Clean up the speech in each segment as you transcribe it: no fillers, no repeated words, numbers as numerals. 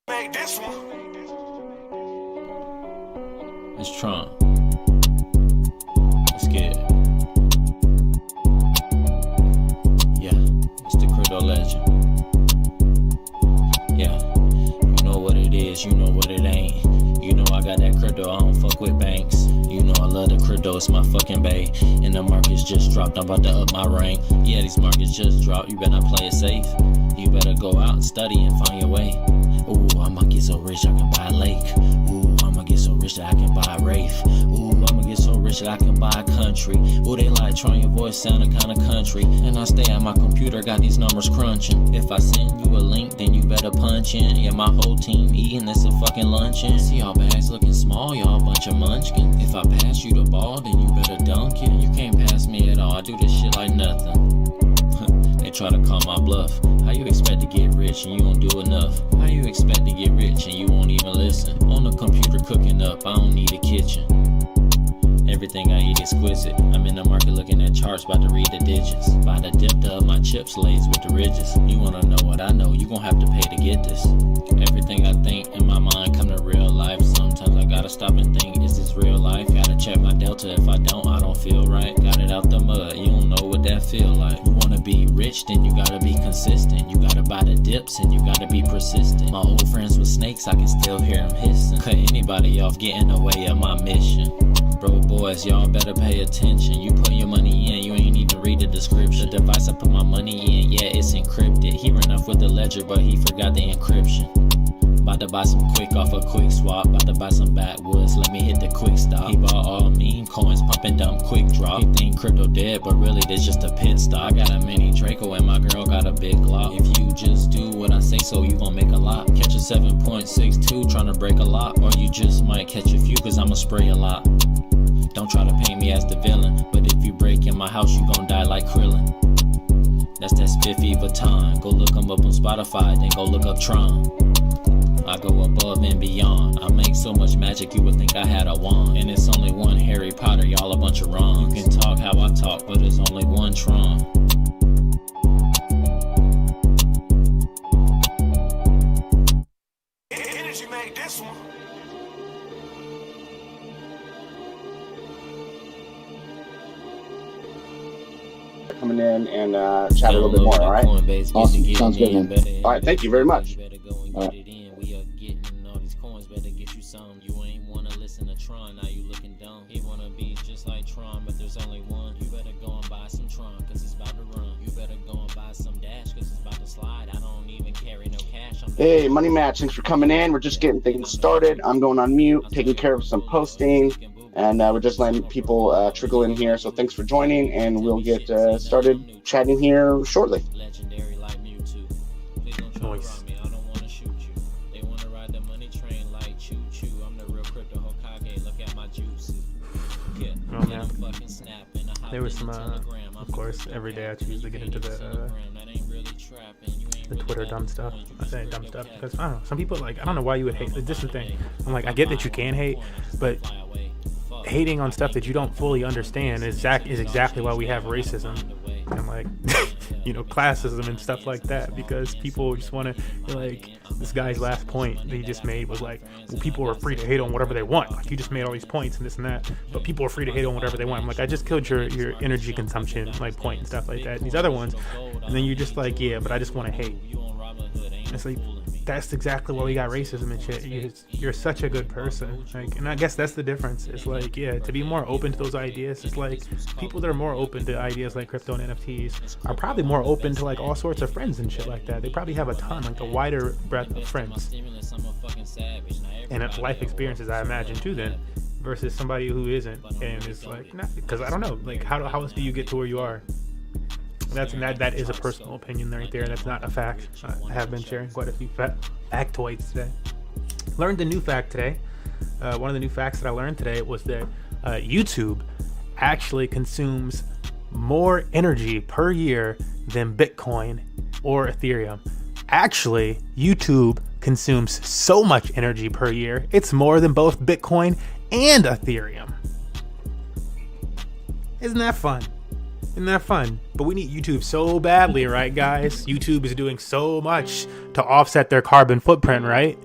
Make this one. It's Trump. Let's get it. Yeah, it's the crypto legend. Yeah, you know what it is, you know what it ain't. You know I got that crypto, I don't fuck with banks. You know I love the crypto, it's my fucking bae. And the markets just dropped, I'm about to up my rank. Yeah, these markets just dropped, you better not play it safe. You better go out and study and find your way. Ooh, I'ma get so rich I can buy a lake. Ooh, I'ma get so rich that I can buy a Wraith. Ooh, I'ma get so rich that I can buy a country. Ooh, they like trying your voice sounding kinda country. And I stay at my computer, got these numbers crunching. If I send you a link, then you better punch in. Yeah, my whole team eating, it's a fucking luncheon. See y'all bags looking small, y'all bunch of munchkins. If I pass you the ball, then you better dunk it. You can't pass me at all, I do this shit like nothing. They try to call my bluff. How you expect to get rich and you don't do enough? How you expect to get rich and you won't even listen? On the computer cooking up, I don't need a kitchen. Everything I eat exquisite. I'm in the market looking at charts, about to read the digits. By the depth of my chips lays with the ridges. You wanna know what I know, you gon' have to pay to get this. Everything I think in my mind come to real life. Sometimes I gotta stop and think, is this real life? Gotta check my delta, if I don't feel right. Got it out the mud, you don't know what that feel like. You wanna be rich, then you gotta be consistent. You gotta buy the dips and you gotta be persistent. My old friends with snakes, I can still hear them hissing. Cut anybody off, get in the way of my mission. Bro, boys, y'all better pay attention. You put your money in, you ain't even read the description. The device I put my money in, yeah, it's encrypted. He ran off with the ledger, but he forgot the encryption. About to buy some quick off a quick swap. About to buy some backwoods, let me hit the quick stop. He bought all meme coins, pumping dumb quick drop. He think crypto dead, but really this just a pit stop. I got a mini Draco and my girl got a big Glock. If you just do what I say so, you gon' make a lot. Catch a 7.62 trying to break a lot. Or you just might catch a few, cause I'ma spray a lot. Don't try to paint me as the villain, but if you break in my house, you gon' die like Krillin. That's that spiffy baton. Go look him up on Spotify, then go look up Tron. I go above and beyond. I make so much magic you would think I had a wand. And it's only one Harry Potter, y'all a bunch of Rons. You can talk how I talk, but it's only one Tron. Energy made this one. Coming in and chat a little bit more, all right? Awesome. Sounds good, man. All right, thank you very much. All right. We are getting all these coins, better get you some. You ain't wanna listen to Tron, now you looking dumb. He wanna be just like Tron, but there's only one. You better go and buy some Tron, cause it's about to run. You better go and buy some Dash, cause it's about to slide. I don't even carry no cash. Hey, Money Match, thanks for coming in. We're just getting things started. I'm going on mute, taking care of some posting, and we're just letting people trickle in here. So thanks for joining, and we'll get started chatting here shortly. Nice. Oh man, there was some, of course, every day I choose to get into the Twitter dumb stuff. I say dumb stuff because, I don't know, some people, like, I don't know why you would hate. This is the thing. I'm like, I get that you can hate, but hating on stuff that you don't fully understand is exactly why we have racism and, like, you know, classism and stuff like that, because people just want to, like, this guy's last point that he just made was like, well, people are free to hate on whatever they want. Like, you just made all these points and this and that, but people are free to hate on whatever they want. I'm like, I just killed your energy consumption, like, point and stuff like that. And these other ones, and then you're just like, yeah, but I just want to hate. It's like, that's exactly why we got racism and shit. You're such a good person, like, and I guess that's the difference. It's like, yeah, to be more open to those ideas. It's like people that are more open to ideas like crypto and NFTs are probably more open to, like, all sorts of friends and shit like that. They probably have a ton, like, a wider breadth of friends and life experiences, I imagine, too, then, versus somebody who isn't and is like, nah, because I don't know, like, how else do you get to where you are? That is a personal opinion right there. That's not a fact. I have been sharing quite a few factoids today. Learned a new fact today. One of the new facts that I learned today was that YouTube actually consumes more energy per year than Bitcoin or Ethereum. Actually, YouTube consumes so much energy per year, it's more than both Bitcoin and Ethereum. Isn't that fun? Isn't that fun? But we need YouTube so badly, right, guys? YouTube is doing so much to offset their carbon footprint, right?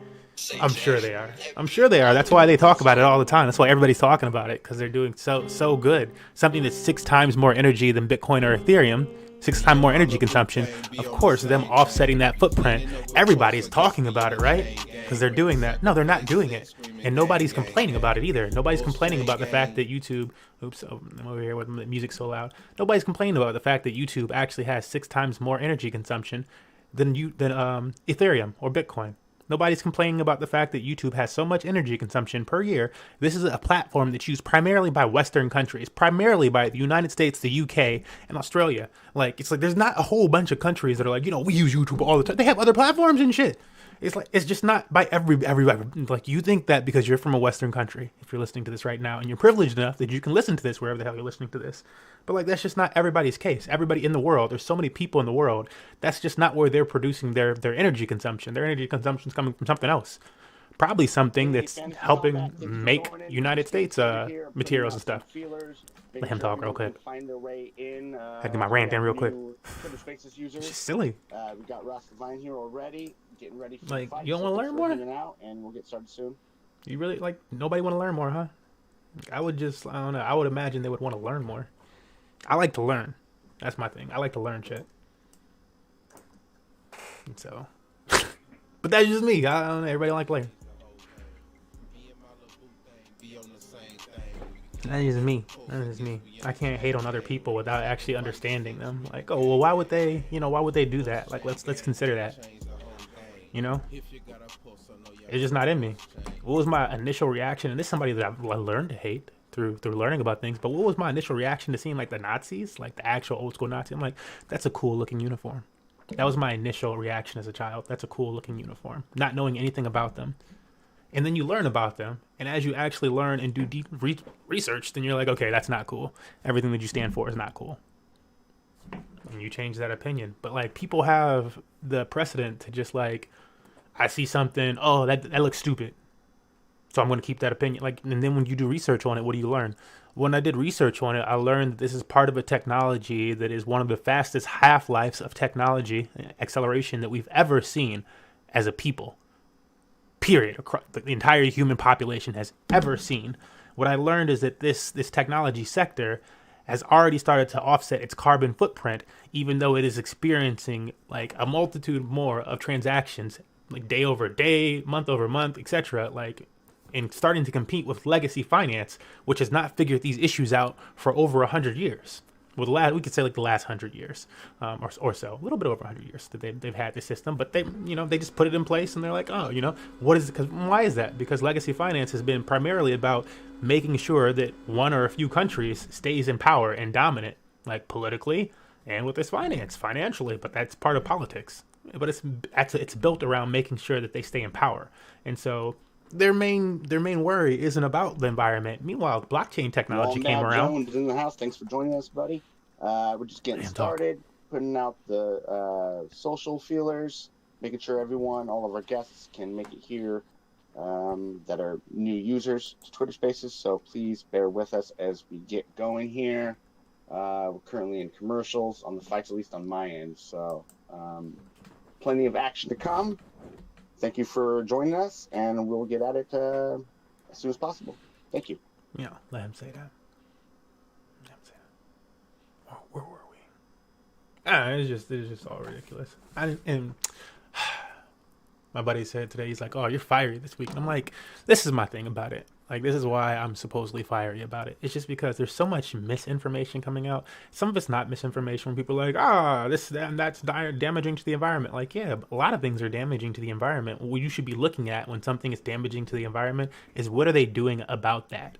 I'm sure they are. I'm sure they are. That's why they talk about it all the time. That's why everybody's talking about it, because they're doing so good. Something that's 6 times more energy than Bitcoin or Ethereum, 6 times more energy consumption. Of course, them offsetting that footprint. Everybody's talking about it, right? Because they're doing that. No, they're not doing it. And nobody's complaining about it either. Nobody's complaining about the fact that YouTube, oops, I'm over here with the music so loud. Nobody's complaining about the fact that YouTube actually has 6 times more energy consumption than Ethereum or Bitcoin. Nobody's complaining about the fact that YouTube has so much energy consumption per year. This is a platform that's used primarily by Western countries, primarily by the United States, the UK, and Australia. Like, it's like there's not a whole bunch of countries that are like, we use YouTube all the time. They have other platforms and shit. It's like, it's just not by everybody. Like, you think that because you're from a Western country, if you're listening to this right now, and you're privileged enough that you can listen to this wherever the hell you're listening to this. But like, that's just not everybody's case. Everybody in the world, there's so many people in the world, that's just not where they're producing their energy consumption. Their energy consumption is coming from something else. Probably something that's helping make United States materials and stuff. Let him talk real quick. I get my rant in real quick. It's just silly. We got Ross Devine here already, getting ready for like, the fight. you don't want to learn more? Out, and we'll get started soon. You really, like, nobody want to learn more, huh? I don't know. I would imagine they would want to learn more. I like to learn. That's my thing. I like to learn shit. And so, but that's just me. I don't know. Everybody like to learn. That is me. That is me. I can't hate on other people without actually understanding them. Like, oh, well, why would they do that? Like, let's consider that. It's just not in me. What was my initial reaction? And this is somebody that I've learned to hate through learning about things. But what was my initial reaction to seeing like the Nazis, like the actual old school Nazi? I'm like, that's a cool looking uniform. That was my initial reaction as a child. That's a cool looking uniform. Not knowing anything about them. And then you learn about them. And as you actually learn and do deep research, then you're like, okay, that's not cool. Everything that you stand for is not cool. And you change that opinion. But like, people have the precedent to just like, I see something, oh, that looks stupid, so I'm going to keep that opinion. Like, and then when you do research on it, what do you learn? When I did research on it, I learned that this is part of a technology that is one of the fastest half-lives of technology acceleration that we've ever seen as a people. Period. Across the entire human population has ever seen. What I learned is that this technology sector has already started to offset its carbon footprint, even though it is experiencing like a multitude more of transactions, like day over day, month over month, etc. Like, and starting to compete with legacy finance, which has not figured these issues out for over 100 years. Well, we could say like the last 100 years, or so, a little bit over 100 years that they've had this system, but they just put it in place and they're like, oh, what is it? Why is that? Because legacy finance has been primarily about making sure that one or a few countries stays in power and dominant, like politically and with its financially, but that's part of politics. But it's built around making sure that they stay in power, and so their main worry isn't about the environment. Meanwhile, blockchain technology came around. Jones in the house. Thanks for joining us, buddy. We're just getting started, putting out the social feelers, making sure all of our guests can make it here that are new users to Twitter Spaces. So please bear with us as we get going here. We're currently in commercials on the fights, at least on my end. So. Plenty of action to come. Thank you for joining us, and we'll get at it as soon as possible. Thank you. Yeah, let him say that. Oh, where were we? It's just all ridiculous. My buddy said today, he's like, oh, you're fiery this week. And I'm like, this is my thing about it. Like, this is why I'm supposedly fiery about it. It's just because there's so much misinformation coming out. Some of it's not misinformation when people are like, that's damaging to the environment. Like, yeah, a lot of things are damaging to the environment. What you should be looking at when something is damaging to the environment is what are they doing about that?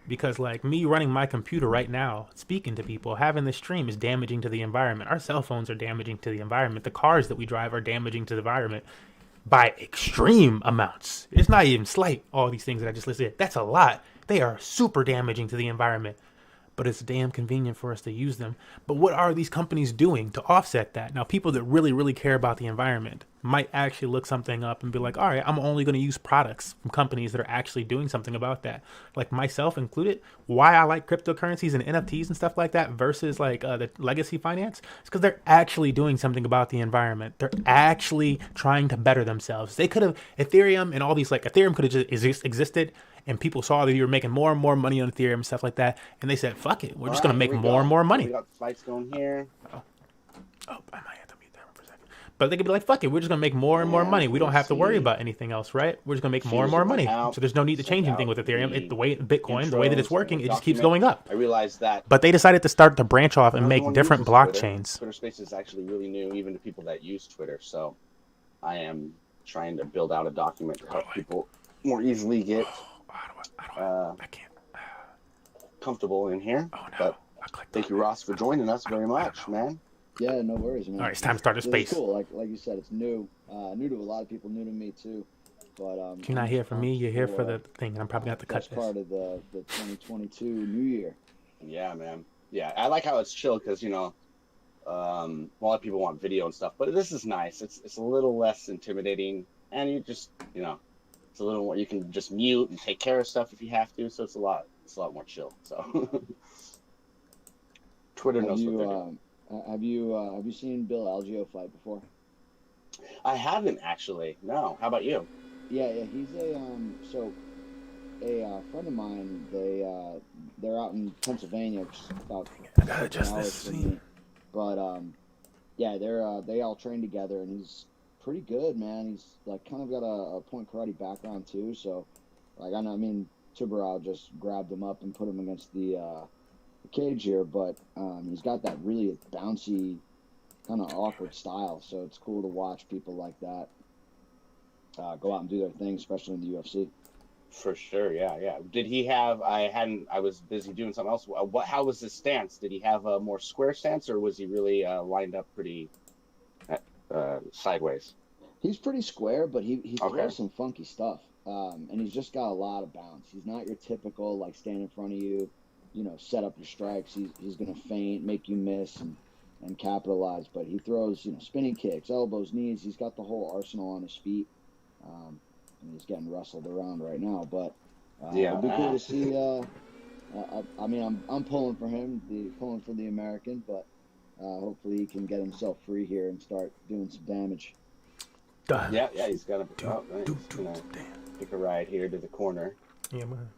Because like me running my computer right now, speaking to people, having this stream is damaging to the environment. Our cell phones are damaging to the environment. The cars that we drive are damaging to the environment. By extreme amounts. It's not even slight, all these things that I just listed. That's a lot. They are super damaging to the environment. but it's damn convenient for us to use them. But what are these companies doing to offset that? Now, people that really, really care about the environment might actually look something up and be like, all right, I'm only going to use products from companies that are actually doing something about that. Like myself included, why I like cryptocurrencies and NFTs and stuff like that versus like the legacy finance, it's because they're actually doing something about the environment. They're actually trying to better themselves. They could have, Ethereum and all these, like Ethereum could have just existed and people saw that you were making more and more money on Ethereum and stuff like that. And they said, fuck it, we're just going to make more and more money. We got fights going here. Oh, I might have to mute that for a second. But they could be like, fuck it, we're just going to make more and more money. We don't have to worry about anything else, right? We're just going to make more and more money. So there's no need to change anything with Ethereum. The way Bitcoin, the way that it's working, it just keeps going up. I realized that. But they decided to start to branch off and make different blockchains. Twitter Space is actually really new, even to people that use Twitter. So I am trying to build out a document to help people more easily get I can't. Comfortable in here. Oh, no. But thank you, Ross, for joining us very much, man. Yeah, no worries, man. All right, it's time to start a space. Cool. Like you said, it's new. New to a lot of people, new to me too. But you're not here for me. You're here for the thing, and I'm probably gonna have to cut this. Part of the 2022 New Year. Yeah, man. Yeah, I like how it's chill because a lot of people want video and stuff, but this is nice. It's a little less intimidating, and you just it's a little more. You can just mute and take care of stuff if you have to. So it's a lot more chill. So Twitter knows what they're doing. Have you seen Bill Algeo fight before? I haven't actually. No. How about you? Yeah. He's a friend of mine. They're out in Pennsylvania, just about hours from me. But yeah, they all train together, and he's pretty good, man. He's like kind of got a point karate background too. So like Tubarao just grabbed him up and put him against the cage here, but he's got that really bouncy, kind of awkward style. So it's cool to watch people like that go out and do their thing, especially in the UFC. For sure, yeah. Did he have? I was busy doing something else. How was his stance? Did he have a more square stance, or was he really lined up pretty sideways? He's pretty square, but he throws some funky stuff, and he's just got a lot of bounce. He's not your typical like stand in front of you, set up your strikes. He's gonna feint, make you miss, and capitalize. But he throws spinning kicks, elbows, knees. He's got the whole arsenal on his feet. And he's getting wrestled around right now, but it'd be cool to see. I'm pulling for him, pulling for the American, but hopefully he can get himself free here and start doing some damage. Yeah, he's gonna take a ride here to the corner. Yeah, man.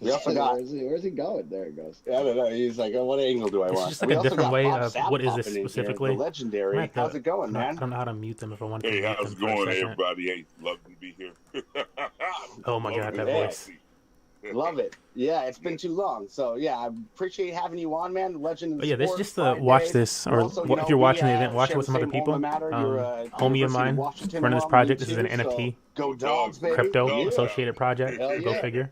We also got. Where's he going? There he goes. I don't know. He's like, what angle do I want? It's just like a different way of what is this specifically? The legendary. How's it going, man? I don't know how to mute them if I want to. Hey, how's it going, everybody? Hey, love to be here. Oh my God, that voice. Love it. Yeah, it's been too long. So yeah, I appreciate having you on, man. Legend. But yeah, this just to watch this, or also, if you're watching the event, watch it with some other people. Homie of mine running this project. This is an NFT. Go dogs, baby. Crypto associated project. Go figure.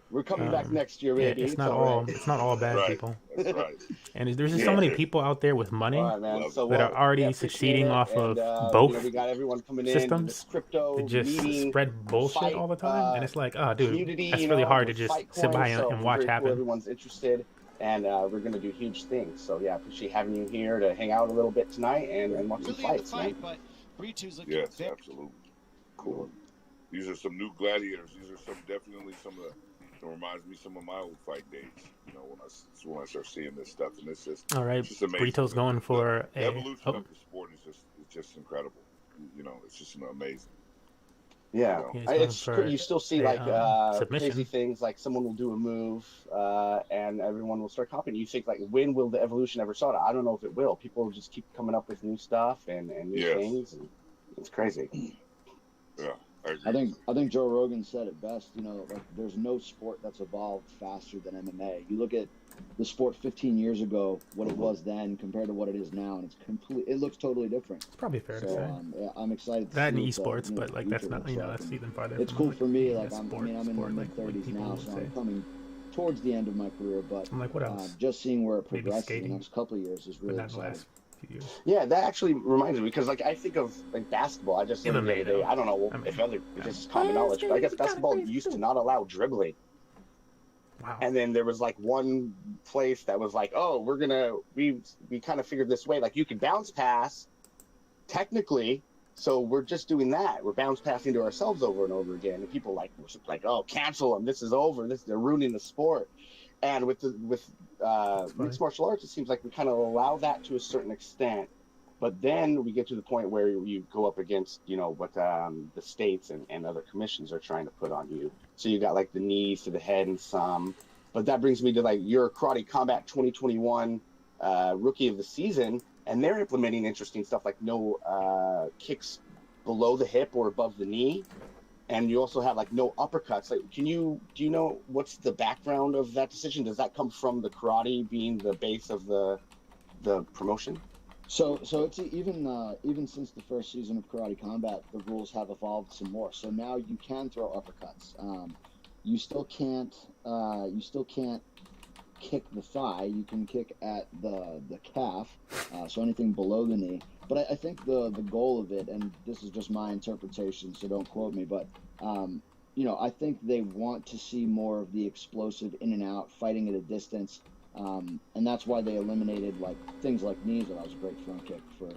We're coming back next year, baby. Yeah, it's not all bad people. That's right. And there's just so many people out there with money that are already succeeding off of both we got everyone coming systems that just spread bullshit all the time. And it's like, oh, dude, that's really hard to just sit by and watch happen. Everyone's interested, and we're going to do huge things. So, yeah, I appreciate having you here to hang out a little bit tonight and watch some fights, man. Yes, absolutely. Cool. These are some new gladiators. These are definitely some of the. It reminds me of some of my old fight days, when I start seeing this stuff, and it's just all right. It's just Brito's going for the evolution of the sport is just incredible. It's just amazing. Yeah, you still see crazy things, like someone will do a move, and everyone will start copying. You think like, when will the evolution ever start? I don't know if it will. People will just keep coming up with new stuff and new things, and it's crazy. Yeah. I think Joe Rogan said it best. Like there's no sport that's evolved faster than MMA. You look at the sport 15 years ago, what it was then compared to what it is now, and it looks totally different. It's probably fair to say. Yeah, I'm excited. That in esports, but like that's not, that's even farther. It's cool for me. Like I'm in my mid-30s now, so I'm coming towards the end of my career. But I'm like, what else? Just seeing where it progresses in the next couple of years is really exciting. Yeah, that actually reminds me, because like I think of like basketball. I just the other day, I don't know if it's just common knowledge, but I guess basketball used to not allow dribbling. Wow. And then there was like one place that was like, oh, we kind of figured this way. Like you could bounce pass technically. So we're just doing that. We're bounce passing to ourselves over and over again. And people were like, oh, cancel them. This is over. They're ruining the sport. And with mixed martial arts, it seems like we kind of allow that to a certain extent. But then we get to the point where you go up against, what the states and other commissions are trying to put on you. So you got like the knees to the head and some. But that brings me to like your Karate Combat 2021 Rookie of the Season. And they're implementing interesting stuff like no kicks below the hip or above the knee. And you also have like no uppercuts. Like, do you know what's the background of that decision? Does that come from the karate being the base of the promotion? So it's even since the first season of Karate Combat, the rules have evolved some more. So now you can throw uppercuts. You still can't kick the thigh. You can kick at the calf. So anything below the knee. But I think the goal of it, and this is just my interpretation, so don't quote me, but I think they want to see more of the explosive in and out, fighting at a distance. And that's why they eliminated like things like knees. That was a great front kick for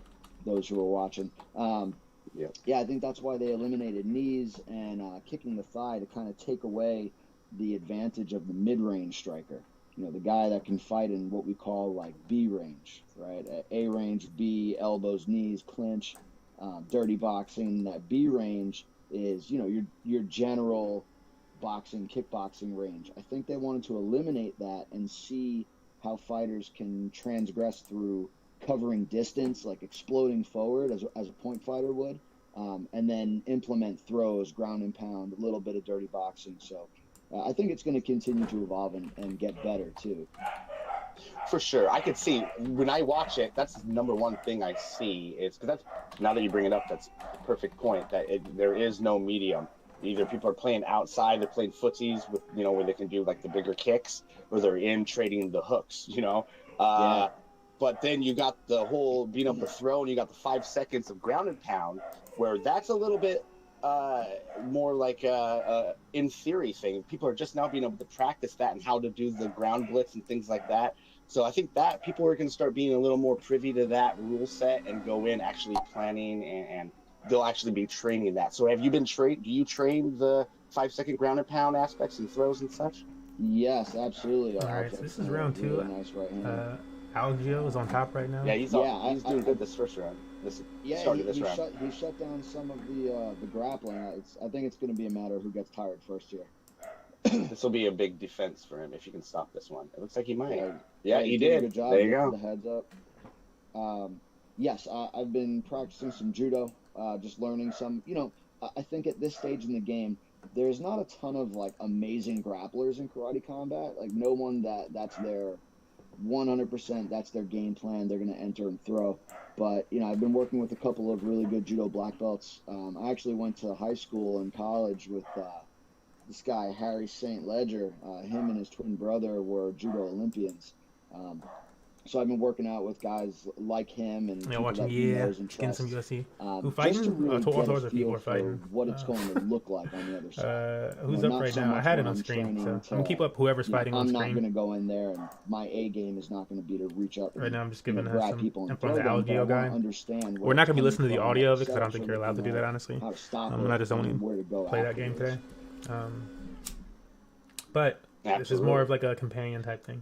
those who were watching. I think that's why they eliminated knees and kicking the thigh to kind of take away the advantage of the mid-range striker. The guy that can fight in what we call like B range, right? A range, B, elbows, knees, clinch, dirty boxing. That B range is, your general boxing, kickboxing range. I think they wanted to eliminate that and see how fighters can transgress through covering distance, like exploding forward as a point fighter would, and then implement throws, ground and pound, a little bit of dirty boxing. So I think it's going to continue to evolve and get better too. For sure. I could see when I watch it, that's the number one thing I see is because now that you bring it up, that's the perfect point that there is no medium. Either people are playing outside, they're playing footsies with, where they can do like the bigger kicks, or they're in trading the hooks, But then you got the whole being able to throw, and you got the 5 seconds of ground and pound, where that's a little bit more like in theory thing. People are just now being able to practice that and how to do the ground blitz and things like that. So I think that people are going to start being a little more privy to that rule set and go in actually planning and they'll actually be training that. So have you been do you train the 5 second ground and pound aspects and throws and such? Yes, absolutely. All right, so this is round two. Really nice right hand. Algio is on top right now. Yeah, he's doing good this first round. He shut down some of the grappling. I think it's going to be a matter of who gets tired first here. This will be a big defense for him if he can stop this one. It looks like he might. Yeah, he did. A good job. There you go. The heads up. Yes, I've been practicing some judo, just learning some. I think at this stage in the game, there's not a ton of like amazing grapplers in Karate Combat. Like no one that's their 100%. That's their game plan. They're going to enter and throw. But I've been working with a couple of really good judo black belts. I actually went to high school and college with this guy Harry St. Ledger. Him and his twin brother were judo Olympians. So I've been working out with guys like him and people that he knows and getting trusts. some UFC. Who fighting? Just to really All get sorts a of people feel are for fighting. what it's going to look like on the other side. Who's up right now? I had it on screen, so I'm gonna keep up whoever's fighting on I'm screen. not going to go in there, and my A game is not going to be to reach up. Right now, I'm just giving her grab some people and info on the throw them, but I Algio wanna guy. understand We're not gonna be where listening to the it's audio of it coming because I don't from, think you're allowed to do that, honestly. how to stop I just only and where to go play that game afterwards. today. But this is more of like a companion type thing.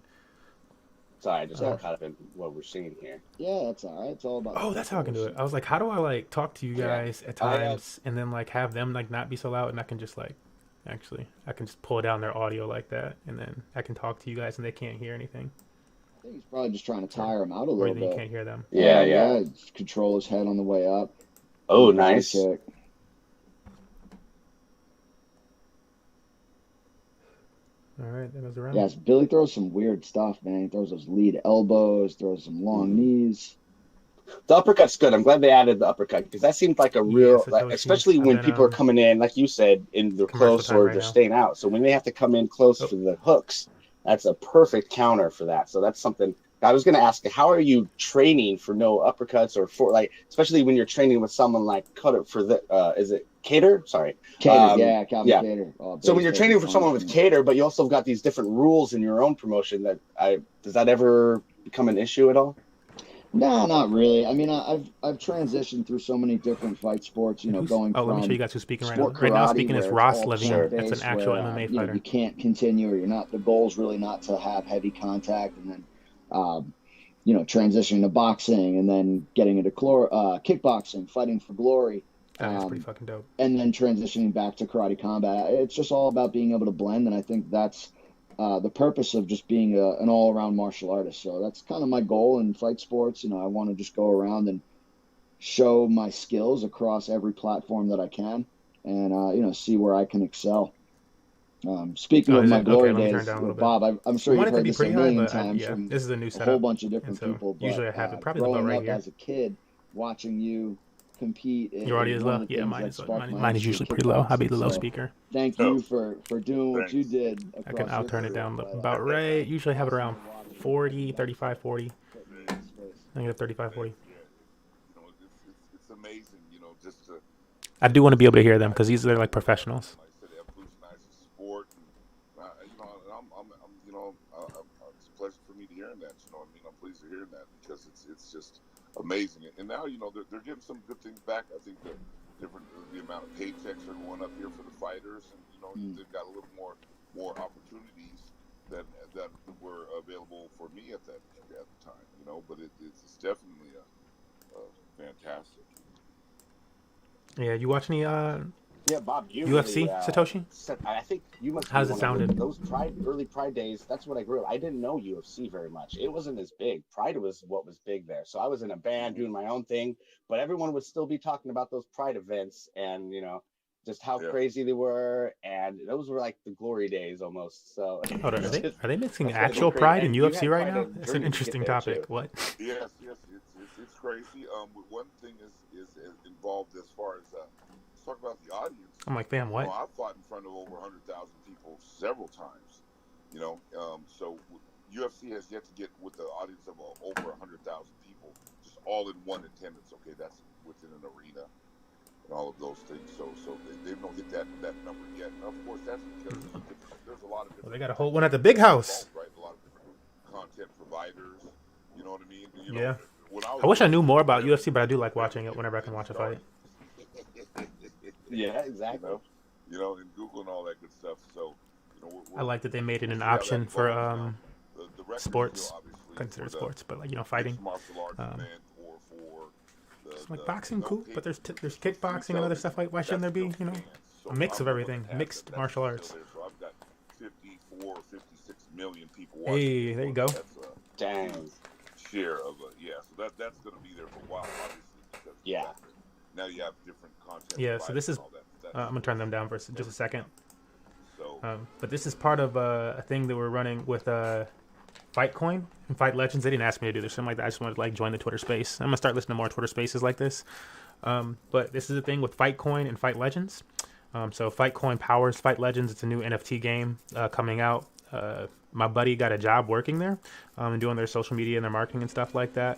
Sorry, I just got caught up in what we're seeing here. Yeah, that's all right. It's all about. Oh, that's how I can do it. I was like, how do I like talk to you guys at times and then like have them like not be so loud and I can just like actually I can just pull down their audio like that and then I can talk to you guys and they can't hear anything. I think he's probably just trying to tire him out a Or little then you bit. can't hear them. Yeah. Control his head on the way up. Oh, nice. Kick. All right, that goes around. Yes, Billy throws some weird stuff, man. He throws those lead elbows, throws some long knees. The uppercut's good. I'm glad they added the uppercut because that seemed like a real, especially when people are coming in, like you said, in the close or they're staying out. So when they have to come in close to the hooks, that's a perfect counter for that. So that's something I was going to ask, how are you training for no uppercuts or for like, especially when you're training with someone like Cutter for the, is it Cater? Sorry. Cater, yeah, Calvin Yeah. Cater. So when you're training for someone with Cater, but you also have got these different rules in your own promotion does that ever become an issue at all? No, not really. I mean, I've transitioned through so many different fight sports, you know, going Oh, let me show you from guys who's speaking right now. sport Right now, karate speaking is where it's Ross all Levine. That's an plant-based, actual where MMA you know, you fighter. can't continue, or you're not. The goal's really not to have heavy contact, and then you know, transitioning to boxing, and then getting into kickboxing, fighting for glory, That's pretty fucking dope. and then transitioning back to karate combat. It's just all about being able to blend, and I think that's the purpose of just being an all-around martial artist. So that's kind of my goal in fight sports. You know, I want to just go around and show my skills across every platform that I can, and you know, see where I can excel. Speaking of my glory days, Bob, I'm sure you've heard this a million times from this is a new a setup. whole bunch of different people. But usually I have it probably growing about right up here. as a kid, watching you compete, Your audio is low. Yeah, mine is usually pretty low. I'll be the low speaker. Thank you for doing what you did. I'll turn it down about right. Usually I have it around 40, 35, 40. Negative 35, 40. It's amazing, you know, just to. I do want to be able to hear them because they're like professionals. Like I said, evolutionizing sport, and you know, it's a pleasure for me to hear that. You know, what I mean, I'm pleased to hear that because it's just amazing. And now, you know, they're getting some good things back. I think the amount of paychecks are going up here for the fighters, and you know, they've got a little more opportunities that were available for me at the time. You know, but it's definitely a fantastic. Yeah, you watch any Yeah, Bob, UFC, Satoshi? I think you must. How's it sounded? Those early Pride days. That's what I grew up. I didn't know UFC very much. It wasn't as big. Pride was what was big there. So I was in a band doing my own thing, but everyone would still be talking about those Pride events and you know just how crazy they were, and those were like the glory days almost. So are they mixing actual Pride and UFC right now? That's an interesting topic. What? Yes, it's crazy. One thing is involved as far as let's talk about the audience. I'm like, fam, what? You know, I've fought in front of over 100,000 people several times. You know, so UFC has yet to get with the audience of over 100,000 people, just all in one attendance. Okay, that's within an arena and all of those things. So they don't hit that number yet. And of course, that's because there's a lot of different. Well, they got a whole one at the big house. Right, a lot of different content providers. You know what I mean? You know, yeah. I wish I knew more about UFC, but I do like watching it whenever I can watch a fight. Yeah, exactly. You know, and Google and all that good stuff. So, you know, I like that they made it an option for sports, considered sports, but like, you know, fighting. It's like boxing, cool, but there's kickboxing and other stuff. Like, why shouldn't there be, you know, a mix of everything, mixed martial arts? So I've got 54, 56 million people watching. Hey, there you go. Dang. Share of so that's going to be there for a while, obviously. Because now you have different content. Yeah, so this is. I'm gonna turn them down for just a second. But this is part of a thing that we're running with Fightcoin and Fight Legends. They didn't ask me to do this, something like that. I just wanted to like join the Twitter space. I'm gonna start listening to more Twitter spaces like this. But this is a thing with Fightcoin and Fight Legends. So Fightcoin powers Fight Legends. It's a new NFT game coming out. My buddy got a job working there and doing their social media and their marketing and stuff like that.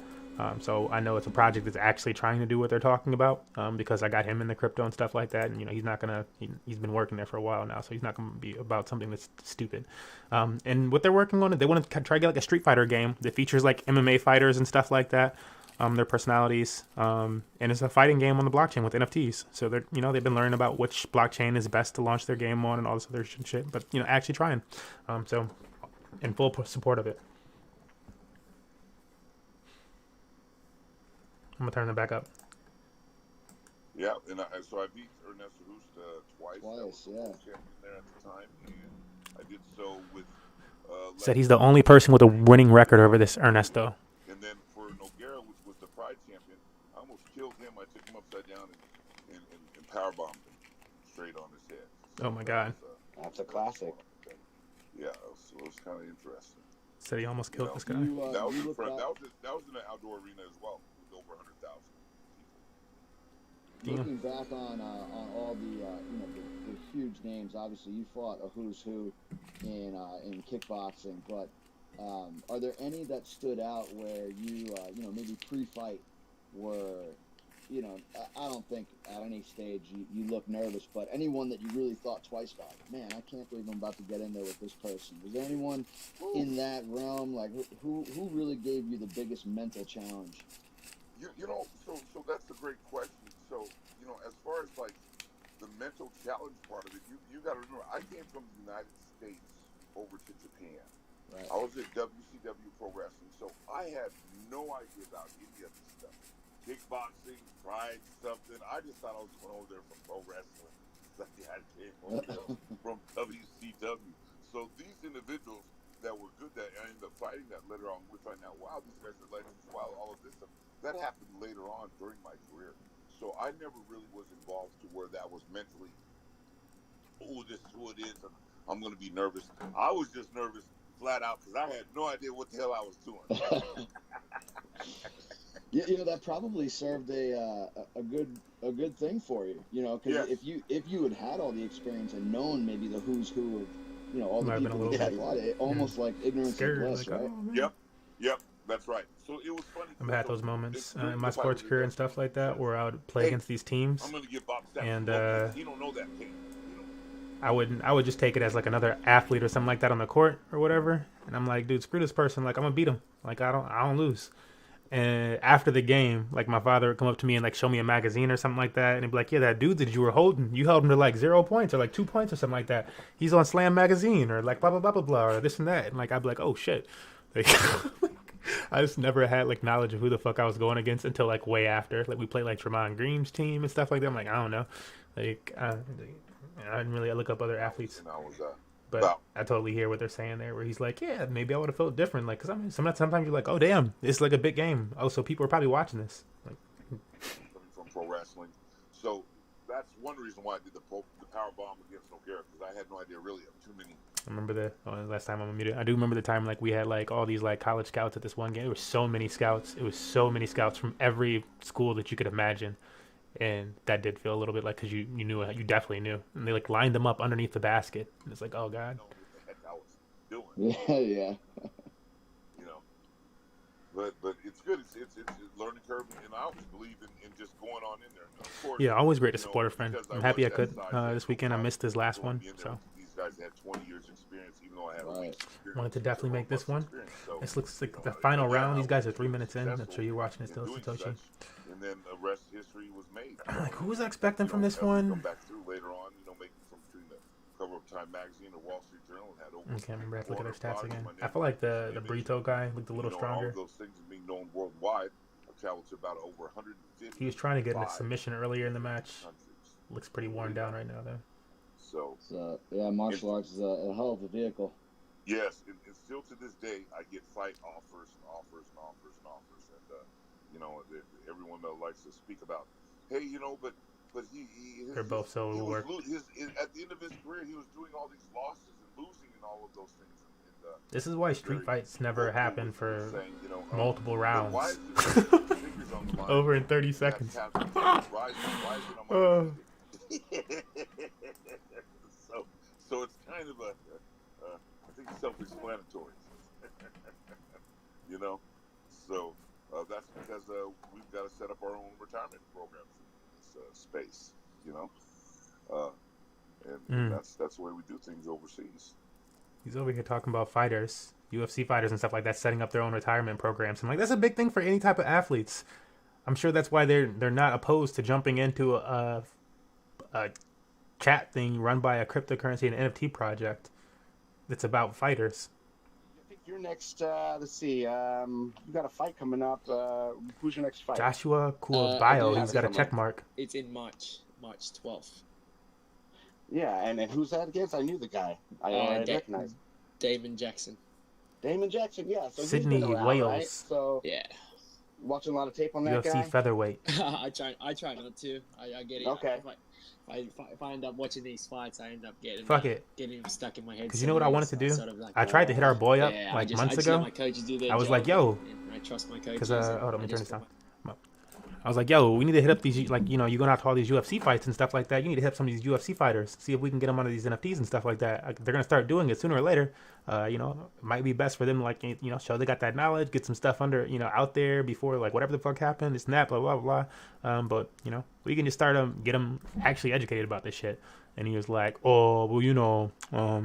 So I know it's a project that's actually trying to do what they're talking about because I got him in the crypto and stuff like that. And, you know, he's not going to, he's been working there for a while now, so he's not going to be about something that's stupid. And what they're working on, they want to try to get like a Street Fighter game that features like MMA fighters and stuff like that, their personalities. And it's a fighting game on the blockchain with NFTs. So they're, you know, they've been learning about which blockchain is best to launch their game on and all this other shit, but, you know, actually trying. So in full support of it. I'm gonna turn them back up. Yeah, and so I beat Ernesto Justa twice. Yeah. There at the time, and I did so with. Said he's the only person with a winning record over this Ernesto. And then for Nogueira, which was the Pride champion, I almost killed him. I took him upside down and powerbombed him straight on his head. So oh my God. That's a classic. Yeah, it was kind of interesting. Said he almost killed this guy. That was in an outdoor arena as well. Over 100,000 people. Looking back on all the huge names, obviously you fought a who's who in kickboxing, but Are there any that stood out where you maybe pre-fight were, I don't think at any stage you look nervous, but anyone that you really thought twice about, man, I can't believe I'm about to get in there with this person. Was there anyone in that realm, like who really gave you the biggest mental challenge? So that's a great question. So, as far as like the mental challenge part of it, you got to remember, I came from the United States over to Japan. Right. I was at WCW Pro Wrestling, so I had no idea about any of this stuff. Kickboxing, tried something. I just thought I was going over there from pro wrestling. Like I came over there from WCW. So these individuals that were good that I ended up fighting that later on, we find out, wow, these guys are legends. Wow, all of this stuff. That happened later on during my career. So I never really was involved to where that was mentally, oh, this is who it is. I'm going to be nervous. I was just nervous flat out because I had no idea what the hell I was doing. That probably served a good thing for you. Because if you had all the experience and known maybe the who's who of all the people that had a lot, almost like ignorance is bliss, like, right? Oh, Yep, that's right. So it was funny. I've had those moments in my sports career and stuff like that where I would play against these teams, I'm gonna get Bob and he don't know that pain. I would just take it as like another athlete or something like that on the court or whatever, and I'm like, dude, screw this person. Like, I'm gonna beat him. Like, I don't lose. And after the game, like, my father would come up to me and like show me a magazine or something like that, and he'd be like, yeah, that dude that you were holding, you held him to like 0 points or like 2 points or something like that. He's on Slam magazine or like blah blah blah blah blah or this and that. And like, I'd be like, oh shit. Like, I just never had like knowledge of who the fuck I was going against until like way after. Like, we played like Tremont Green's team and stuff like that. I'm like, I don't know. Like, I didn't really look up other athletes. But I totally hear what they're saying there, where he's like, yeah, maybe I would have felt different. Like, because I mean, sometimes you're like, oh, damn, it's like a big game. Oh, so people are probably watching this. Like, from pro wrestling. So that's one reason why I did the power bomb against Noguera, because I had no idea really of too many. I remember last time I'm muted. I do remember the time like we had like all these like college scouts at this one game. There were so many scouts. It was so many scouts from every school that you could imagine. And that did feel a little bit like, because you knew it, you definitely knew, and they like lined them up underneath the basket, and it's like, oh god. I know what the heck I was doing. Yeah. But it's good. It's a learning curve, and I always believe in just going on in there. And of course, yeah, always great to support a friend. I'm happy I could this weekend. I missed his last one, so these guys had 20 years experience, even though I had a week's experience. Wanted to definitely make this one. So, This looks like the final round. These guys are 3 minutes in. I'm sure you're watching it still, Satoshi. And then the rest history was made. I'm like, who was I expecting from this one? Come back through later on, making from between the cover of Time Magazine or Wall Street Journal, and had over. I can't remember. I have to look at their stats again. I feel like the Brito guy looked a little stronger. All those things being known worldwide. I've traveled to about over 150. He was trying to get a submission earlier in the match. Looks pretty worn down right now, though. So yeah, martial arts is a hell of a vehicle. Yes, and still to this day, I get fight offers and offers and offers and offers, and everyone likes to speak about, hey, but they're both so overworked. At the end of his career, he was doing all these losses and losing and all of those things. And this is why street fights never happen for multiple rounds. Why is it fingers on the line? Over in 30 seconds. Why is it on my So it's kind of I think self-explanatory. So that's because we've got to set up our own retirement programs in this space, and that's the way we do things overseas. He's over here talking about fighters, UFC fighters and stuff like that, setting up their own retirement programs. I'm like, that's a big thing for any type of athletes. I'm sure that's why they're not opposed to jumping into a chat thing run by a cryptocurrency and NFT project that's about fighters. I think your next, let's see, you got a fight coming up. Who's your next fight? Joshua Kuabayo. He's got a check mark. It's in March 12th. Yeah, and who's that against? I knew the guy. I recognize. Damon Jackson. Damon Jackson, yeah. So Sydney, around, Wales. Right? So yeah. Watching a lot of tape on that UFC guy. featherweight. I try not to. I get it. Okay. If I end up watching these fights, I end up getting stuck in my head. Because you know what I wanted to do? Sort of like, I tried to hit our boy up months ago. My coaches do their I was job, like, yo. and I trust my coaches. Because hold on, let me turn this down. I was like, yo, we need to hit up these, like, you know, you're going out to all these UFC fights and stuff like that. You need to hit up some of these UFC fighters, see if we can get them onto these NFTs and stuff like that. They're going to start doing it sooner or later. You know, it might be best for them, like, you know, show they got that knowledge, get some stuff under, you know, out there before, like, whatever the fuck happened, it's that, blah, blah, blah. But, you know, we can just start them, get them actually educated about this shit. And he was like, oh, well, you know, I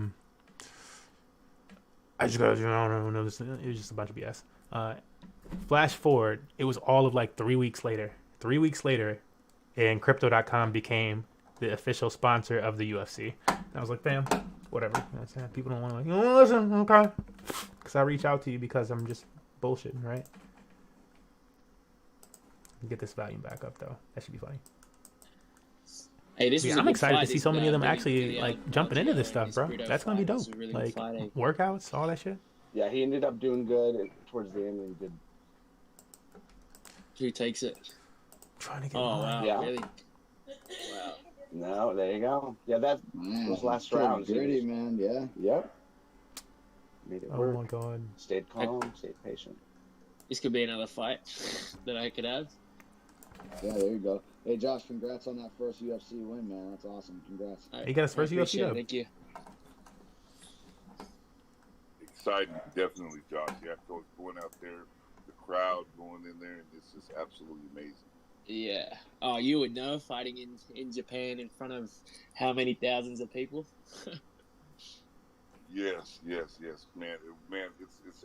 just got, you know, I don't know, it was just a bunch of BS. Flash forward, it was all of like 3 weeks later. 3 weeks later, and Crypto.com became the official sponsor of the UFC. And I was like, damn, whatever. You know what I'm saying? People don't want to, like, you know, listen, okay. Because I reach out to you because I'm just bullshitting, right? Get this volume back up, though. That should be funny. Hey, this I'm excited to see so many of them actually like jumping into this stuff, bro. That's gonna be dope. Like workouts, all that shit. Yeah, he ended up doing good towards the end. He did. Who takes it? Trying to get wow, yeah. Really? Wow. No, there you go. Yeah, that was last round. Gritty, man. Yeah. Yep. Made it work. Oh my god. Stayed calm, stayed patient. This could be another fight that I could have. Yeah, there you go. Hey, Josh, congrats on that first UFC win, man. That's awesome. Congrats. He got his first UFC win. Thank you. Exciting, definitely, Josh. Yeah, going out there, the crowd going in there, and this is absolutely amazing. Yeah. Oh, you would know, fighting in Japan in front of how many thousands of people? Yes, man.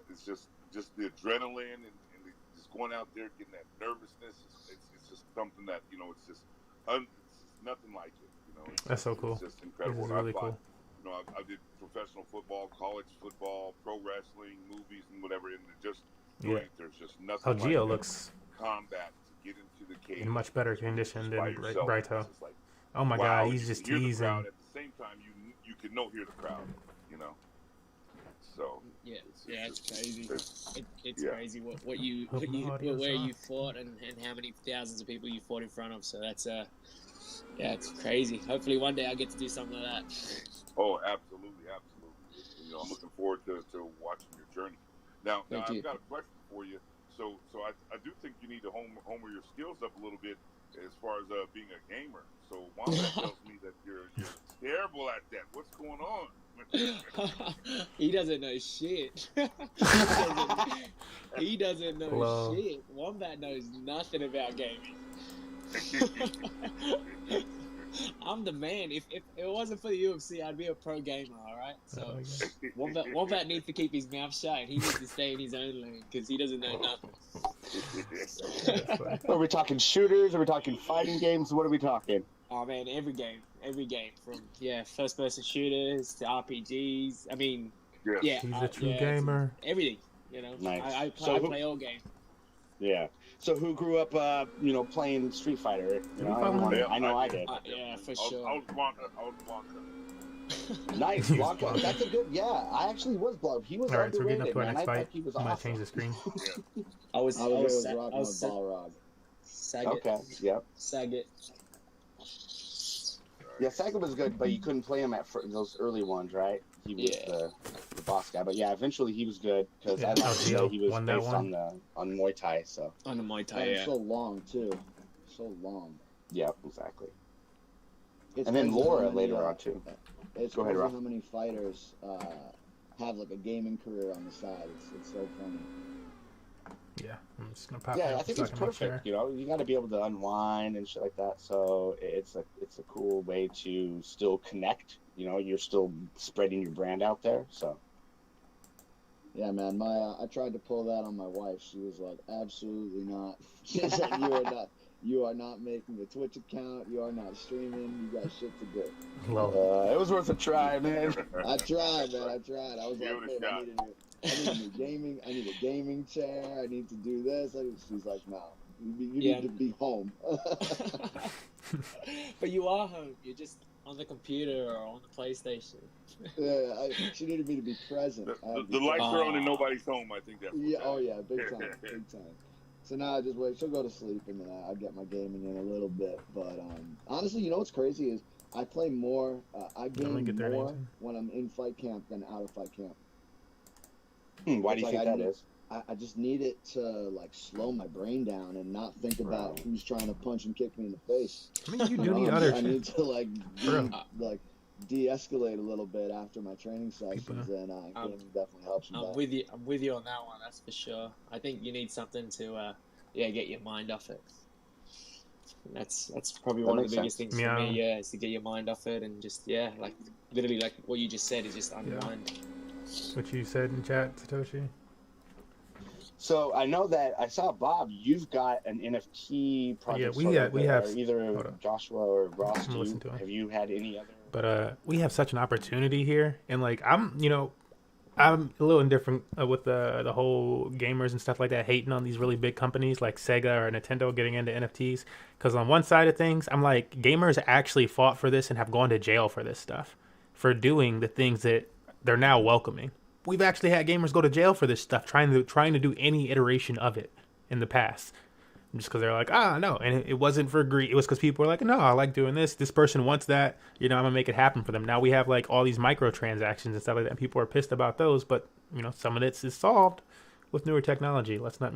It's just the adrenaline and just going out there, getting that nervousness. It's just something that, you know, it's nothing like it. You know, that's so cool. It's just incredible. This is really cool. You know, I did professional football, college football, pro wrestling, movies, and whatever, and there's just nothing. How Gio like looks combat to get into the cage in much better condition than Brighto. Like, oh my wow, god, he's just teasing. teasing. At the same time, you can hear the crowd. You know. So it's crazy. It's yeah. crazy where you fought and how many thousands of people you fought in front of. So that's it's crazy. Hopefully one day I'll get to do something like that. Oh, absolutely. You know, I'm looking forward to watching your journey. Now I've got a question for you. So I do think you need to homer your skills up a little bit as far as being a gamer. So Wombat tells me that you're terrible at that. What's going on? He doesn't know shit. He doesn't know shit. Wombat knows nothing about gaming. I'm the man. If it wasn't for the UFC, I'd be a pro gamer, alright? So Wombat needs to keep his mouth shut. He needs to stay in his own lane because he doesn't know nothing. Are we talking shooters? Are we talking fighting games? What are we talking? Oh man, every game from first person shooters to RPGs. I mean, he's a true gamer. Everything, you know. Nice. I play all games. Yeah. So who grew up, playing Street Fighter? You know, I know I did. Yeah, for sure. I was Blanca. Nice, Blanca. That's a good. Yeah, I actually was Blanca. He was Alright, so we're getting up to our man. next fight. He was I'm gonna awesome. change the screen. I was Balrog. Saget. Okay. Yep. Saget. Yeah, Saget was good, but you couldn't play him at those early ones, right? He was the boss guy, but yeah, eventually he was good because I know he was based on Muay Thai, so on the Muay Thai. So long too, so long. Yeah, exactly. And then Laura later on too. It's Go ahead, crazy Rob. how many fighters have like a gaming career on the side. It's so funny. Yeah, I'm just gonna pop. Yeah, I think it's perfect. You know, you got to be able to unwind and shit like that. So it's a cool way to still connect. You know, you're still spreading your brand out there. So. Yeah, man. I tried to pull that on my wife. She was like, "Absolutely not. She was like, you are not making a Twitch account. You are not streaming. You got shit to do." It was worth a try, man. I tried, man. I was like, "Babe, I need a gaming chair. I need to do this." She's like, "No, you need to be home." But you are home. You're just on the computer or on the PlayStation. Yeah, she needed me to be present. The lights are on and nobody's home. I think that's big time, big time. So now I just wait. She'll go to sleep, and then I get my gaming in a little bit. But honestly, you know what's crazy is I play more. I game more when I'm in fight camp than out of fight camp. Why do you think that is? I just need it to like slow my brain down and not think about who's trying to punch and kick me in the face. I mean, you do need other I shit. need to like de-escalate a little bit after my training sessions, and gaming definitely helps with that. I'm with you on that one. That's for sure. I think you need something to get your mind off it. That's probably one of the biggest things for me. Yeah, is to get your mind off it and just like literally like what you just said is just unwind. What you said in chat, Satoshi. So I know that I saw Bob. You've got an NFT project. Yeah, we have either Joshua or Ross. Have you had any other? But we have such an opportunity here, and like I'm a little indifferent with the whole gamers and stuff like that hating on these really big companies like Sega or Nintendo getting into NFTs. Because on one side of things, I'm like, gamers actually fought for this and have gone to jail for this stuff, for doing the things that they're now welcoming. We've actually had gamers go to jail for this stuff, trying to do any iteration of it in the past. Just because they're like, no. And it wasn't for greed. It was because people were like, no, I like doing this. This person wants that. I'm going to make it happen for them. Now we have like all these microtransactions and stuff like that. And people are pissed about those. But, some of this is solved with newer technology. Let's not,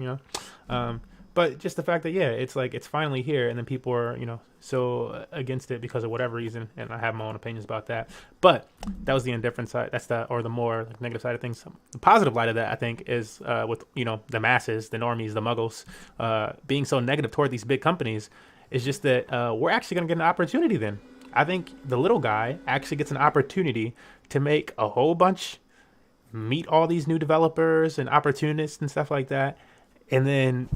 but just the fact that, it's like it's finally here. And then people are, so against it because of whatever reason. And I have my own opinions about that. But that was the indifferent side. That's the more like negative side of things. The positive light of that, I think, is with, the masses, the normies, the muggles, being so negative toward these big companies is just that we're actually going to get an opportunity then. I think the little guy actually gets an opportunity to make a whole bunch, meet all these new developers and opportunists and stuff like that. And then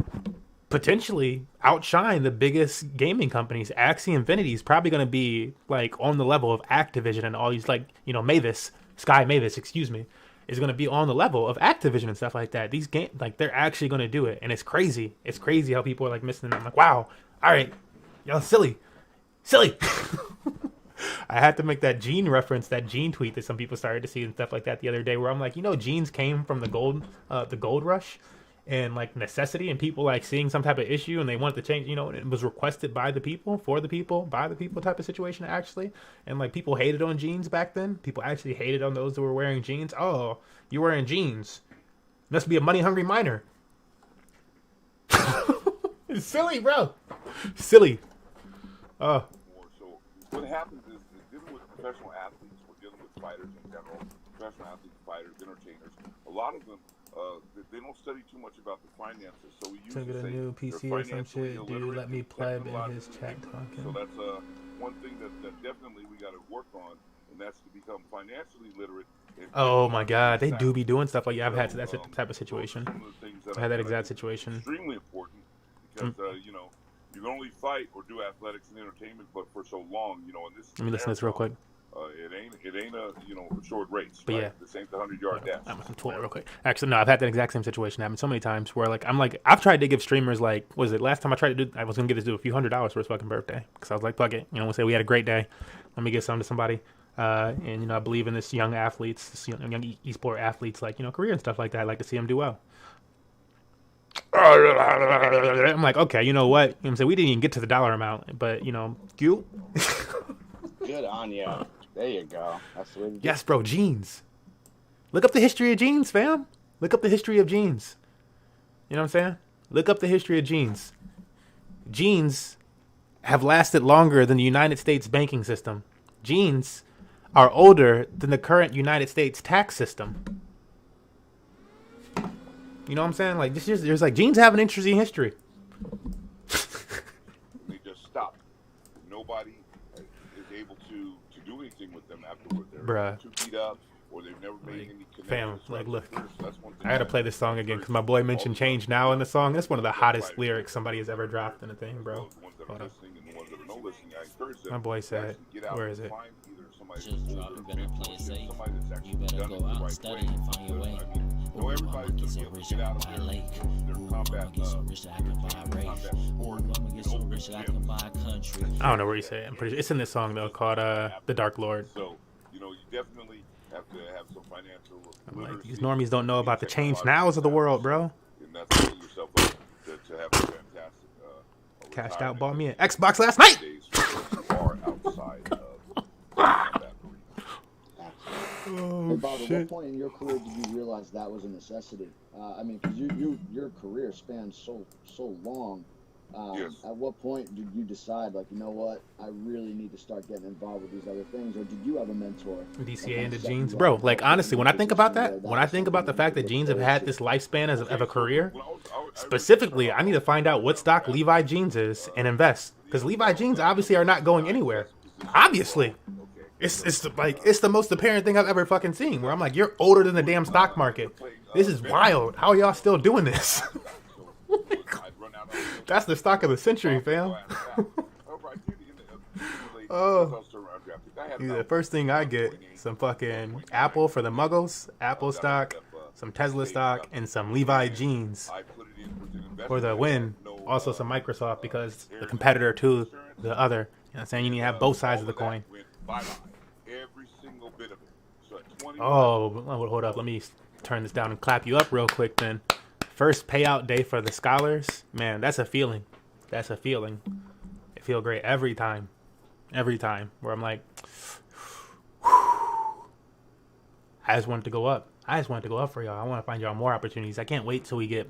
potentially outshine the biggest gaming companies. Axie Infinity is probably going to be like on the level of Activision and all these like, Sky Mavis, is going to be on the level of Activision and stuff like that. These games, like they're actually going to do it. And it's crazy. It's crazy how people are like missing them. I'm like, wow. All right. Y'all silly. I had to make that Gene reference, that Gene tweet that some people started to see and stuff like that the other day where I'm like, Genes came from the gold rush. And like necessity and people like seeing some type of issue and they wanted to change, and it was requested by the people, for the people, by the people type of situation actually. And like people hated on jeans back then. People actually hated on those that were wearing jeans. Oh, you're wearing jeans. Must be a money hungry miner. It's silly, bro. Silly. So what happens is dealing with professional athletes, we're dealing with fighters in general, professional athletes, fighters, entertainers. A lot of them, they don't study too much about the finances, so we usually get a new PC or some shit. Dude, let me pleb in his chat talking. So that's one thing that definitely we got to work on, and that's to become financially literate. Oh my God, they do be doing stuff like I've had that type of situation. I had that exact situation. Extremely important because you can only fight or do athletics and entertainment, but for so long, and this. Let me listen to this real quick. It ain't a short race. But right? This ain't the 100-yard dash. I'm gonna pull it real quick. Actually, no, I've had that exact same situation happen so many times where like I've tried to give streamers like, was it last time I tried to do? I was gonna get this dude a few $100 for his fucking birthday because I was like, fuck it, we'll say we had a great day. Let me give something to somebody. And I believe in this young athletes, this young esport athletes, like career and stuff like that. I like to see them do well. I'm like, okay, you know what? I'm saying we didn't even get to the dollar amount, but you. Good on you. There you go. That's the way to do. Yes, bro. Jeans. Look up the history of jeans, fam. Look up the history of jeans. You know what I'm saying? Look up the history of jeans. Jeans have lasted longer than the United States banking system. Jeans are older than the current United States tax system. You know what I'm saying? Like, there's like jeans have an interesting history. They just stop. Nobody is able to do anything with them afterward. They're too beat up, or they've never made any connections. Fam, like, look, I gotta play this song again because my boy mentioned "Change Now" in the song. That's one of the hottest lyrics somebody has ever dropped in a thing, bro. Hold up. My boy said, "Where is it?" Just drop it, better play it safe. You better go out and study and find your way. Ooh, I'ma get so rich I can buy a lake. Ooh, I'ma get so rich I can buy a race. Ooh, I'ma get so rich I can buy a country. I don't know where you say it. I'm pretty sure it's in this song though called "The Dark Lord." So you definitely have to have some financial. I'm like, these normies don't know about the change nows of the world, bro. And that's setting yourself up to have a fantastic. Cashed out, bought me an Xbox last night. You are outside of Oh Bob, at what point in your career did you realize that was a necessity? I mean, because your career spans so long. Yes. At what point did you decide, like, you know what, I really need to start getting involved with these other things, or did you have a mentor? DCA into jeans, bro. Like, honestly, when I think about that, when I think about the fact that jeans have had this lifespan of a career, specifically, I need to find out what stock Levi jeans is and invest, because Levi jeans obviously are not going anywhere. Obviously, it's the most apparent thing I've ever fucking seen. Where I'm like, you're older than the damn stock market. This is wild. How are y'all still doing this? That's the stock of the century, fam. Oh, the first thing I get, some fucking Apple for the muggles, Apple stock, some Tesla stock, and some Levi jeans for the win. Also some Microsoft, because the competitor to the other. You know what I'm saying? You need to have both sides of the coin. Oh, hold up. Let me turn this down and clap you up real quick then. First payout day for the scholars, man, that's a feeling. That's a feeling. It feels great every time. Every time. Where I'm like, I just want it to go up. I just want it to go up for y'all. I want to find y'all more opportunities. I can't wait till we get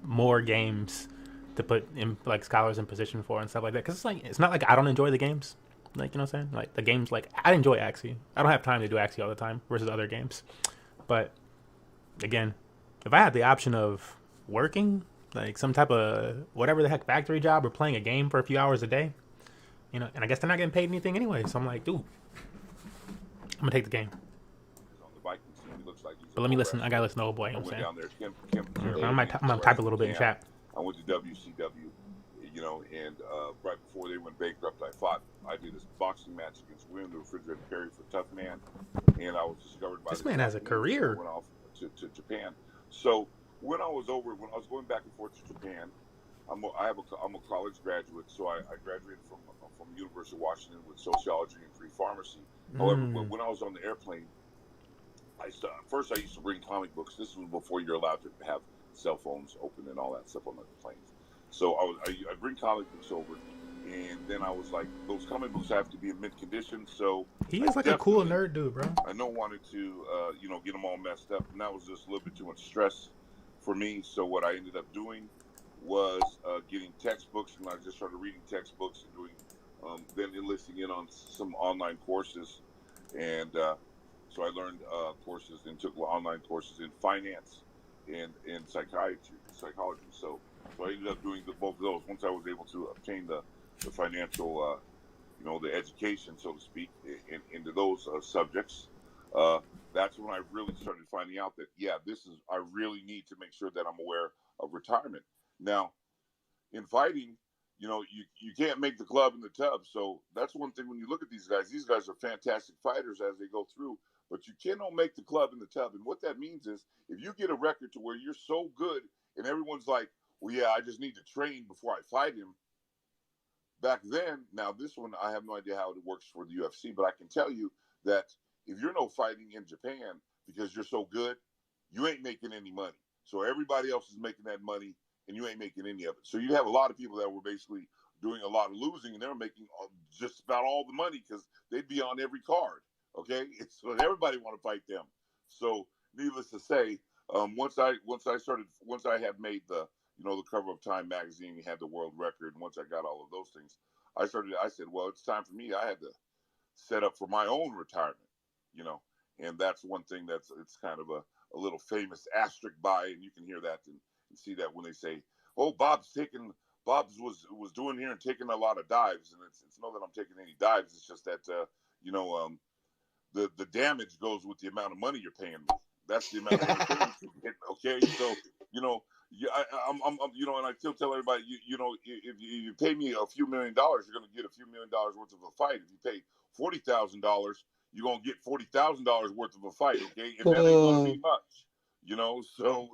more games to put in, like, scholars in position for and stuff like that. Because it's not like I don't enjoy the games. Like, you know what I'm saying? Like, the games, like, I enjoy Axie. I don't have time to do Axie all the time versus other games. But, again, if I had the option of working, like some type of whatever the heck factory job, or playing a game for a few hours a day, you know, and I guess they're not getting paid anything anyway, so I'm like, dude, I'm gonna take the game. But let me listen. I gotta listen to old boy. You know what I'm saying? I'm gonna type a little bit in chat. I went to WCW, you know, and right before they went bankrupt, I did this boxing match against William the Refrigerator Perry for Tough Man, and I was discovered by this man has a career. Went off to Japan. So when I was going back and forth to Japan, I'm a college graduate, so I graduated from University of Washington with sociology and free pharmacy. However, when I was on the airplane, first I used to bring comic books. This was before you're allowed to have cell phones open and all that stuff on the planes. So I bring comic books over, and then I was like, those comic books have to be in mint condition. So he is like a cool nerd dude, bro. I wanted to get them all messed up, and that was just a little bit too much stress for me. So what I ended up doing was getting textbooks, and I just started reading textbooks and doing, then enlisting in on some online courses. And so I learned courses and took online courses in finance and psychology. So I ended up doing both of those. Once I was able to obtain the financial, the education, so to speak, into those subjects, that's when I really started finding out that, I really need to make sure that I'm aware of retirement. Now, in fighting, you can't make the club in the tub. So that's one thing when you look at these guys. These guys are fantastic fighters as they go through, but you cannot make the club in the tub. And what that means is if you get a record to where you're so good and everyone's like, well, yeah, I just need to train before I fight him. Back then, now this one, I have no idea how it works for the UFC, but I can tell you that if you're no fighting in Japan because you're so good, you ain't making any money. So everybody else is making that money and you ain't making any of it. So you have a lot of people that were basically doing a lot of losing, and they were making just about all the money because they'd be on every card. Okay, so everybody want to fight them. So needless to say, once I had made the cover of Time magazine, you had the world record, and once I got all of those things, I said, well, it's time for me. I had to set up for my own retirement, and that's one thing it's kind of a little famous asterisk by, and you can hear that and see that when they say, oh, Bob's was doing here and taking a lot of dives, and it's not that I'm taking any dives. It's just that the damage goes with the amount of money you're paying me. That's the amount of money you're paying. Okay, so I'm and I still tell everybody, if you pay me a few $1 million, you're going to get a few $1 million worth of a fight. If you pay $40,000, you're going to get $40,000 worth of a fight. Okay, and that ain't going to be much. So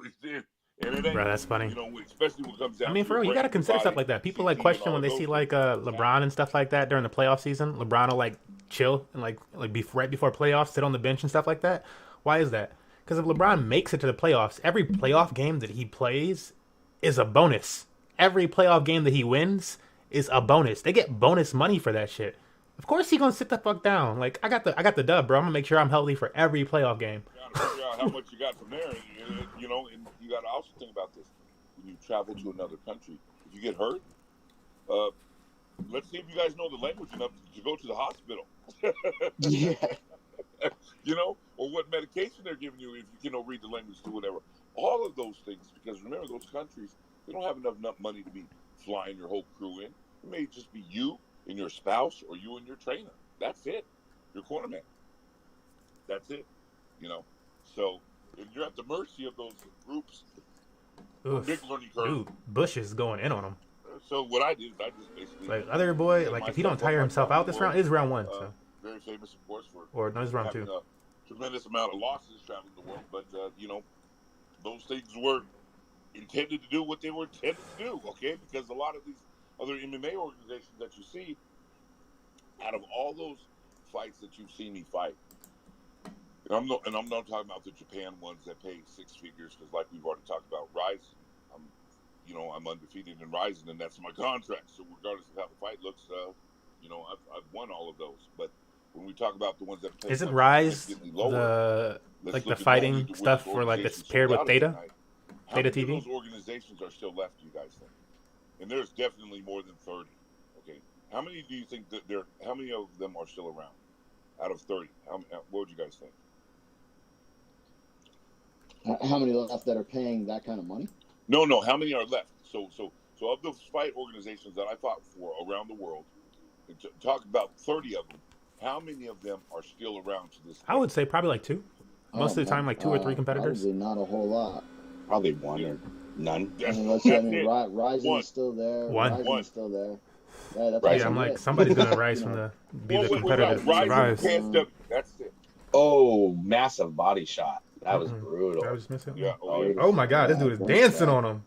and it ain't, bro, that's funny. Especially when it comes down. I mean, for real, you got to consider stuff like that. People like question when they see like LeBron and stuff like that during the playoff season. LeBron will like chill and like right before playoffs, sit on the bench and stuff like that. Why is that? Because if LeBron makes it to the playoffs, every playoff game that he plays is a bonus. Every playoff game that he wins is a bonus. They get bonus money for that shit. Of course he gonna sit the fuck down. Like I got the dub, bro. I'm gonna make sure I'm healthy for every playoff game. You gotta figure out how much you got from there, and you gotta also think about this. When you travel to another country, if you get hurt, let's see if you guys know the language enough to go to the hospital. Yeah. Or what medication they're giving you if you can read the language, do whatever. All of those things, because remember, those countries, they don't have enough money to be flying your whole crew in. It may just be you and your spouse, or you and your trainer. That's it. Your cornerman. That's it. So if you're at the mercy of those groups, big learning curve. Dude, Bush is going in on him. So what I did is I just basically other boy, if he don't tire himself out this round, it is round 1. So very famous, of course, for it's round 2. A tremendous amount of losses traveling the world, but those things were intended to do what they were intended to do. Okay, because a lot of these other MMA organizations that you see, out of all those fights that you've seen me fight, and I'm not talking about the Japan ones that pay 6 figures, because like we've already talked about, Ryzen, I'm undefeated in Ryzen, and that's my contract. So regardless of how the fight looks, I've won all of those. But when we talk about the ones that pay, isn't Rise the fighting stuff for that's paired with Theta? Theta TV. Those organizations are still left, you guys think? And there's definitely more than 30. Okay, how many do you think that how many of them are still around out of 30? What would you guys think? How many left that are paying that kind of money? No. How many are left? So of those fight organizations that I fought for around the world, talk about 30 of them. How many of them are still around to this day? I would say probably like 2. Most of the time, like 2 or 3 competitors. Probably not a whole lot. Probably 1 or none. Rising is still there. One. Is still there. Yeah, that's right. I'm like, somebody's gonna rise from be the competitor. Rise. That's it. Oh, massive body shot. That was brutal. I was missing. Yeah. Oh my god, this dude is dancing on him.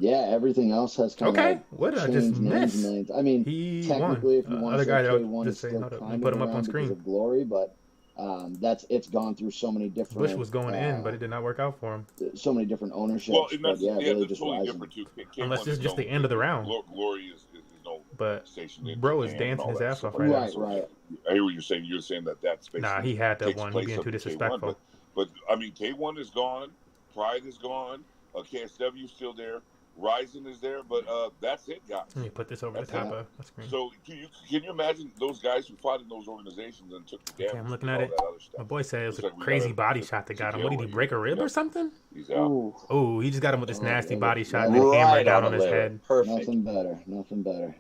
Yeah, everything else has kind of what did I just miss? I mean, he technically, if you want to say K1 is say, still put him up on screen. Of glory, but it's gone through so many different. Bush was going in, but it did not work out for him. So many different ownerships. Well, and that's, really that's totally different too. Unless it's just the end of the round. Glory is no. But station bro is dancing his ass off right now. Right. I hear what you're saying. You're saying that's basically. Nah, he had that one. He being too disrespectful. But I mean, K1 is gone. Pride is gone. KSW is still there. Ryzen is there, but that's it, guys. Let me put this over the top of the screen. So can you imagine those guys who fought in those organizations and took the damage? Okay, I'm looking at it. My boy said it was a crazy body shot that got him. What did he break a rib or something? He's out. Oh, he just got him with this nasty body shot and then hammered down on his head. Perfect. Nothing better.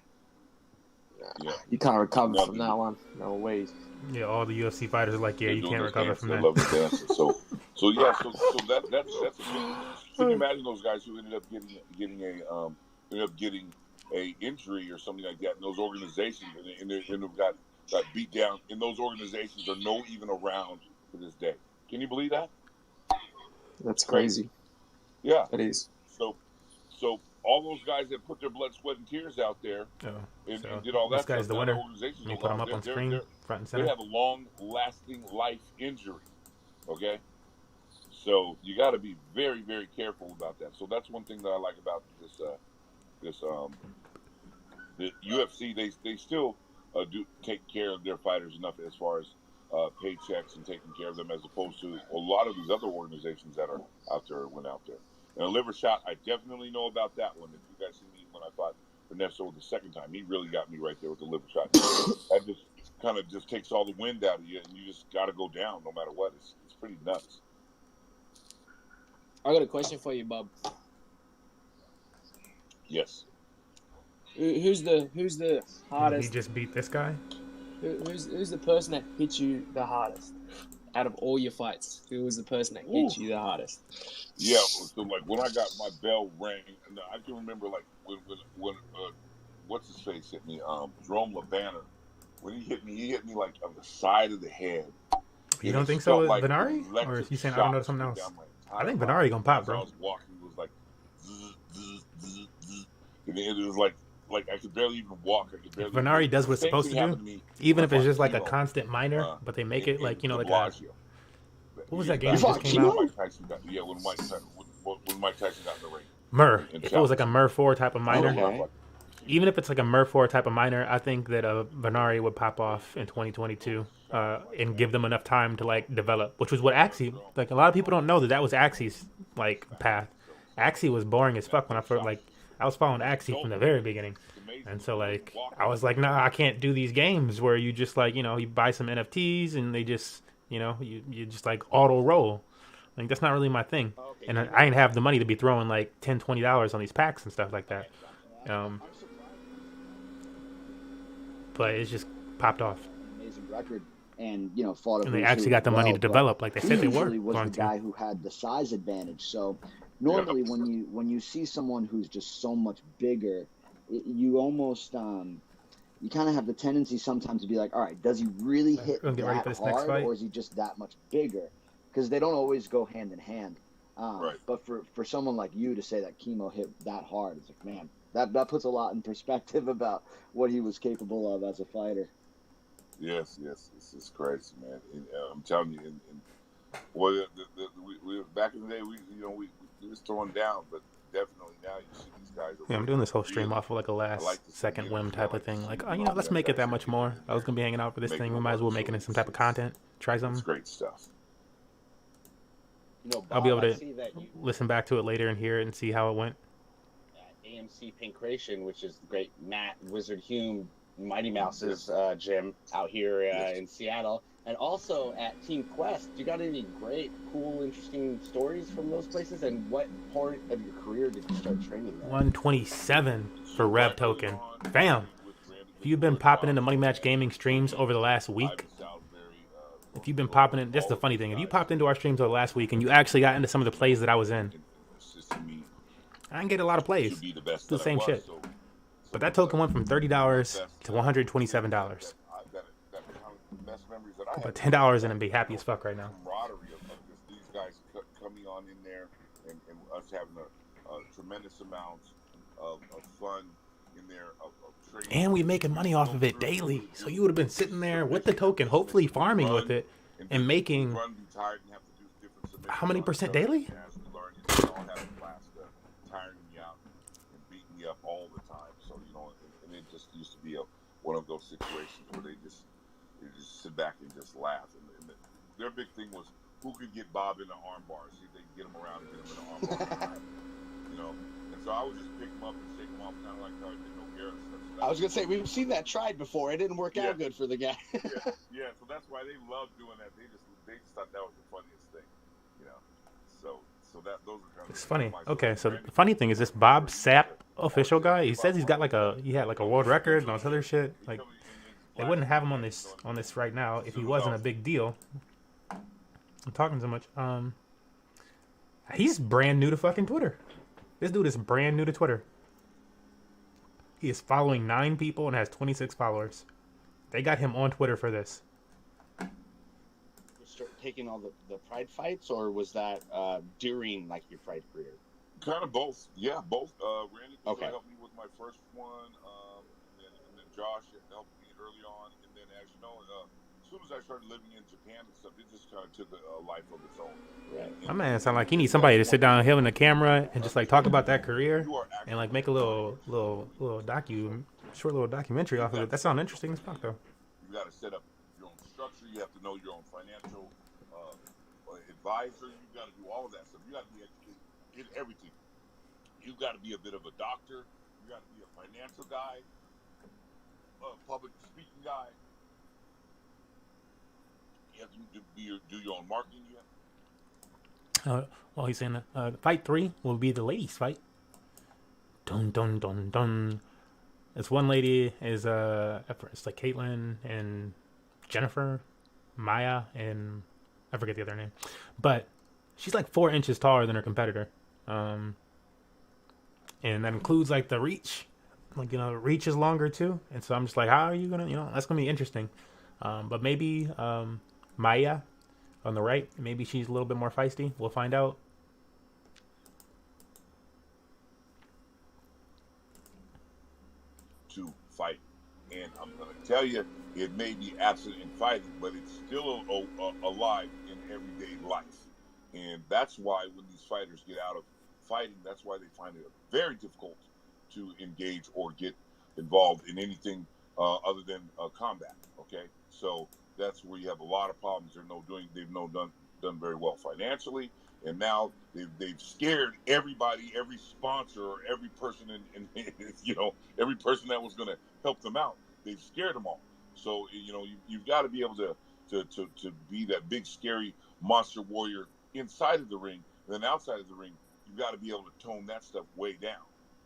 Yeah. You can't recover from that one. No way. Yeah, all the UFC fighters are like, yeah, you can't recover from that. So that's a thing. Can you imagine those guys who ended up getting a injury or something like that in those organizations and they got beat down, and those organizations are no even around to this day. Can you believe that? That's crazy. Yeah, it is. So all those guys that put their blood, sweat, and tears out there and did all that. This guy's the winner. Let me put him up on screen, front and center. They have a long-lasting life injury. Okay, so you got to be very, very careful about that. So that's one thing that I like about the UFC. They still do take care of their fighters enough as far as paychecks and taking care of them, as opposed to a lot of these other organizations that are out there or went out there. And a liver shot, I definitely know about that one. If you guys see me when I fought Ernesto the second time, he really got me right there with the liver shot. That just kind of just takes all the wind out of you, and you just got to go down no matter what. It's pretty nuts. I got a question for you, Bob. Yes. Who's the hardest? He just beat this guy. Who's the person that hit you the hardest out of all your fights? Who was the person that hit you the hardest? Yeah, so like when I got my bell rang, and I can remember like when what's his face hit me, Jerome LeBanner. When he hit me like on the side of the head. You don't think so with like Venari? Or is he saying I don't know something else? I think Venari gonna pop, bro. I was walking, it was like and it was like I could barely even walk. Venari does what it's supposed to do, even if it's just like a constant minor, but they make it like, like a... What was that game that just came out? When Mike Tyson got in the ring. Murr. If it was like a Murr 4 type of minor. even if it's like a Murph or type of minor, I think that Venari would pop off in 2022 and give them enough time to like develop, which was what Axie, like a lot of people don't know that was Axie's like path. Axie was boring as fuck when I first, like, I was following Axie from the very beginning. And so like I was like, nah, I can't do these games where you just like, you know, you buy some NFTs and they just, you know, you just like auto roll. Like that's not really my thing. And I ain't have the money to be throwing like $10-$20 on these packs and stuff like that. But it's just popped off. Amazing record, and you know, fought. And they actually got the money to develop, like they said they were. He was the guy who had the size advantage. So normally, when you see someone who's just so much bigger, you almost you kind of have the tendency sometimes to be like, all right, does he really hit that hard, or is he just that much bigger? Because they don't always go hand in hand. But for someone like you to say that Chemo hit that hard, it's like, man, that puts a lot in perspective about what he was capable of as a fighter. Yes, this is crazy, man. And, I'm telling you, well, we back in the day, we was throwing down, but definitely now you see these guys. Yeah, I'm doing this whole stream off of like a last second whim type of thing. Like, oh, you know, let's make it that much more. I was gonna be hanging out for this thing. We might as well make it in some type of content. Try something. It's great stuff. You know, Bob, I'll be able to listen back to it later and hear it and see how it went. AMC Pinkration, which is the great Matt Wizard Hume Mighty Mouse's gym out here in Seattle, and also at Team Quest. You got any great, cool, interesting stories from those places? And what part of your career did you start training there? 127 for Rev Token. Bam! If you've been popping into Money Match Gaming streams over the last week, if you've been popping in, that's the funny thing. If you popped into our streams over the last week and you actually got into some of the plays that I was in, I didn't get a lot of plays. It's the same shit. But that token went from $30 to $127. But $10 and I'd be happy as fuck right now. These guys coming on in there and us having a tremendous amount of fun in there. And we making money off of it daily. So you would have been sitting there with the token, hopefully farming with it, and making how many percent daily? Used to be one of those situations where they just sit back and just laugh. And their big thing was who could get Bob in the arm bar, see if they could get him around and get him in the arm bar. You know, and so I would just pick him up and shake him off, kind of like how I did no Garrett stuff. I was gonna say we've seen that tried before. It didn't work out good for the guy. yeah. So that's why they loved doing that. They just thought that was the funniest thing, you know. So that those are kind of. It's funny. Okay, so the funny thing is this Bob Sapp official guy. He says he's got like he had like a world record and all this other shit. Like they wouldn't have him on this right now if he wasn't a big deal. I'm talking so much. He's brand new to fucking Twitter. This dude is brand new to Twitter. He is following 9 people and has 26 followers. They got him on Twitter for this. Start taking all the Pride fights, or was that during like your Pride career? Kind of both. Yeah, both. Randy helped me with my first one, and then Josh helped me early on. And then, as you know, as soon as I started living in Japan and stuff, it just kind of took a life of its own. Right. My man sound like he needs somebody to sit down with him in the camera and just like talk about that career and like make a little short little documentary off of it. That sounds interesting as fuck though. You got to set up your own structure. You have to know your own financial advisor. You got to do all of that stuff. You got to be educated in everything. You got to be a bit of a doctor. You got to be a financial guy, a public speaking guy. You have to do your own marketing. Well, he's saying fight 3 will be the ladies' fight. Dun dun dun dun. This one lady is it's like Caitlin and Jennifer, Maya, and I forget the other name, but she's like 4 inches taller than her competitor. And that includes like the reach, like, you know, the reach is longer too. And so I'm just like, how are you gonna, you know, that's gonna be interesting. But maybe Maya on the right, maybe she's a little bit more feisty. We'll find out. To fight, and I'm gonna tell you, it may be absent in fighting, but it's still alive in everyday life. And that's why when these fighters get out of fighting, that's why they find it very difficult to engage or get involved in anything other than combat. Okay, so that's where you have a lot of problems. They've done very well financially, and now they've scared everybody, every sponsor, or every person in every person that was going to help them out. They've scared them all. So you've got to be able to be that big scary monster warrior inside of the ring, and then outside of the ring, you've got to be able to tone that stuff way down.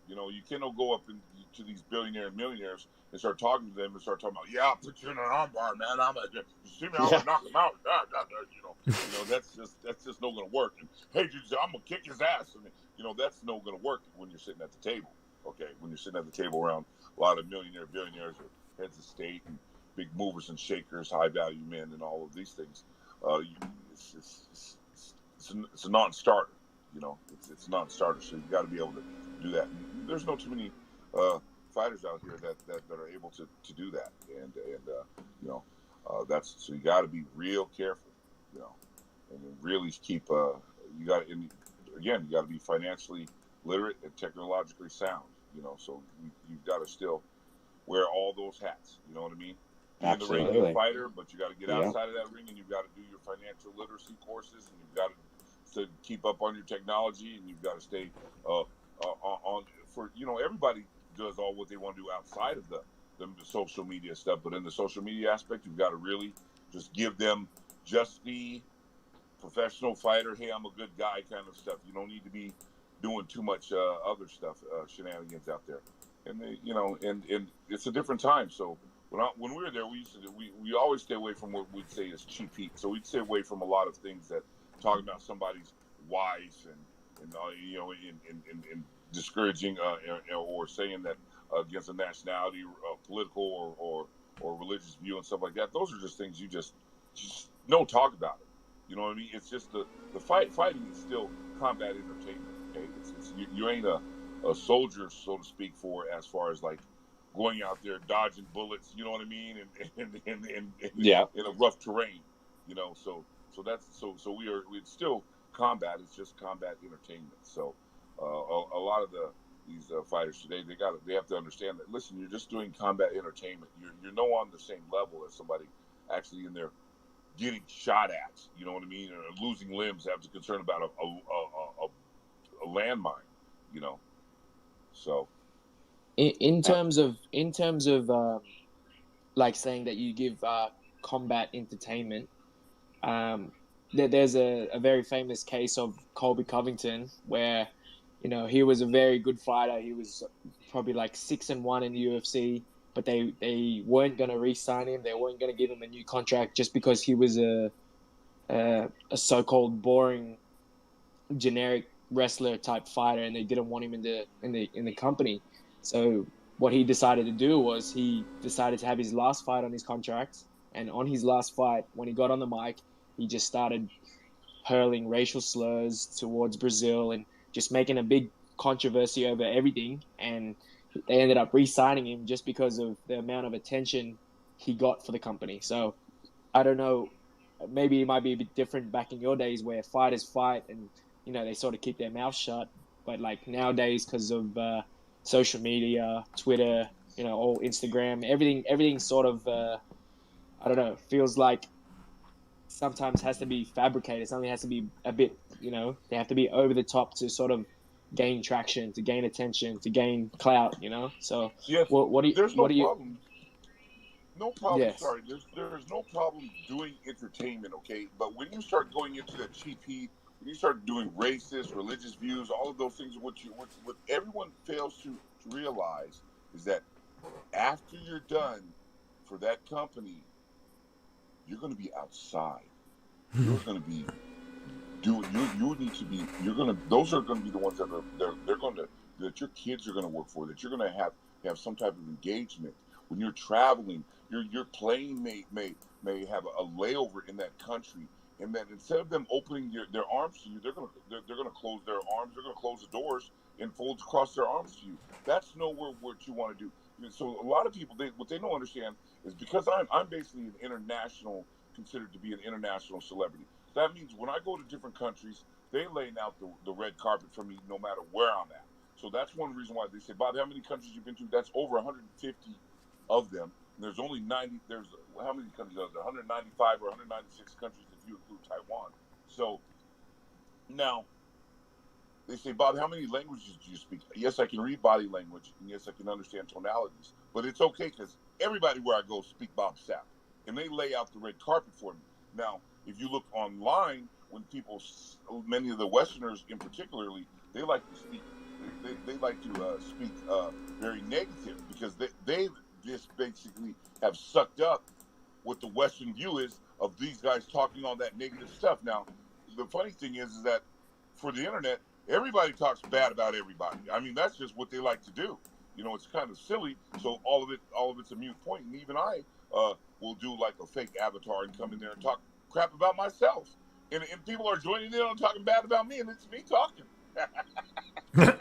You cannot go up to these billionaires and millionaires and start talking to them and start talking about, yeah, I'll put you in an armbar, man. You see me, I'm gonna knock him out. That's just not gonna work. And hey, dude, I'm gonna kick his ass. And that's not gonna work when you're sitting at the table. Okay, when you're sitting at the table around a lot of billionaires, or heads of state, and big movers and shakers, high value men, and all of these things, it's a non-starter. It's a non-starter. So you've got to be able to do that. And there's not too many fighters out here that are able to do that. And that's so you got to be real careful. And really keep you got to be financially literate and technologically sound. So you've got to still wear all those hats. You know what I mean? Absolutely. In the ring, you're a fighter, but you got to get outside of that ring, and you've got to do your financial literacy courses, and you've got to keep up on your technology, and you've got to stay on for everybody does all what they want to do outside of the social media stuff, but in the social media aspect, you've got to really just give them just the professional fighter, hey, I'm a good guy kind of stuff. You don't need to be doing too much other stuff, shenanigans out there. And and it's a different time. So when we were there, we always stay away from what we'd say is cheap heat. So we'd stay away from a lot of things that talking about somebody's wife and discouraging or saying that against a nationality, political or religious view and stuff like that. Those are just things you just don't talk about it. You know what I mean? It's just the fighting is still combat entertainment. Okay, you ain't a soldier, so to speak, as far as like going out there dodging bullets. You know what I mean? And in a rough terrain. So it's still combat. It's just combat entertainment. So a lot of these fighters today, they have to understand that. Listen, you're just doing combat entertainment. You're no on the same level as somebody actually in there getting shot at. You know what I mean? Or losing limbs, have to concern about a landmine. So in terms of like saying that you give combat entertainment, there's a very famous case of Colby Covington where he was a very good fighter. He was probably like 6-1 in the UFC, but they weren't going to re-sign him. They weren't going to give him a new contract just because he was a so-called boring generic wrestler type fighter, and they didn't want him in the company. So what he decided to do was he decided to have his last fight on his contract, and on his last fight, when he got on the mic, he just started hurling racial slurs towards Brazil and just making a big controversy over everything. And they ended up re-signing him just because of the amount of attention he got for the company. So I don't know, maybe it might be a bit different back in your days where fighters fight and they sort of keep their mouth shut. But like nowadays, because of social media, Twitter, all Instagram, everything sort of, I don't know, feels like sometimes has to be fabricated. Something has to be a bit, they have to be over the top to sort of gain traction, to gain attention, to gain clout, So yes, what do you? There's no what do you? problem. No problem. Yes. Sorry, there's no problem doing entertainment. Okay, but when you start going into that cheap heat, when you start doing racist, religious views, all of those things, what everyone fails to realize is that after you're done for that company, you're going to be outside. You're going to be doing. You need to be. Those are going to be the ones that that your kids are going to work for. That you're going to have some type of engagement when you're traveling. Your plane may have a layover in that country. And then instead of them opening their arms to you, they're gonna close their arms. They're gonna close the doors and fold across their arms to you. That's nowhere what you want to do. So a lot of people, what they don't understand is because I'm basically considered to be an international celebrity. That means when I go to different countries, they laying out the red carpet for me no matter where I'm at. So that's one reason why they say, Bob, how many countries you've been to? That's over 150 of them. And there's only 90. There's how many countries are there? 195 or 196 countries if you include Taiwan. So now they say, Bob, how many languages do you speak? Yes, I can read body language, and yes, I can understand tonalities. But it's okay because everybody where I go speak Bob Sapp, and they lay out the red carpet for me. Now, if you look online, when people, many of the Westerners in particularly, they like to speak. They like to speak very negative because they just basically have sucked up what the Western view is of these guys talking all that negative stuff. Now, the funny thing is that for the internet, everybody talks bad about everybody. I mean, that's just what they like to do. You know, it's kind of silly. So all of it's a mute point. And even I will do like a fake avatar and come in there and talk crap about myself. And people are joining in on talking bad about me, and it's me talking. I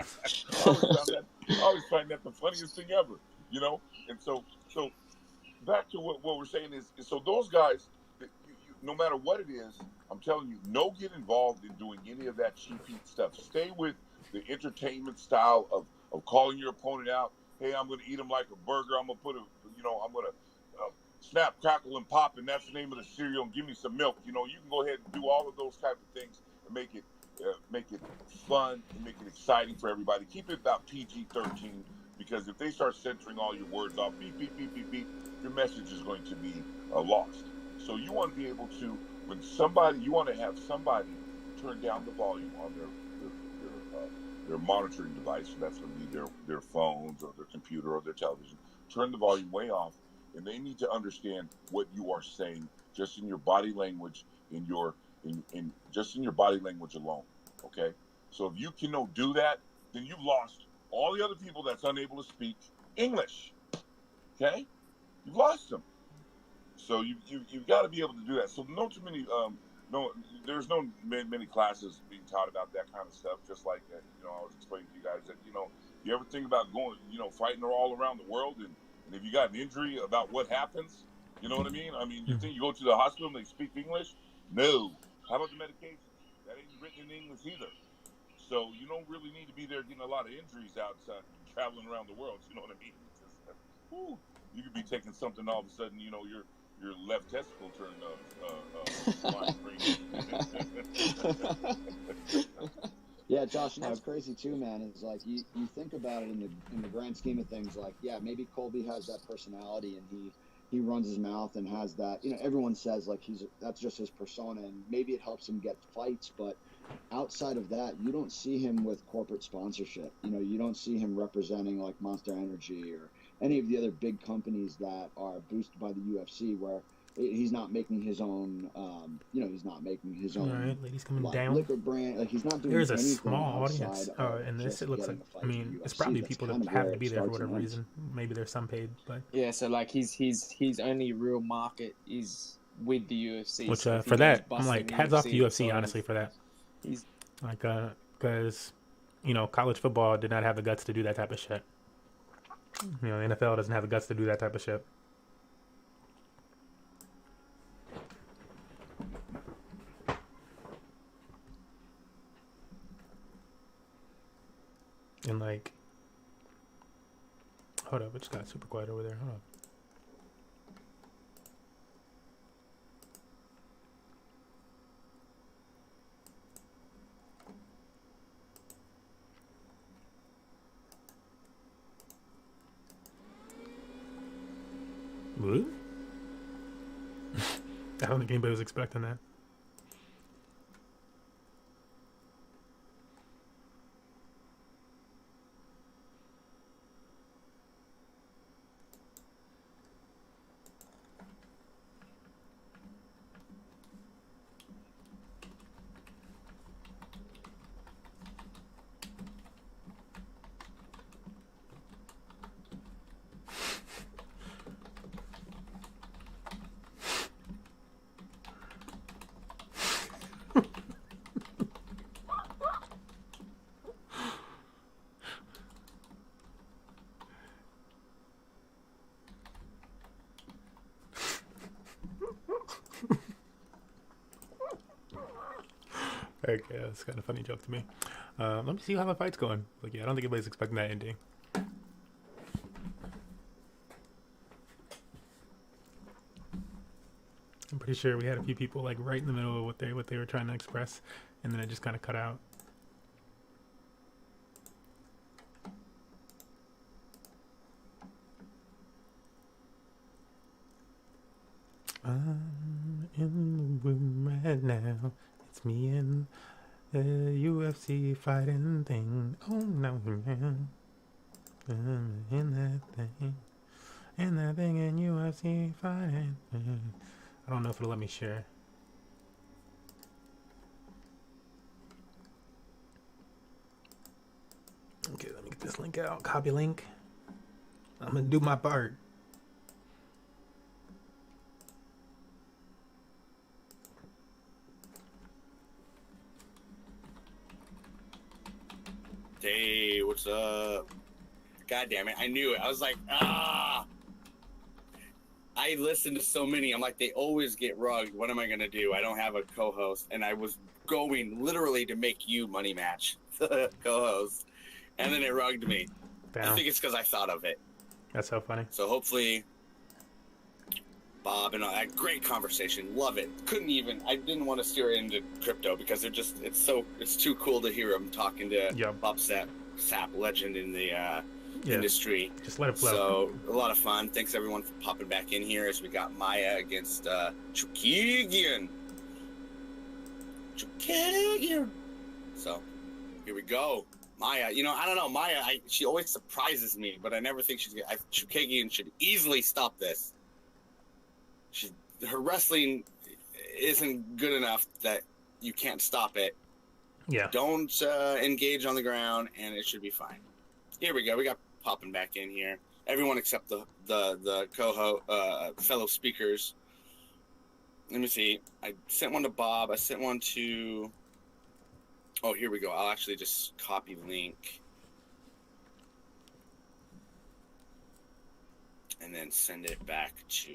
always find that the funniest thing ever, you know? And so back to what we're saying is so those guys, no matter what it is, I'm telling you, no get involved in doing any of that cheap heat stuff. Stay with the entertainment style of calling your opponent out. Hey, I'm going to eat him like a burger. I'm going to put I'm going to snap, crackle, and pop, and that's the name of the cereal, and give me some milk. You know, you can go ahead and do all of those type of things and make it fun and make it exciting for everybody. Keep it about PG-13, because if they start censoring all your words off, beep, beep, beep, beep, beep, your message is going to be lost. So you want to be able to, you want to have somebody turn down the volume on their monitoring device. So that's going to be their phones or their computer or their television. Turn the volume way off, and they need to understand what you are saying just in your body language, just in your body language alone. Okay, so if you can do that, then you've lost all the other people that's unable to speak English. Okay, you've lost them. So you've got to be able to do that. So there's no many classes being taught about that kind of stuff. Just like I was explaining to you guys that you ever think about going fighting all around the world, and if you got an injury, about what happens. You know what I mean? I mean, you think you go to the hospital and they speak English? No. How about the medications? That ain't written in English either. So you don't really need to be there getting a lot of injuries outside traveling around the world. You know what I mean? Because you could be taking something, all of a sudden, your left testicle turned lime green. Yeah, Josh, and that's crazy too, man. It's like you think about it in the grand scheme of things. Like, yeah, maybe Colby has that personality, and he runs his mouth and has that. Everyone says like that's just his persona, and maybe it helps him get fights. But outside of that, you don't see him with corporate sponsorship. You don't see him representing like Monster Energy or any of the other big companies that are boosted by the UFC, where he's not making his own, he's not making his own. All right, ladies coming down. Liquor brand, like he's not doing. There's a small audience, and this it looks like. I mean, it's probably people that have to be there for whatever reason. Maybe there's some paid, but yeah. So like his only real market is with the UFC. Which so for that, I'm like hats off to UFC honestly for that. He's like because college football did not have the guts to do that type of shit. The NFL doesn't have the guts to do that type of shit. And like, hold up, it just got super quiet over there. Hold up. What? I don't think anybody was expecting that. Okay, that's kind of a funny joke to me. Let me see how the fight's going. Like, yeah, I don't think anybody's expecting that ending. I'm pretty sure we had a few people like right in the middle of what they were trying to express, and then it just kind of cut out. I'm in the room right now. It's me and the UFC fighting thing. Oh no, man. I'm in that thing. In that thing in UFC fighting. I don't know if it'll let me share. Okay, let me get this link out. Copy link. I'm gonna do my part. Hey, what's up? God damn it. I knew it. I was like, ah. I listened to so many. I'm like, they always get rugged. What am I going to do? I don't have a co-host. And I was going literally to make you money match the co-host. And then it rugged me. Damn. I think it's because I thought of it. That's so funny. So hopefully, Bob and all that great conversation. Love it. I didn't want to steer it into crypto because it's too cool to hear him talking to Bob Sapp, legend in the industry. Just let it flow. So a lot of fun. Thanks everyone for popping back in here as we got Maya against Chukagian. So here we go. Maya, I don't know. Maya, she always surprises me, but I never think Chukagian should easily stop this. Her wrestling isn't good enough that you can't stop it. Yeah. Don't engage on the ground, and it should be fine. Here we go. We got popping back in here. Everyone except the fellow speakers. Let me see. I sent one to Bob. I sent one to... Oh, here we go. I'll actually just copy the link. And then send it back to...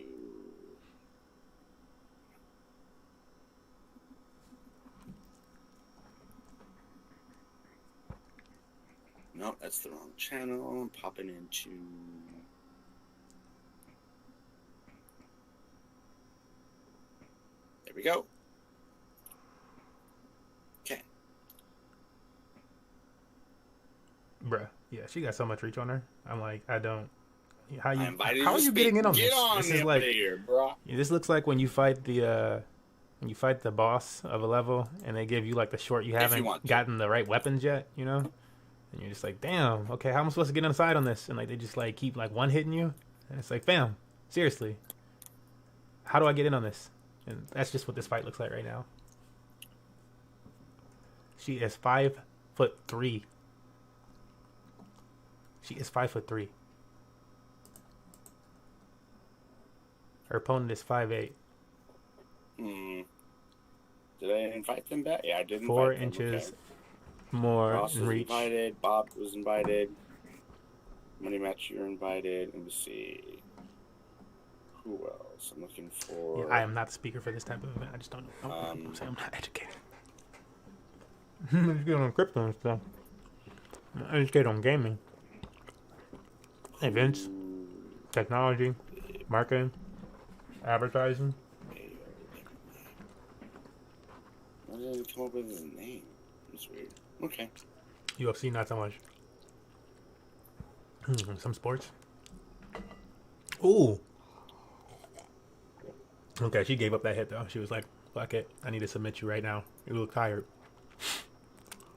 No, that's the wrong channel. I'm popping into... There we go. Okay. Bruh. Yeah, she got so much reach on her. I'm like, I don't... How are you getting in on this? Get on this is like, here, bro. This looks like when you fight the boss of a level and they give you like the short you haven't gotten the right weapons yet, And you're just like, damn, okay, how am I supposed to get inside on this? And like they just like keep like one hitting you. And it's like, fam, seriously. How do I get in on this? And that's just what this fight looks like right now. She is 5'3". She is 5'3". Her opponent is 5'8". Did I invite them back? Yeah, I did. 4 inches. Okay. More Ross was reach. Invited. Bob was invited. Money Match, you're invited. Let me see. Who else? I'm looking for... Yeah, I am not the speaker for this type of event. I just don't know. I'm saying I'm not educated. I'm educated on crypto and stuff. I'm educated on gaming. Events. Technology. Marketing. Advertising. Why didn't it come up with his name? That's weird. Okay. UFC, not so much. Some sports. Ooh. Okay, she gave up that hit though. She was like, fuck it. I need to submit you right now. You look tired.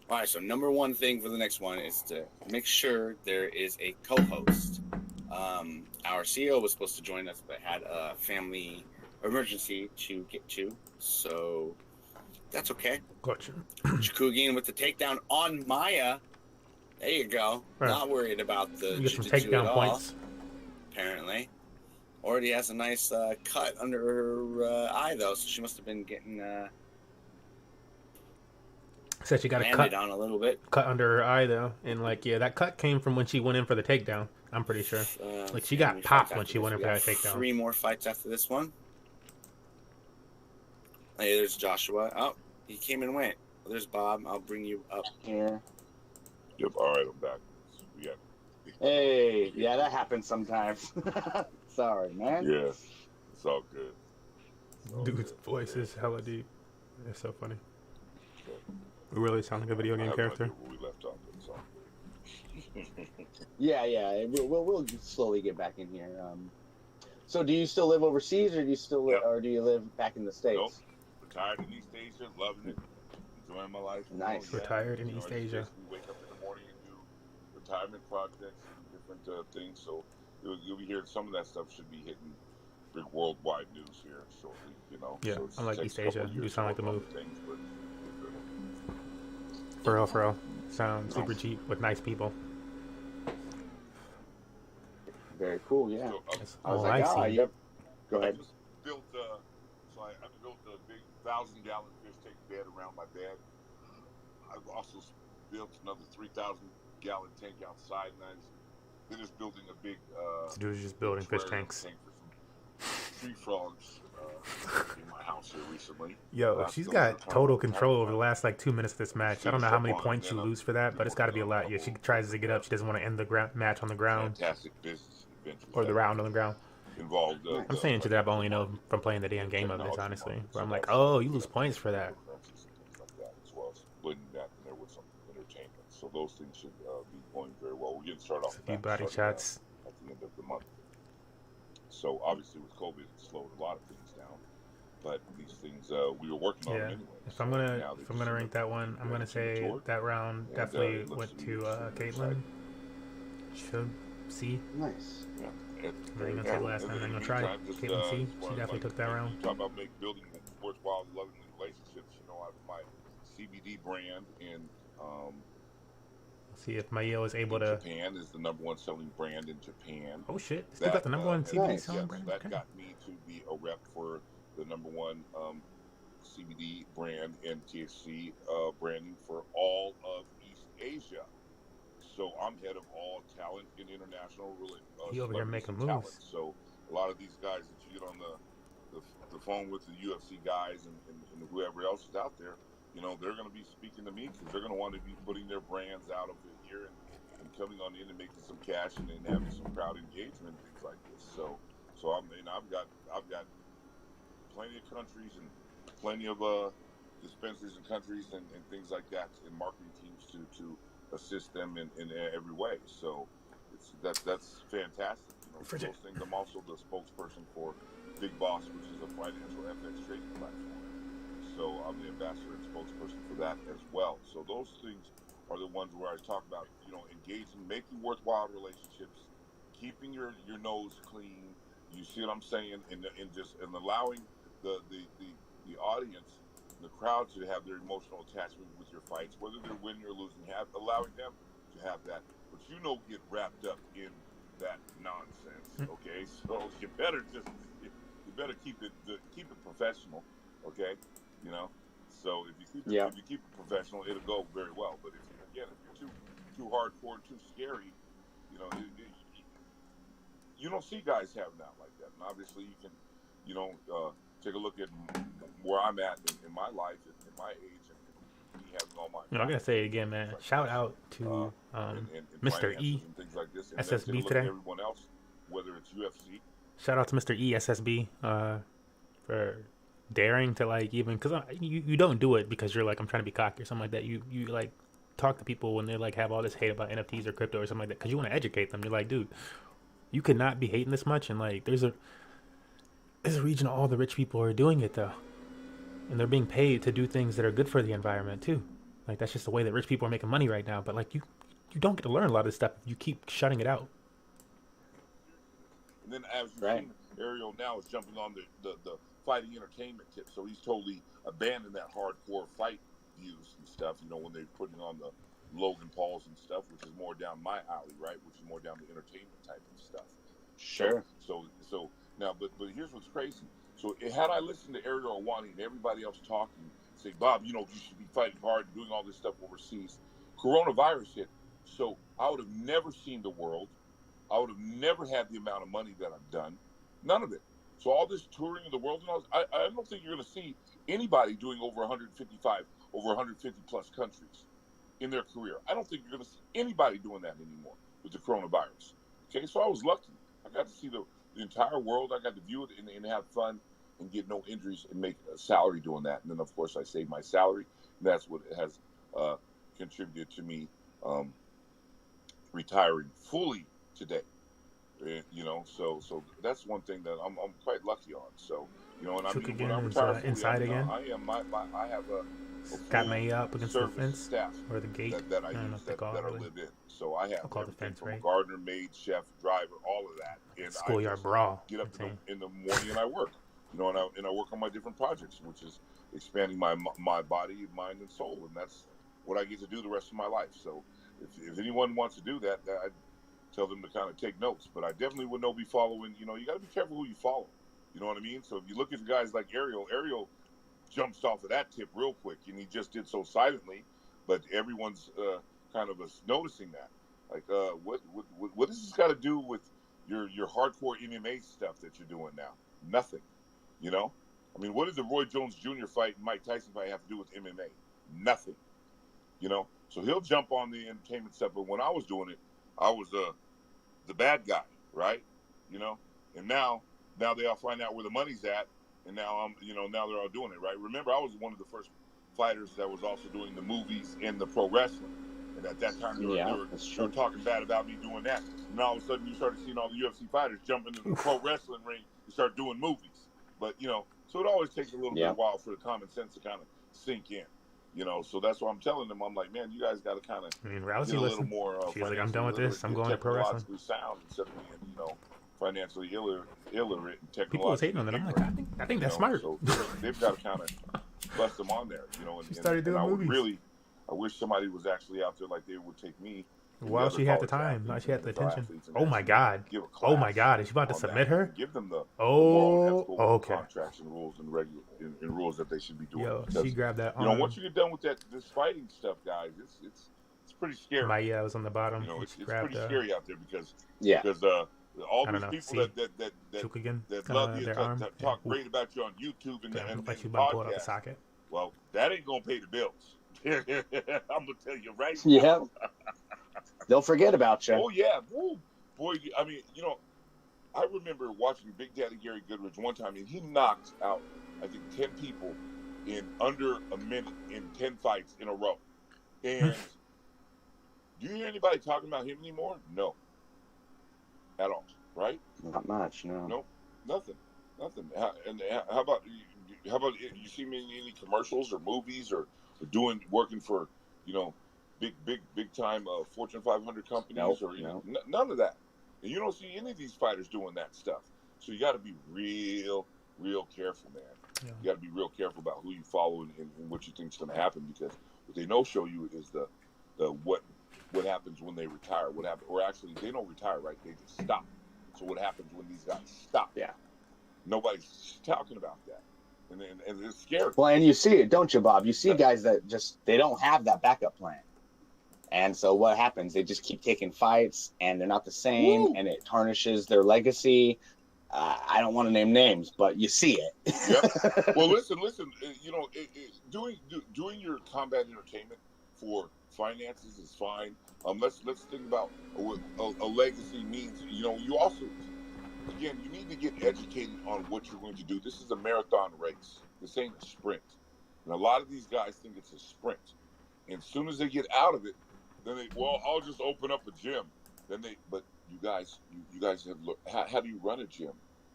Alright, so number one thing for the next one is to make sure there is a co-host. Our CEO was supposed to join us, but had a family emergency to get to. So that's okay. Gotcha. Chukagian with the takedown on Maya. There you go. Right. Not worried about the you get some takedown points. Apparently. Already has a nice cut under her eye, though, so she must have been getting said she got a cut on a little bit. Cut under her eye, though. And, like, yeah, that cut came from when she went in for the takedown. I'm pretty sure. Like, she got popped when she went in for that takedown. 3 more fights after this one. Hey, there's Joshua. Oh, he came and went. Well, there's Bob. I'll bring you up here. Yep. All right, I'm back. Yeah. Hey, yeah, that happens sometimes. Sorry, man. Yeah, it's all good. Dude's voice is hella deep. It's so funny. We really sound like a video game character. Where we left off, but it's all good. Yeah. We'll slowly get back in here. So, do you still live overseas, or do you live back in the States? Nope. Retired in East Asia, loving it, enjoying my life. Nice. Retired in East Asia. We wake up in the morning and do retirement projects and different things. So you'll be hearing some of that stuff should be hitting big worldwide news here shortly. Yeah, so unlike East Asia, you sound like the move. Things, but for real. Sound super cheap with nice people. Very cool, yeah. So, I was like, yep. Go ahead. I just built, I built a big 1,000-gallon fish tank bed around my bed. I've also built another 3,000-gallon tank outside, and I'm just building a big. This dude's just building fish tanks. Tank for some tree frogs in my house here recently. Yo, she's got total control over the last 2 minutes of this match. I don't know how many points you lose for that, but it's got to be a lot. Yeah, she tries to get up. She doesn't want to end the match on the ground. Fantastic business adventures. Or the round on the ground. Involved. I'm saying shit that I've only known from playing the damn game of this, honestly. Where I'm like, oh, you lose points for that. As well as splitting that in there with some entertainment. So those things should be going very well. We're getting started off. A few body shots. At the end of the month. So obviously with COVID, it slowed a lot of things down. But these things we were working on anyway. If I'm gonna rank that one, I'm gonna say that round definitely went to Caitlyn. Should C. Nice. Yeah. I ain't gonna say last time. I'm gonna try Caitlyn C. She definitely took that round. Talk about building worthwhile, loving relationships. My CBD brand in see if Mayo is able to. Japan is the #1 selling brand in Japan. Oh shit! Still got the #1 CBD selling brand. That got me to be a rep for the #1 CBD brand and THC branding for all of East Asia. So I'm head of all talent in international he over here making moves. Talent. So a lot of these guys that you get on the phone with, the UFC guys and whoever else is out there, they're going to be speaking to me because they're going to want to be putting their brands out of here and coming on in and making some cash and having some crowd engagement and things like this. So I've got plenty of countries and plenty of dispensaries and countries and things like that and marketing teams to assist them in every way. So that's fantastic. For those things. I'm also the spokesperson for Big Boss, which is a financial FX trading platform. So I'm the ambassador and spokesperson for that as well. So those things are the ones where I talk about, engaging, making worthwhile relationships, keeping your nose clean. You see what I'm saying? And allowing the audience, the crowd to have their emotional attachment with your fights, whether they're winning or losing, allowing them to have that. But get wrapped up in that nonsense. Okay, so you better keep it professional. Okay, So if you keep it professional, it'll go very well. But if you're too hardcore, too scary, you don't see guys having that like that. And obviously, you can take a look at where I'm at in my life, in my age, and me having all my. I'm gonna say it again, man. Shout out to Mr. E. And things like this. And SSB today. Everyone else, whether it's UFC. Shout out to Mr. E. SSB for daring to even because you don't do it because you're I'm trying to be cocky or something like that. You talk to people when they have all this hate about NFTs or crypto or something like that because you want to educate them. You're like, dude, you could not be hating this much, and there's a region of all the rich people are doing it though, and they're being paid to do things that are good for the environment too. That's just the way that rich people are making money right now. But you don't get to learn a lot of this stuff if you keep shutting it out. And then as you've seen, Ariel now is jumping on the fighting entertainment tip, so he's totally abandoned that hardcore fight views and stuff. When they're putting on the Logan Pauls and stuff, which is more down my alley, right? Which is more down the entertainment type of stuff. Sure. So now, but here's what's crazy. So had I listened to Ariel Awani and everybody else talking, say, Bob, you should be fighting hard, doing all this stuff overseas. Coronavirus hit, so I would have never seen the world. I would have never had the amount of money that I've done. None of it. So all this touring of the world, I don't think you're going to see anybody doing over 150 plus countries in their career. I don't think you're going to see anybody doing that anymore with the coronavirus. Okay, so I was lucky. I got to see the entire world. I got to view it and have fun and get no injuries and make a salary doing that. And then, of course, I saved my salary. And that's what has contributed to me retiring fully today. You know, so that's one thing that I'm quite lucky on. So, you know, and I mean, when I retire fully, inside again. I am I have a got me up against the fence staff or the gate that I use that I live in. So I have the fence, from right? gardener, maid, chef, driver, all of that. And schoolyard brawl. Get up in the morning and I work. You know, and I work on my different projects, which is expanding my body, mind, and soul, and that's what I get to do the rest of my life. So if anyone wants to do that, I'd tell them to kind of take notes. But I definitely would be following. You know, you got to be careful who you follow. You know what I mean? So if you look at guys like Ariel jumps off of that tip real quick, and he just did so silently, but everyone's kind of noticing that. Like, what does this got to do with your hardcore MMA stuff that you're doing now? Nothing. You know, I mean, what did the Roy Jones Jr. fight and Mike Tyson fight have to do with MMA? Nothing. You know, so he'll jump on the entertainment stuff, but when I was doing it, I was the bad guy, right? You know, and now they all find out where the money's at, and now now they're all doing it, right? Remember, I was one of the first fighters that was also doing the movies and the pro wrestling, and at that time they were talking bad about me doing that. And all of a sudden, you started seeing all the UFC fighters jump into the pro wrestling ring and start doing movies. But you know, so it always takes a little bit of while for the common sense to kind of sink in. You know, so that's why I'm telling them. I'm like, man, you guys got to kind of get a little more. She's like, I'm done with this. I'm going to pro wrestling. Sound instead of being, financially illiterate and technologically. People was hating on that. I'm like, I think that's smart. So they've got to kind of bust them on there, And, started doing movies. I wish somebody was actually out there like they would take me. Well, she had the time. Now she had the attention. Oh my God! Oh my God! Is she about to submit her? Give them the okay. Contracts and rules and rules that they should be doing. Yo, she grabbed that. Once you get done with this fighting stuff, guys, it's pretty scary. My was on the bottom. It's pretty scary out there because all these people that love you that talk great about you on YouTube and podcasts. Socket. Well, that ain't gonna pay the bills. I'm gonna tell you right now. Yeah. They'll forget about you. Oh yeah, woo. Boy. I mean, I remember watching Big Daddy Gary Goodridge one time, and he knocked out, I think, 10 people in under a minute in 10 fights in a row. And do you hear anybody talking about him anymore? No, at all. Right? Not much. No. Nope. Nothing. How about you see me in any commercials or movies or working for big time Fortune 500 companies none of that. And you don't see any of these fighters doing that stuff. So you got to be real careful, man. Yeah. You got to be real careful about who you follow and what you think is going to happen, because what they don't show you is the what happens when they retire. What happens, or actually they don't retire, right? They just stop. So what happens when these guys stop? Yeah. Nobody's talking about that. And it's scary. Well, and you see it, don't you, Bob? You see guys that they don't have that backup plan. And so what happens? They just keep taking fights, and they're not the same, and it tarnishes their legacy. I don't want to name names, but you see it. Yep. Well, listen. Doing your combat entertainment for finances is fine. Let's think about what a legacy means. You also, again, you need to get educated on what you're going to do. This is a marathon race. This ain't a sprint. And a lot of these guys think it's a sprint. And as soon as they get out of it, then I'll just open up a gym. But you guys have how do you run a gym?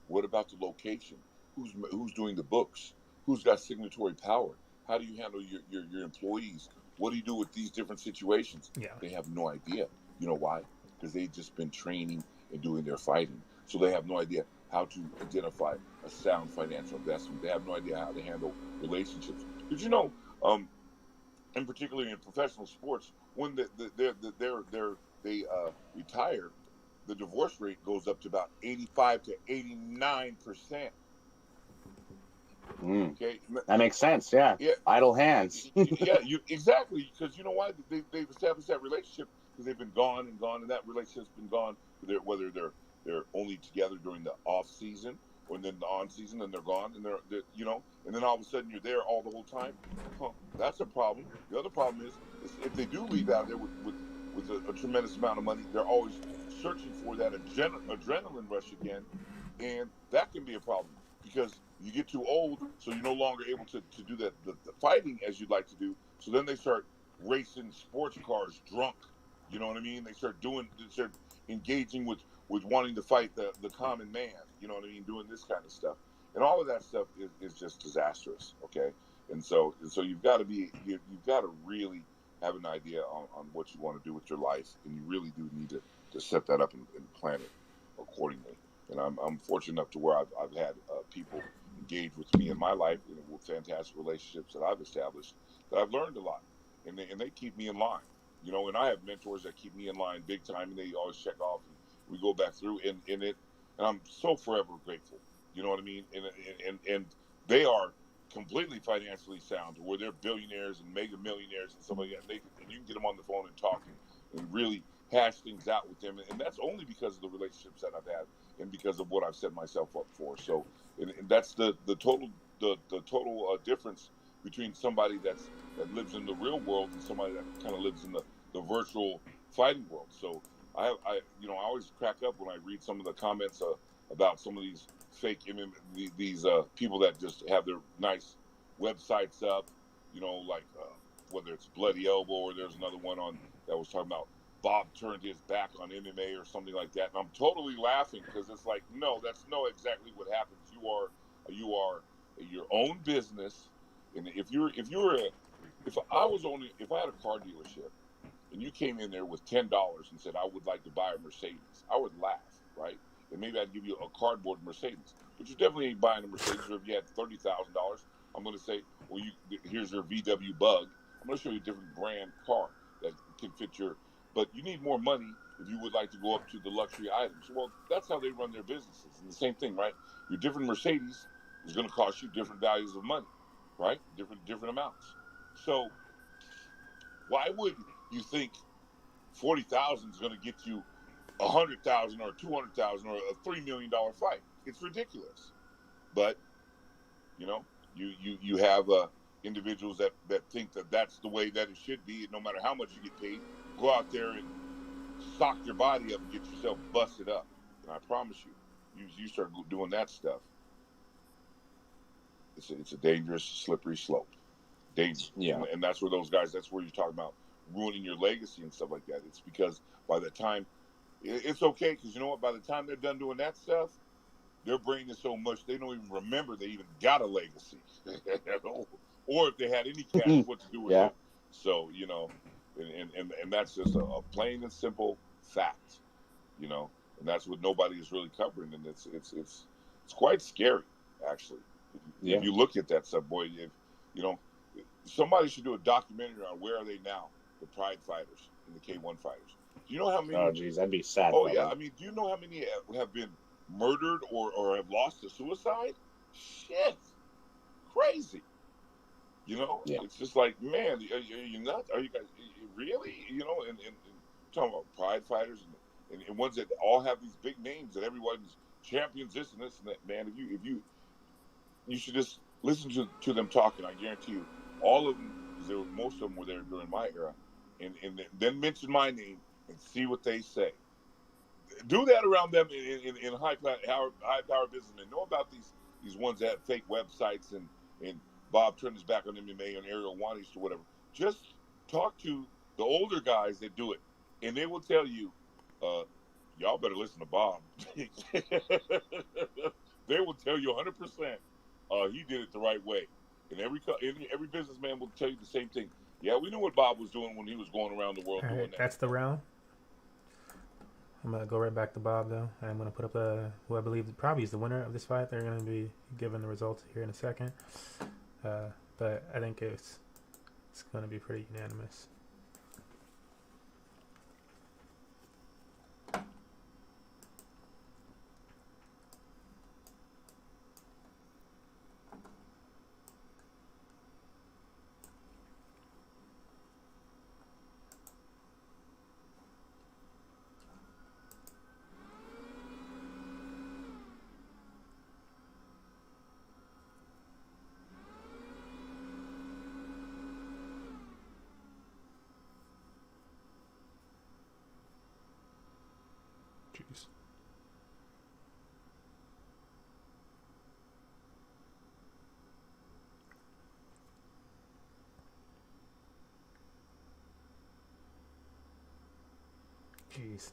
What about the location? Who's doing the books? Who's got signatory power? How do you handle your employees? What do you do with these different situations? Yeah. They have no idea. You know why? Because they've just been training and doing their fighting. So they have no idea how to identify a sound financial investment. They have no idea how to handle relationships. Did you know, and particularly in professional sports, when they retire, the divorce rate goes up to about 85 to 89%. Okay, that makes sense. Yeah. Idle hands. Exactly, because you know why they've established that relationship, because they've been gone, and that relationship's been gone. Whether they're only together during the off season, or then the on season, and they're gone, and they're you know, and then all of a sudden you're there all the whole time. Huh, that's a problem. The other problem is if they do leave out there with a tremendous amount of money, they're always searching for that adrenaline rush again, and that can be a problem because you get too old, so you're no longer able to do the fighting as you'd like to do. So then they start racing sports cars drunk. You know what I mean? They start engaging with wanting to fight the common man. You know what I mean? Doing this kind of stuff, and all of that stuff is just disastrous. Okay, and so you've got to really have an idea on what you want to do with your life, and you really do need to set that up and plan it accordingly. And I'm fortunate enough to where I've had people engage with me in my life, with fantastic relationships that I've established, that I've learned a lot, and they keep me in line. You know, and I have mentors that keep me in line big time, and they always check off, and we go back through in it, and I'm so forever grateful. You know what I mean? And they are completely financially sound, to where they're billionaires and mega millionaires and somebody, and you can get them on the phone and talk and really hash things out with them, and that's only because of the relationships that I've had and because of what I've set myself up for. So, and that's the total difference between somebody that lives in the real world and somebody that kind of lives in the virtual fighting world. So I always crack up when I read some of the comments about some of these fake these people that just have their nice websites up, like whether it's Bloody Elbow, or there's another one on that was talking about Bob turned his back on MMA or something like that. And I'm totally laughing because it's like, no, that's exactly what happens. You are your own business. And if I had a car dealership and you came in there with $10 and said, I would like to buy a Mercedes, I would laugh, right? And maybe I'd give you a cardboard Mercedes, but you definitely ain't buying a Mercedes. Or if you had $30,000, I'm going to say, well, here's your VW Bug. I'm going to show you a different brand car that can fit but you need more money if you would like to go up to the luxury items. Well, that's how they run their businesses. And the same thing, right? Your different Mercedes is going to cost you different values of money, right? Different amounts. So why would you think 40,000 is going to get you 100,000 or 200,000 or a $3 million fight? It's ridiculous. But you have individuals that think that that's the way that it should be, and no matter how much you get paid, go out there and sock your body up and get yourself busted up. And I promise you start doing that stuff, it's a dangerous, slippery slope. Dangerous. Yeah. And that's where those guys, that's where you're talking about ruining your legacy and stuff like that. It's because by the time, it's okay, because you know what, by the time they're done doing that stuff, their brain is so much they don't even remember they even got a legacy. Or if they had any cash, what to do with it. So, and that's just a plain and simple fact, and that's what nobody is really covering. And it's quite scary, actually. If you look at that stuff, boy, somebody should do a documentary on where are they now, the Pride fighters and the K1 fighters. Do you know how many? Oh, geez, that'd be sad. Oh, yeah. I mean, do you know how many have been murdered or have lost to suicide? Shit. Crazy. It's just like, man, are you nuts? Are you guys really? And talking about Pride fighters and ones that all have these big names that everyone's champions this and this and that. Man, if you should just listen to them talking. I guarantee you, all of them, because most of them were there during my era, and then mention my name and see what they say. Do that around them in high power businessmen. Know about these ones that have fake websites and Bob turned his back on MMA and Ariel Wanties or whatever. Just talk to the older guys that do it, and they will tell you, y'all better listen to Bob. They will tell you 100%. He did it the right way, and every businessman will tell you the same thing. Yeah, we knew what Bob was doing when he was going around the world doing that. That's the round. I'm going to go right back to Bob, though. I'm going to put up who I believe probably is the winner of this fight. They're going to be given the results here in a second. But I think it's going to be pretty unanimous. Jeez.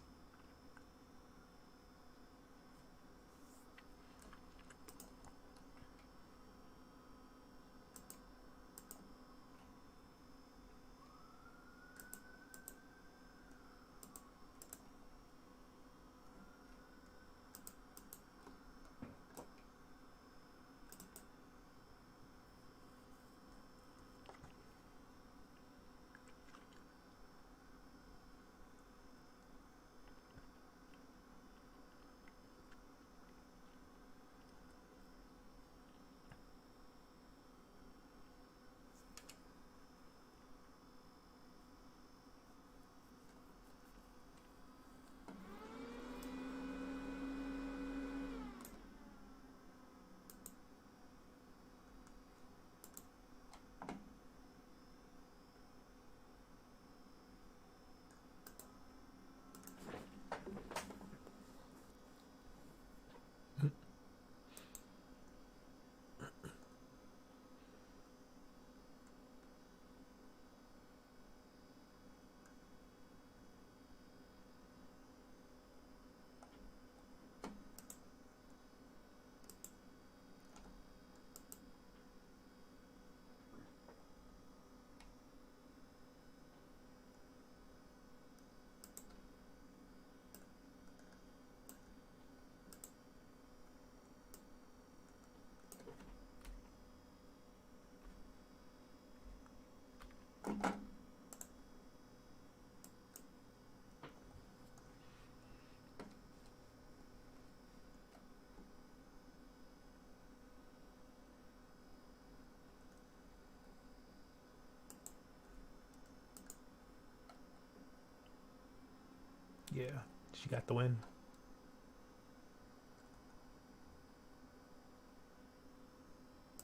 Yeah, she got the win.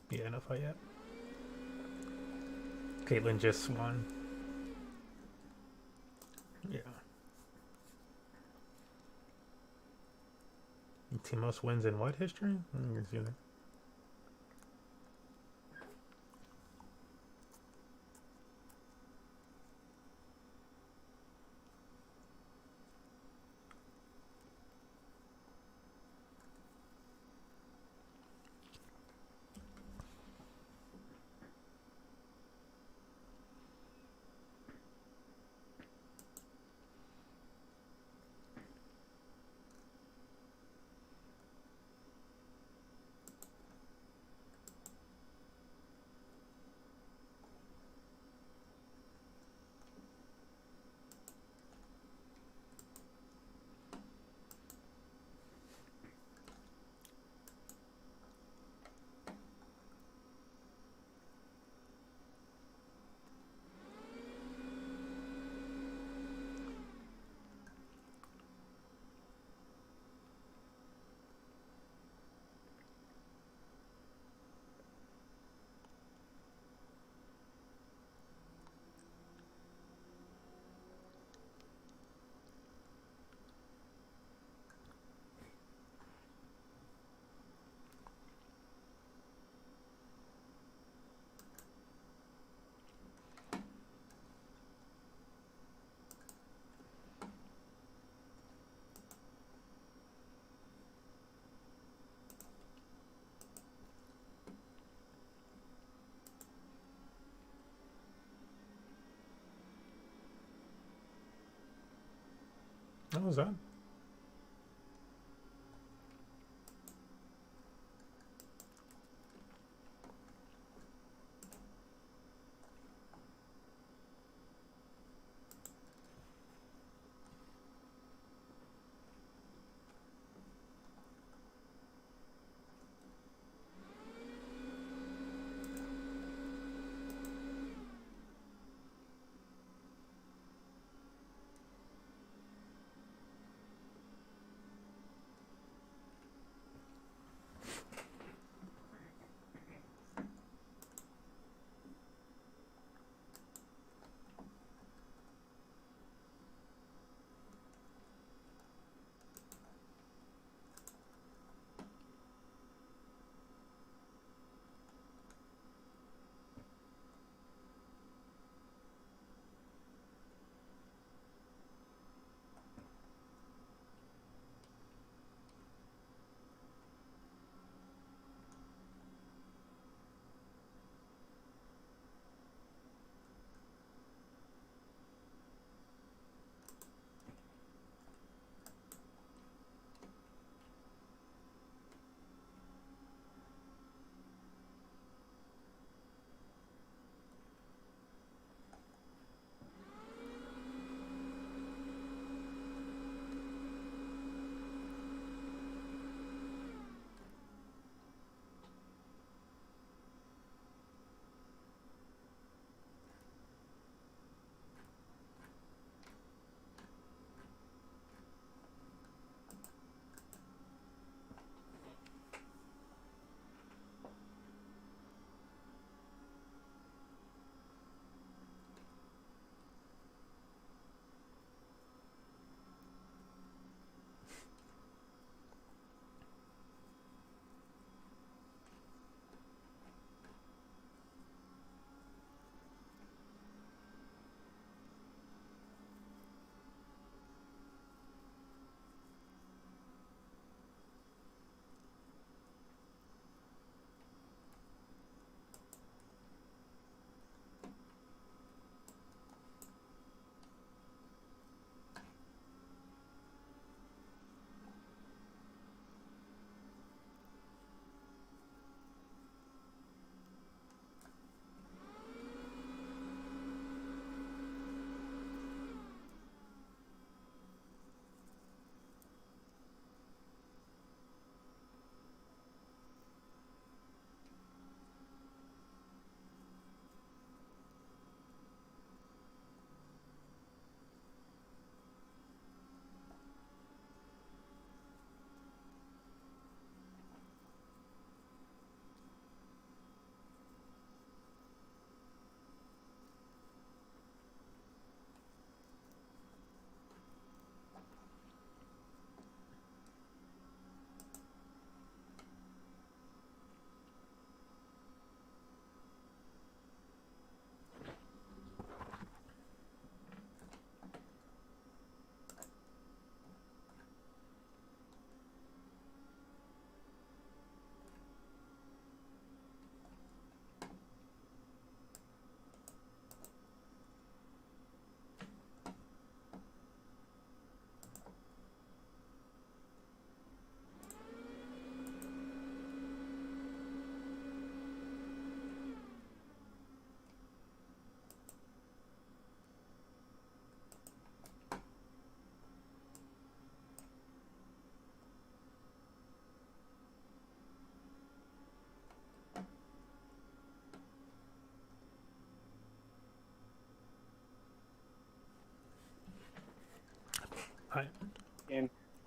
Yeah, no fight yet. Caitlyn just won. Yeah. Team most wins in what history? Let me see that. What was that?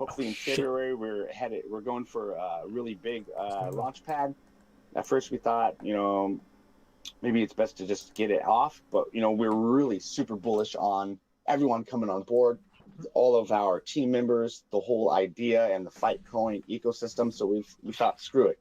Hopefully in February we're going for a really big launch pad. At first we thought, maybe it's best to just get it off, but we're really super bullish on everyone coming on board, all of our team members, the whole idea and the Fight Coin ecosystem. So we thought, screw it,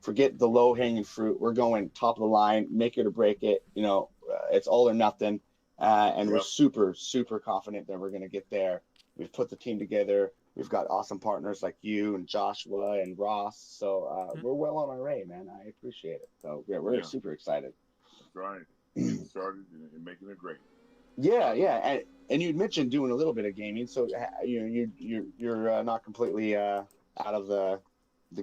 forget the low hanging fruit. We're going top of the line, make it or break it. It's all or nothing. And we're super, super confident that we're going to get there. We've put the team together. We've got awesome partners like you and Joshua and Ross. So we're well on our way, man. I appreciate it. So we're super excited. That's right. Getting started and making it great. Yeah. And you'd mentioned doing a little bit of gaming. So you're not completely out of the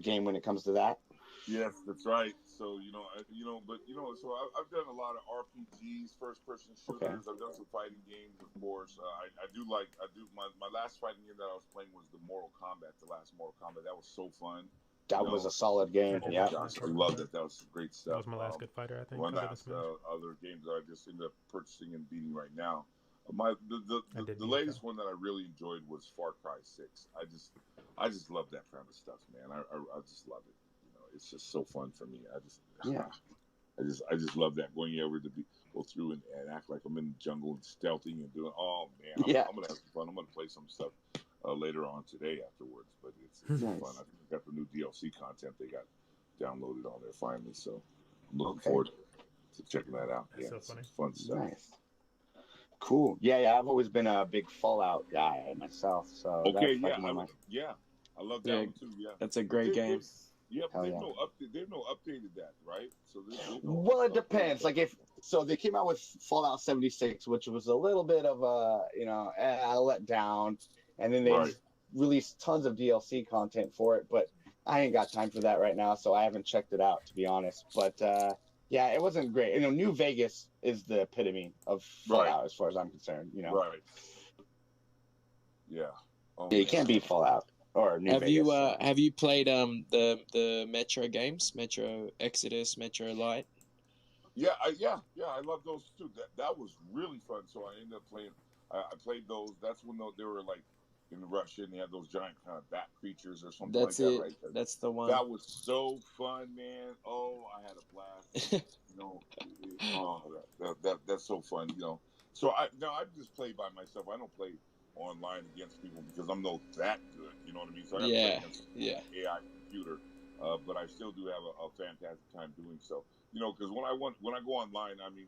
game when it comes to that. Yes, that's right. So so I've done a lot of RPGs, first-person shooters. Okay. I've done some fighting games, of course. My last fighting game that I was playing was the last Mortal Kombat. That was so fun. That was a solid game. Yeah, gosh, I loved it. That was great stuff. That was my last good fighter, I think. One last other games that I just ended up purchasing and beating right now. The latest one that I really enjoyed was Far Cry 6. I just love that kind of stuff, man. I just love it. It's just so fun for me. I just love that, going over to go through and act like I'm in the jungle and stealthing and doing. Oh man, I'm gonna have some fun. I'm gonna play some stuff later on today afterwards. But it's nice. Fun. I think we got the new DLC content they got downloaded on there finally. So I'm looking forward to checking that out. That's so funny. It's fun stuff. Nice. Cool. Yeah. I've always been a big Fallout guy myself. So I love that one too. Yeah, that's a great game. Yeah, but they've no updated that, right? So well, it depends. Like they came out with Fallout 76, which was a little bit of a let down, and then they released tons of DLC content for it. But I ain't got time for that right now, so I haven't checked it out, to be honest. But it wasn't great. New Vegas is the epitome of Fallout as far as I'm concerned. Right. Yeah. You can't beat Fallout. Or New Vegas. Have you played the Metro games, Metro Exodus, Metro Light? Yeah, I love those too. That was really fun. So I ended up playing. I played those. That's when they were like in Russia and they had those giant kind of bat creatures or something That's like it. that. Right? That's the one. That was so fun, man. Oh, I had a blast. That's so fun. So I just play by myself. I don't play online against people because I'm not that good, you know what I mean? So I have to play against AI computer, but I still do have a fantastic time doing so. Because when I go online, I mean,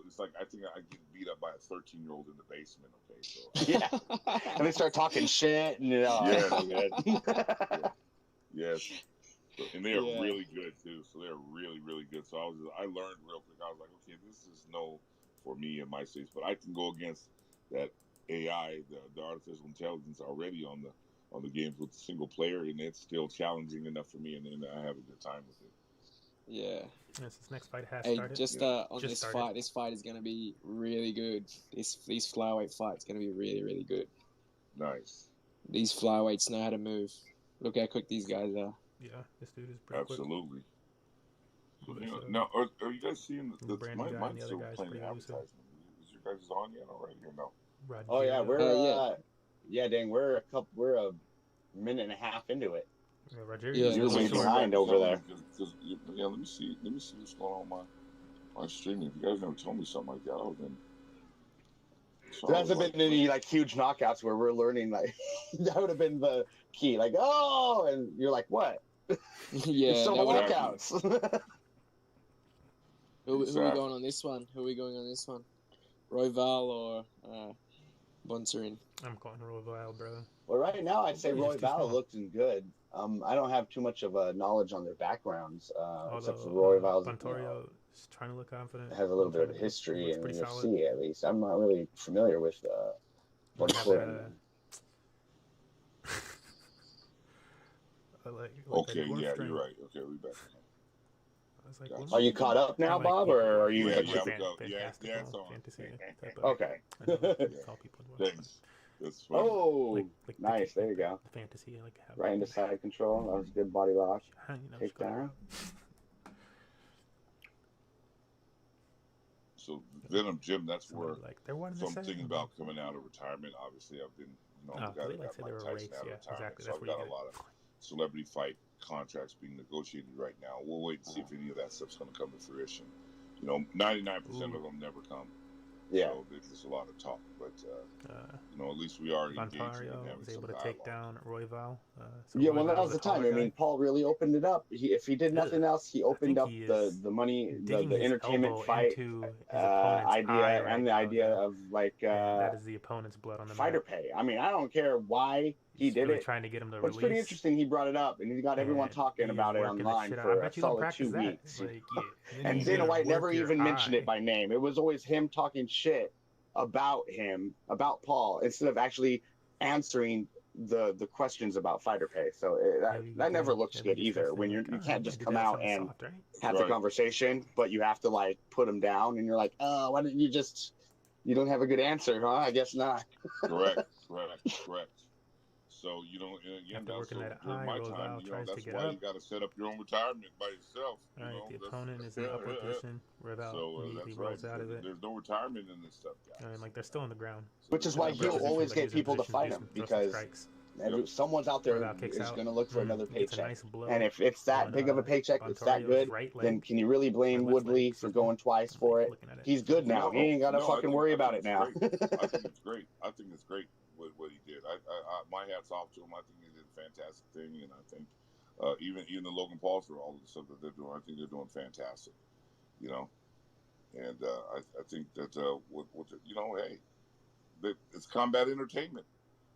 it's like I think I get beat up by a 13-year-old in the basement. Okay, so and they start talking shit, and yes, and they are really good too. So they're really, really good. So I learned real quick. I was like, okay, this is no for me in my space, but I can go against that AI, the artificial intelligence, already on the games with the single player, and it's still challenging enough for me, and then I have a good time with it. Yeah. Yes, this next fight has started. This fight is going to be really good. This flyweight fight's going to be really, really good. Nice. These flyweights know how to move. Look how quick these guys are. Yeah, this dude is pretty absolutely. Quick. Now, are you guys seeing my mind's still playing the advertisement? Is you guys on yet already or no? Oh yeah, we're dang, we're a minute and a half into it. Yeah, Roger. You're way behind over there. Let me see what's going on my streaming. If you guys never told me something like that, I would have been. There hasn't been any huge knockouts where we're learning that would have been the key. And you're like, what? Yeah, so many knockouts. Who are we going on this one? Royval or Bonsarin? I'm calling Royval, brother. Well, right now I'd say Royval looking good. I don't have too much of a knowledge on their backgrounds, except for Royval's. Bontorio is trying to look confident. Has a little bit of history in the UFC, at least. I'm not really familiar with Bontorio. Okay, yeah, you're right. Okay, we back. Are you caught up now, Bob, or are you? It's on. Okay. Thanks. That's fun. Oh, nice. There you go. Fantasy, right into side control. That was a good body lock. Take down. So Venom Jim, that's where so I'm thinking about coming out of retirement. Obviously, I've been You know, Oh, the guy they that like got say they're Mike a Tyson race. out of Yeah, retirement. exactly. So That's I've where got you a get lot it. of celebrity fight contracts being negotiated right now. We'll wait and see if any of that stuff's going to come to fruition. You know, 99% of them never come. Yeah. So there's just a lot of talk, but you know, at least we are engaging and having was some able to dialogue. take down Royval. Yeah, well, that was the time. I mean, Paul really opened it up. If he did nothing else, he opened up the money, the entertainment fight idea, and the idea of like that is the opponent's blood on the fighter map. pay. I mean, I don't care why he did really it. Trying to get him to but it's pretty interesting. He brought it up, and he got everyone talking about it online for a solid 2 weeks. Like, and Dana White never even mentioned it by name. It was always him talking shit about him, about Paul, instead of actually answering the questions about fighter pay. So that never looks good either. When you can't just come out and have the conversation, but you have to like put them down, and you're like, oh, why didn't you just? You don't have a good answer, huh? I guess not. Correct. So, you know, again, that's during my time, you know, that's why you got to set up your own retirement by yourself. You know, the opponent is in the upward position. So that's right. Out of it. There's no retirement in this stuff, guys. I mean, like, they're still on the ground. So which is why he'll always get people to fight him, because someone's out there is going to look for another paycheck. And if it's that big of a paycheck, it's that good, then can you really blame Woodley for going twice for it? He's good now. He ain't got to fucking worry about it now. I think it's great. I think it's great what he did. My hat's off to him. I think he did a fantastic thing, and I think even the Logan Pauls for all of the stuff that they're doing, I think they're doing fantastic. You know, and I think that you know, hey, it's combat entertainment.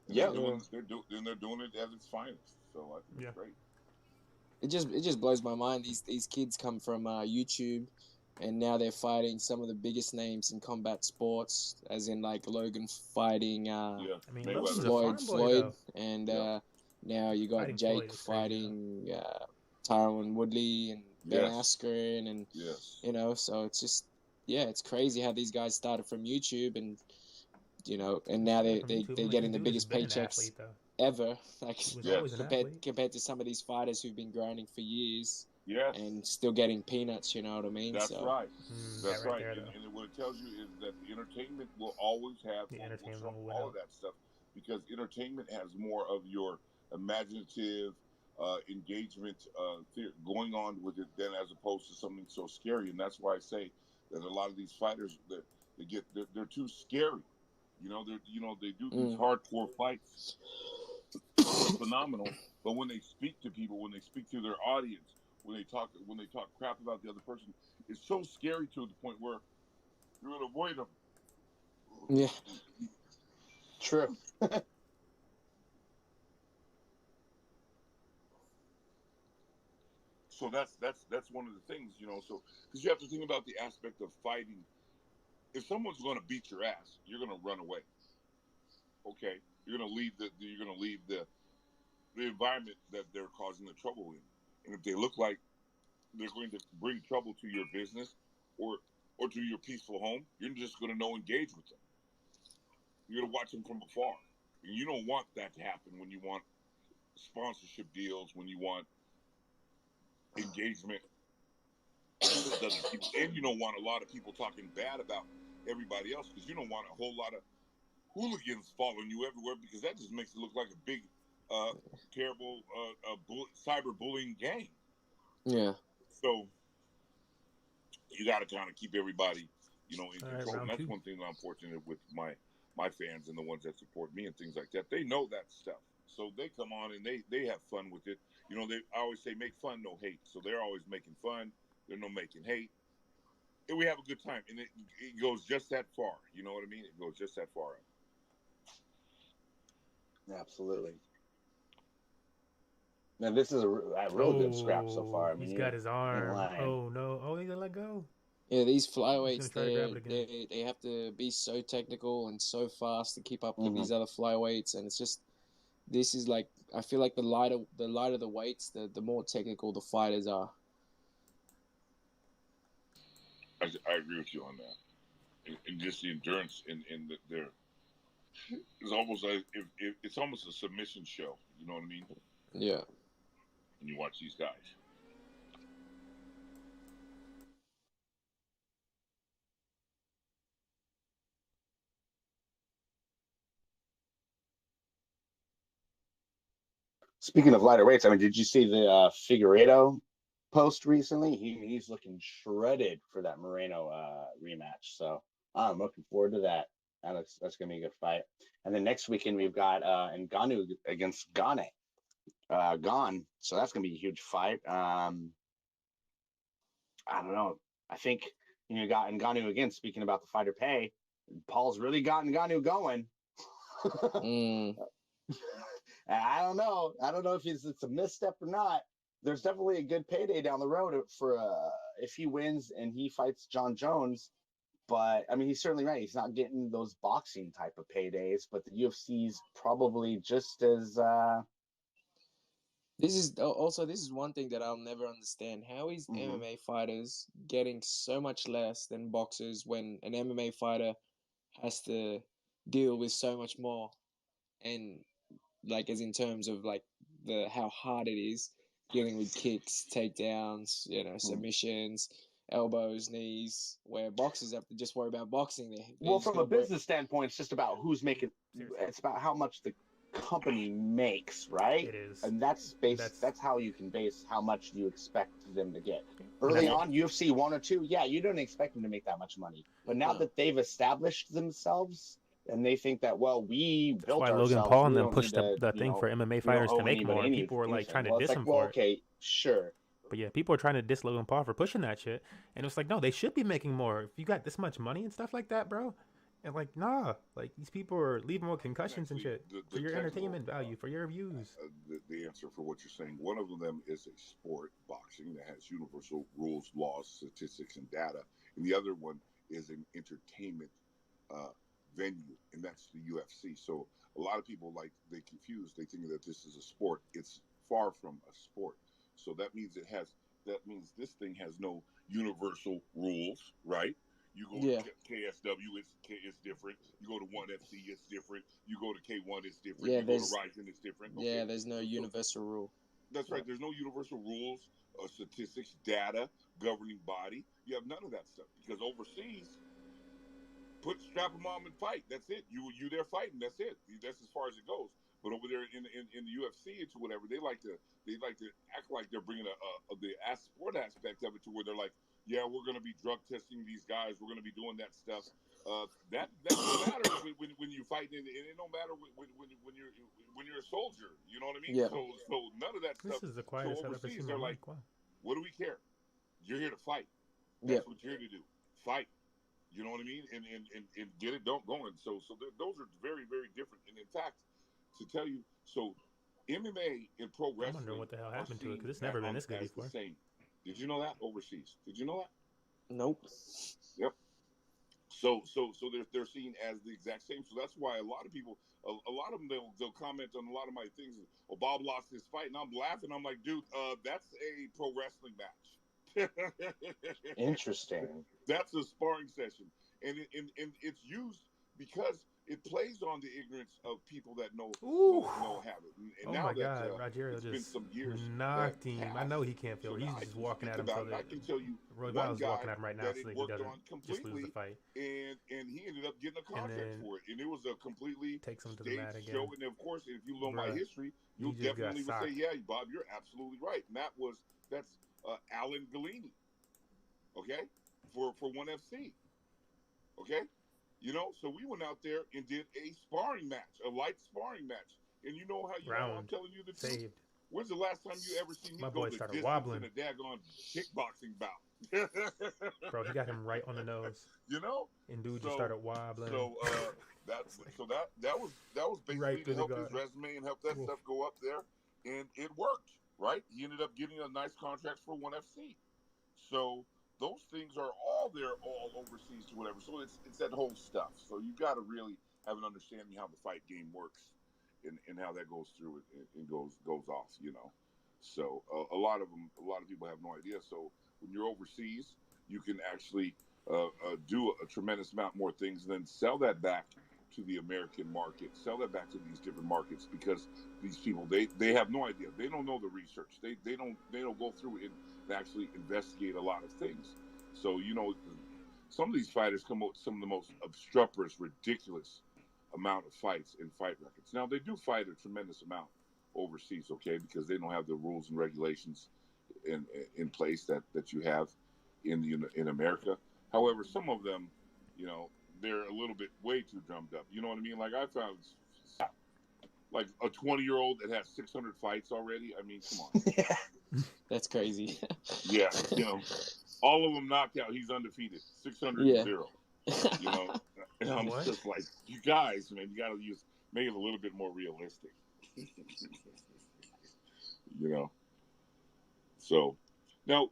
And they're doing it at its finest. So I think it's great. It just blows my mind. These kids come from YouTube, and now they're fighting some of the biggest names in combat sports, as in like Logan fighting Floyd, and now you got fighting Jake fighting Tyron Woodley and Ben Askren, and you know, so it's just it's crazy how these guys started from YouTube, and you know, and now they're getting the biggest paychecks ever, like compared to some of these fighters who've been grinding for years. Yes. And still getting peanuts, you know what I mean? That's right. That's right. And what it tells you is that the entertainment will always have all of that stuff, because entertainment has more of your imaginative engagement going on with it than as opposed to something so scary. And that's why I say that a lot of these fighters they're too scary. You know, they do these hardcore fights. They're phenomenal, but when they speak to people, when they speak to their audience, when they talk crap about the other person, it's so scary to the point where you're gonna avoid them. Yeah, true. So that's one of the things, you know. So because you have to think about the aspect of fighting. If someone's going to beat your ass, you're going to run away. Okay, you're going to leave the environment that they're causing the trouble in. And if they look like they're going to bring trouble to your business or to your peaceful home, you're just going to engage with them. You're going to watch them from afar. And you don't want that to happen when you want sponsorship deals, when you want engagement. And you don't want a lot of people talking bad about everybody else, because you don't want a whole lot of hooligans following you everywhere, because that just makes it look like a big, terrible cyberbullying gang. Yeah. So you got to kind of keep everybody, you know, in control. And that's one thing that I'm fortunate with my fans and the ones that support me and things like that. They know that stuff, so they come on and they have fun with it. You know, I always say make fun, no hate. So they're always making fun. They're no making hate. And we have a good time, and it goes just that far. You know what I mean? It goes just that far. Absolutely. Now this is a real good scrap so far. I mean, he's got his arm. Oh no! Oh, he's gonna let go. Yeah, these flyweights, they have to be so technical and so fast to keep up with these other flyweights, and it's just this is like, I feel like the lighter the weights, the more technical the fighters are. I agree with you on that, and just the endurance in their. It's almost like it's almost a submission show. You know what I mean? Yeah. When you watch these guys. Speaking of lighter weights, I mean, did you see the Figueiredo post recently? He's looking shredded for that Moreno rematch. So I'm looking forward to that. That's going to be a good fight. And then next weekend we've got Ngannou against Gane. Gone. So that's going to be a huge fight. I don't know. I think you got Ngannou again. Speaking about the fighter pay, Paul's really got Ngannou going. I don't know. I don't know if it's a misstep or not. There's definitely a good payday down the road for if he wins and he fights John Jones. But I mean, he's certainly right. He's not getting those boxing type of paydays, but the UFC's probably just as. This is one thing that I'll never understand. How is MMA fighters getting so much less than boxers when an MMA fighter has to deal with so much more, and like as in terms of like how hard it is dealing with kicks, takedowns, submissions, elbows, knees, where boxers have to just worry about boxing. Well, from a business standpoint, it's just about who's making. It's about how much the company makes, right? It is, and that's how you can base how much you expect them to get. Early on, UFC 1 or 2, yeah, you don't expect them to make that much money. But now that they've established themselves and they think that, well, we built ourselves. Logan Paul and then pushed the thing for MMA fighters to make more. People were like trying to diss him for it. Okay, sure. But yeah, people are trying to diss Logan Paul for pushing that shit, and it's like, no, they should be making more. If you got this much money and stuff like that, bro, and like, nah, like these people are leaving with concussions and shit for your entertainment value, for your views. The answer for what you're saying, one of them is a sport, boxing, that has universal rules, laws, statistics, and data, and the other one is an entertainment venue, and that's the UFC. So a lot of people, like, they confuse. They think that this is a sport. It's far from a sport. So that means this thing has no universal rules, right? You go to KSW, it's different. You go to ONE FC, it's different. You go to K1, it's different. Yeah, you go to Ryzen, it's different. Okay. Yeah, there's no universal rule. That's right. There's no universal rules, statistics, data, governing body. You have none of that stuff because overseas, strap them on and fight. That's it. You there fighting. That's it. That's as far as it goes. But over there in the UFC, it's whatever. They like to act like they're bringing the sport aspect of it to where they're like, yeah, we're going to be drug testing these guys. We're going to be doing that stuff. That don't matter when you're fighting, and it don't matter when you're a soldier. You know what I mean? Yeah. So none of that stuff. This is the quietest I've ever seen my mic. Wow. What do we care? You're here to fight. That's what you're here to do. Fight. You know what I mean? And get it going. So those are very, very different. And in fact, to tell you, so MMA and pro wrestling. I'm wondering what the hell happened to it because it's never been this good before. Did you know that overseas? Did you know that? Nope. Yep. So they're seen as the exact same. So that's why a lot of people, a lot of them, they'll comment on a lot of my things. Oh, Bob lost his fight, and I'm laughing. I'm like, dude, that's a pro wrestling match. Interesting. That's a sparring session, and it's used because it plays on the ignorance of people that know have it. And now my God, that, Rogerio it's been some years knocked him. I know he can't feel. So he's just walking at him. I can tell you, Roy Bell's walking at him right now, so he doesn't just lose the fight. And he ended up getting a contract for it, and it was a completely takes him to the mat again. Show. And of course, if you know my history, you'll definitely would say, yeah, Bob, you're absolutely right. And that's Alan Galini. Okay, for ONE FC. Okay. You know, so we went out there and did a sparring match, a light sparring match. And you know how I'm telling you the truth. When's the last time you ever seen me go the distance in a daggone kickboxing bout? Bro, he got him right on the nose. You know? And dude just started wobbling. So that was basically right to help his resume and help that stuff go up there. And it worked, right? He ended up getting a nice contract for ONE FC. So those things are all there, all overseas or whatever. So it's that whole stuff. So you got to really have an understanding how the fight game works and how that goes through and goes off, you know. So a lot of people have no idea. So when you're overseas, you can actually do a tremendous amount more things and then sell that back to the American market, sell that back to these different markets because these people, they have no idea. They don't know the research. They don't go through and actually investigate a lot of things. So, you know, some of these fighters come out with some of the most obstreperous, ridiculous amount of fights and fight records. Now, they do fight a tremendous amount, overseas, okay, because they don't have the rules and regulations in place that you have in America. However, some of them, you know, they're a little bit way too drummed up. You know what I mean? Like I found, like a 20-year-old that has 600 fights already. I mean, come on. Yeah. That's crazy. Yeah, you know, all of them knocked out. He's undefeated, 600-0. You know, and I'm just like, you guys, man, you got to make it a little bit more realistic. You know. So now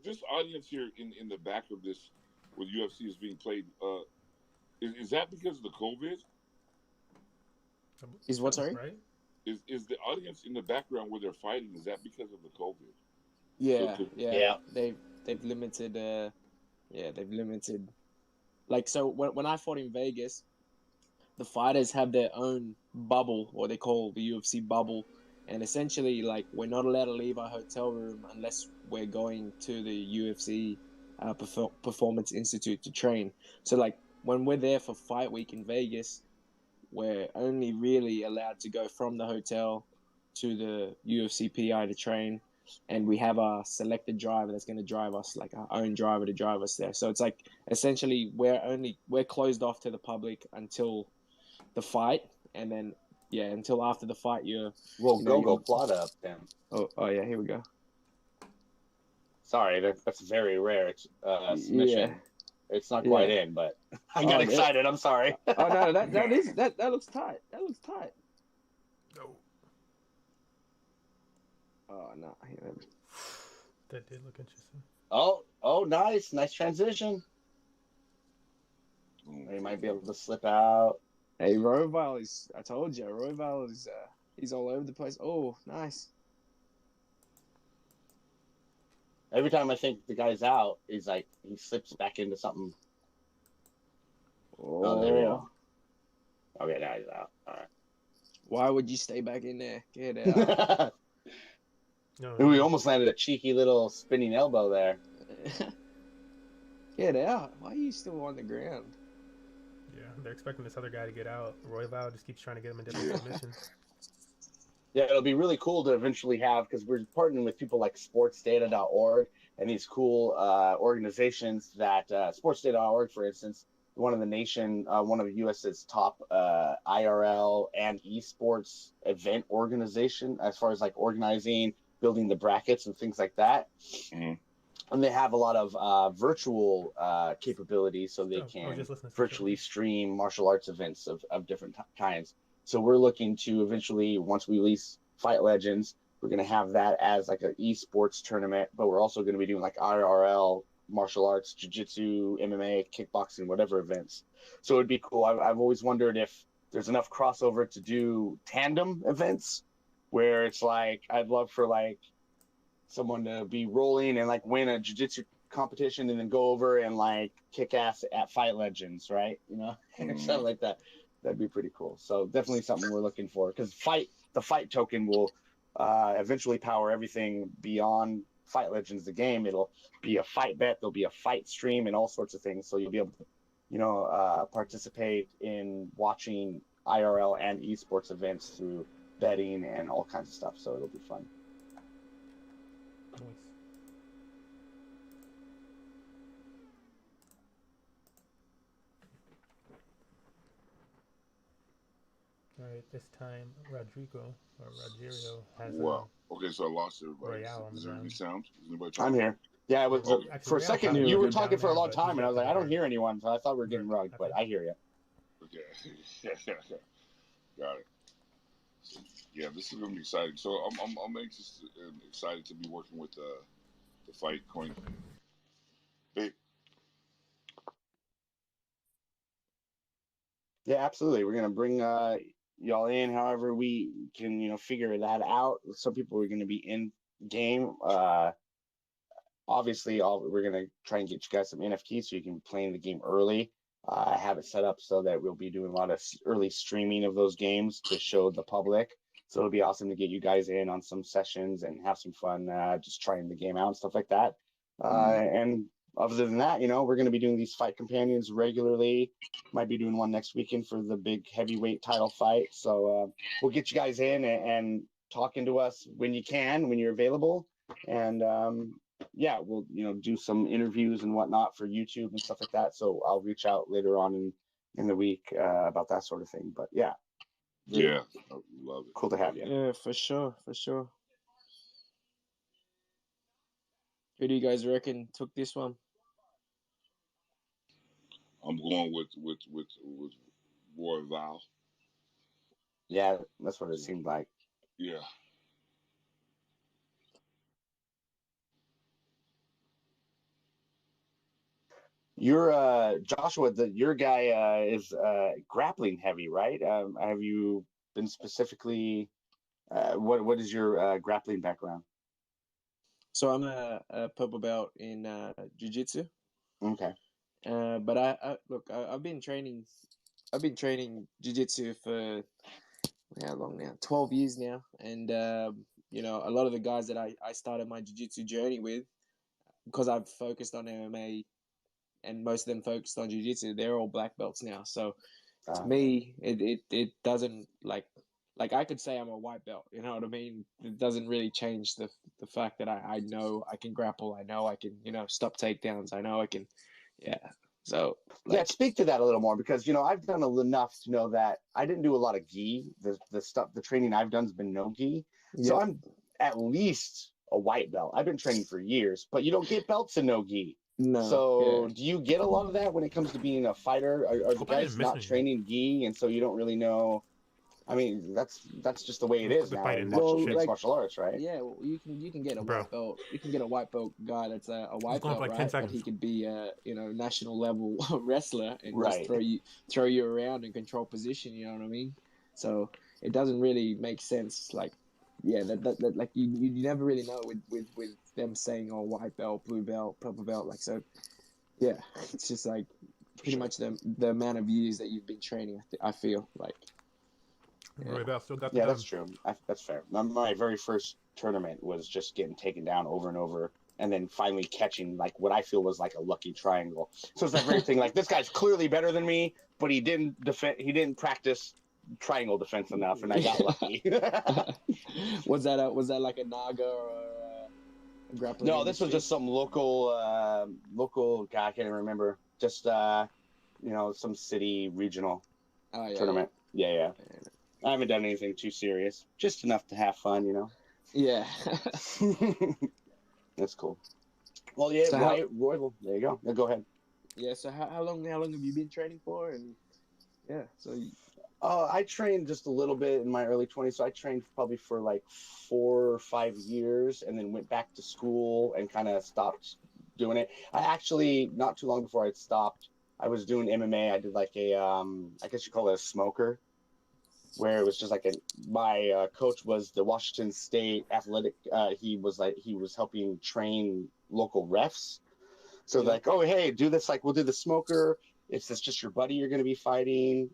this audience here in the back of this, where the UFC is being played, is that because of the COVID? Is what, sorry? Right? Is the audience in the background where they're fighting, is that because of the COVID? Yeah, So yeah. They've limited. They've limited. Like, so when I fought in Vegas, the fighters have their own bubble, what they call the UFC bubble, and essentially, like, we're not allowed to leave our hotel room unless we're going to the UFC Performance Institute to train. So, like, when we're there for fight week in Vegas, we're only really allowed to go from the hotel to the UFC PI to train, and we have a selected driver that's going to drive us, like our own driver to drive us there. So it's like essentially we're closed off to the public until the fight, and then until after the fight you're go plot up then. Oh yeah, here we go. Sorry, that's very rare submission. Yeah. It's not quite in, but I got excited. I'm sorry. Oh no, that looks tight. That looks tight. No. Oh no, that did look interesting. Oh, nice transition. He might be able to slip out. Hey, Roval I told you, Roval is he's all over the place. Oh, nice. Every time I think the guy's out, he's like, he slips back into something. Oh, there we go. Okay, now he's out. All right. Why would you stay back in there? Get out. We almost landed a cheeky little spinning elbow there. Get out. Why are you still on the ground? Yeah, they're expecting this other guy to get out. Royval just keeps trying to get him in different submissions. Yeah, it'll be really cool to eventually have, because we're partnering with people like sportsdata.org and these cool organizations that, sportsdata.org, for instance, one of the US's top IRL and esports event organization as far as like organizing, building the brackets and things like that. Mm-hmm. And they have a lot of virtual capabilities, so they can virtually stream martial arts events of different kinds. So we're looking to eventually, once we release Fight Legends, we're going to have that as like an esports tournament, but we're also going to be doing like IRL, martial arts, jiu-jitsu, MMA, kickboxing, whatever events. So it'd be cool. I've always wondered if there's enough crossover to do tandem events where it's like, I'd love for like someone to be rolling and like win a jiu-jitsu competition and then go over and like kick ass at Fight Legends, right? You know, something like that. That'd be pretty cool. So definitely something we're looking for, because the fight token will eventually power everything beyond Fight Legends, the game. It'll be a fight bet. There'll be a fight stream and all sorts of things. So you'll be able to, participate in watching IRL and esports events through betting and all kinds of stuff. So it'll be fun. Nice. All right, this time Rogerio has okay, so I lost everybody. Is there any sound? Is anybody talking? I'm here. Yeah, it was for a second. You were talking for a long time, and I was like, I don't hear anyone, so I thought we were getting rugged, but I hear you. Okay, got it. Yeah, this is gonna be exciting. So I'm anxious and excited to be working with the Fight Coin. Yeah, absolutely. We're gonna bring y'all in however we can, figure that out. Some people are gonna be in game. Obviously, we're gonna try and get you guys some NFTs so you can be playing the game early. I have it set up so that we'll be doing a lot of early streaming of those games to show the public. So it'll be awesome to get you guys in on some sessions and have some fun, just trying the game out and stuff like that. And other than that, we're going to be doing these fight companions regularly. Might be doing one next weekend for the big heavyweight title fight. So we'll get you guys in and talking to us when you can, when you're available. And yeah, we'll, do some interviews and whatnot for YouTube and stuff like that. So I'll reach out later on in the week about that sort of thing. But yeah. Yeah, I love it. Cool to have you. Yeah, for sure, for sure. Who do you guys reckon took this one? I'm going with Roy Val. Yeah, that's what it seemed like. Yeah. You're Joshua. Your guy is grappling heavy, right? Have you been specifically? What is your grappling background? So I'm a purple belt in jiu-jitsu. Okay. But I've been training jiu-jitsu for how long now? 12 years now, and a lot of the guys that I started my jiu-jitsu journey with, because I've focused on MMA, and most of them focused on jiu-jitsu, they're all black belts now. So to me, it doesn't like I could say I'm a white belt. You know what I mean? It doesn't really change the fact that I know I can grapple. I know I can stop takedowns. I know I can, yeah. So speak to that a little more, because I've done enough to know that I didn't do a lot of gi. The training I've done has been no gi. Yeah. So I'm at least a white belt. I've been training for years, but you don't get belts in no gi. No. So do you get a lot of that when it comes to being a fighter? Are the guys not training gi, and so you don't really know? I mean, that's just the way it is now in mixed martial arts, right? Yeah, well, you can get a white belt. You can get a white belt guy that's a white belt, right? But he could be a national level wrestler and just throw you around and control position. You know what I mean? So it doesn't really make sense. Like, yeah, that like you never really know with them saying white belt, blue belt, purple belt. Like, so yeah, it's just like pretty much the amount of years that you've been training. I feel like. Yeah, that's true. That's fair. My very first tournament was just getting taken down over and over, and then finally catching like what I feel was like a lucky triangle. So it's that very thing. Like, this guy's clearly better than me, but he didn't defend. He didn't practice triangle defense enough, and I got lucky. Was that like a Naga or a grappling? No, this was just some local guy. I can't even remember. Just some city regional tournament. Yeah. I haven't done anything too serious. Just enough to have fun, Yeah. That's cool. Well, yeah, so Roy, there you go. Yeah, go ahead. Yeah, so how long have you been training for? And yeah, so I trained just a little bit in my early 20s. So I trained probably for like 4 or 5 years, and then went back to school and kind of stopped doing it. I actually, not too long before I stopped, I was doing MMA. I did like a, I guess you call it a smoker, where it was just like my coach was the Washington State athletic. He was helping train local refs. So like, oh, hey, do this. Like, we'll do the smoker. It's just your buddy you're going to be fighting.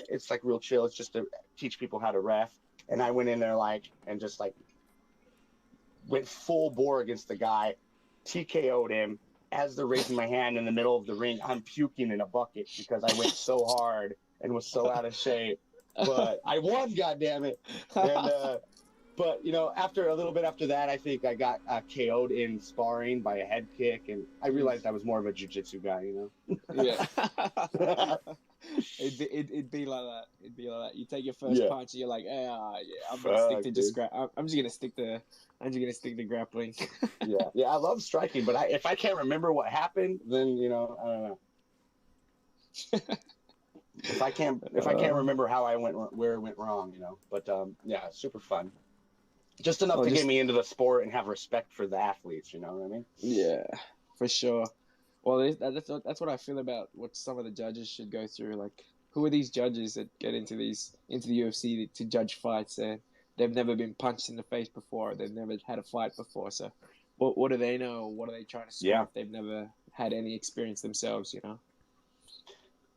It's like real chill. It's just to teach people how to ref. And I went in there and just went full bore against the guy, TKO'd him. As they're raising my hand in the middle of the ring, I'm puking in a bucket because I went so hard and was so out of shape. But I won, goddammit. And but after a little bit after that, I think I got KO'd in sparring by a head kick, and I realized I was more of a jiu-jitsu guy. Yeah. It'd be like that. It'd be like that. You take your first punch, and you're like, I'm gonna stick to grappling. Yeah, I love striking, but if I can't remember what happened, then I don't know. If I can't remember how I went, where it went wrong, But yeah, super fun. Just enough to get me into the sport and have respect for the athletes. You know what I mean? Yeah, for sure. Well, that's what I feel about what some of the judges should go through. Like, who are these judges that get into the UFC to judge fights, and they've never been punched in the face before, they've never had a fight before. So, what do they know? What are they trying to score if they've never had any experience themselves?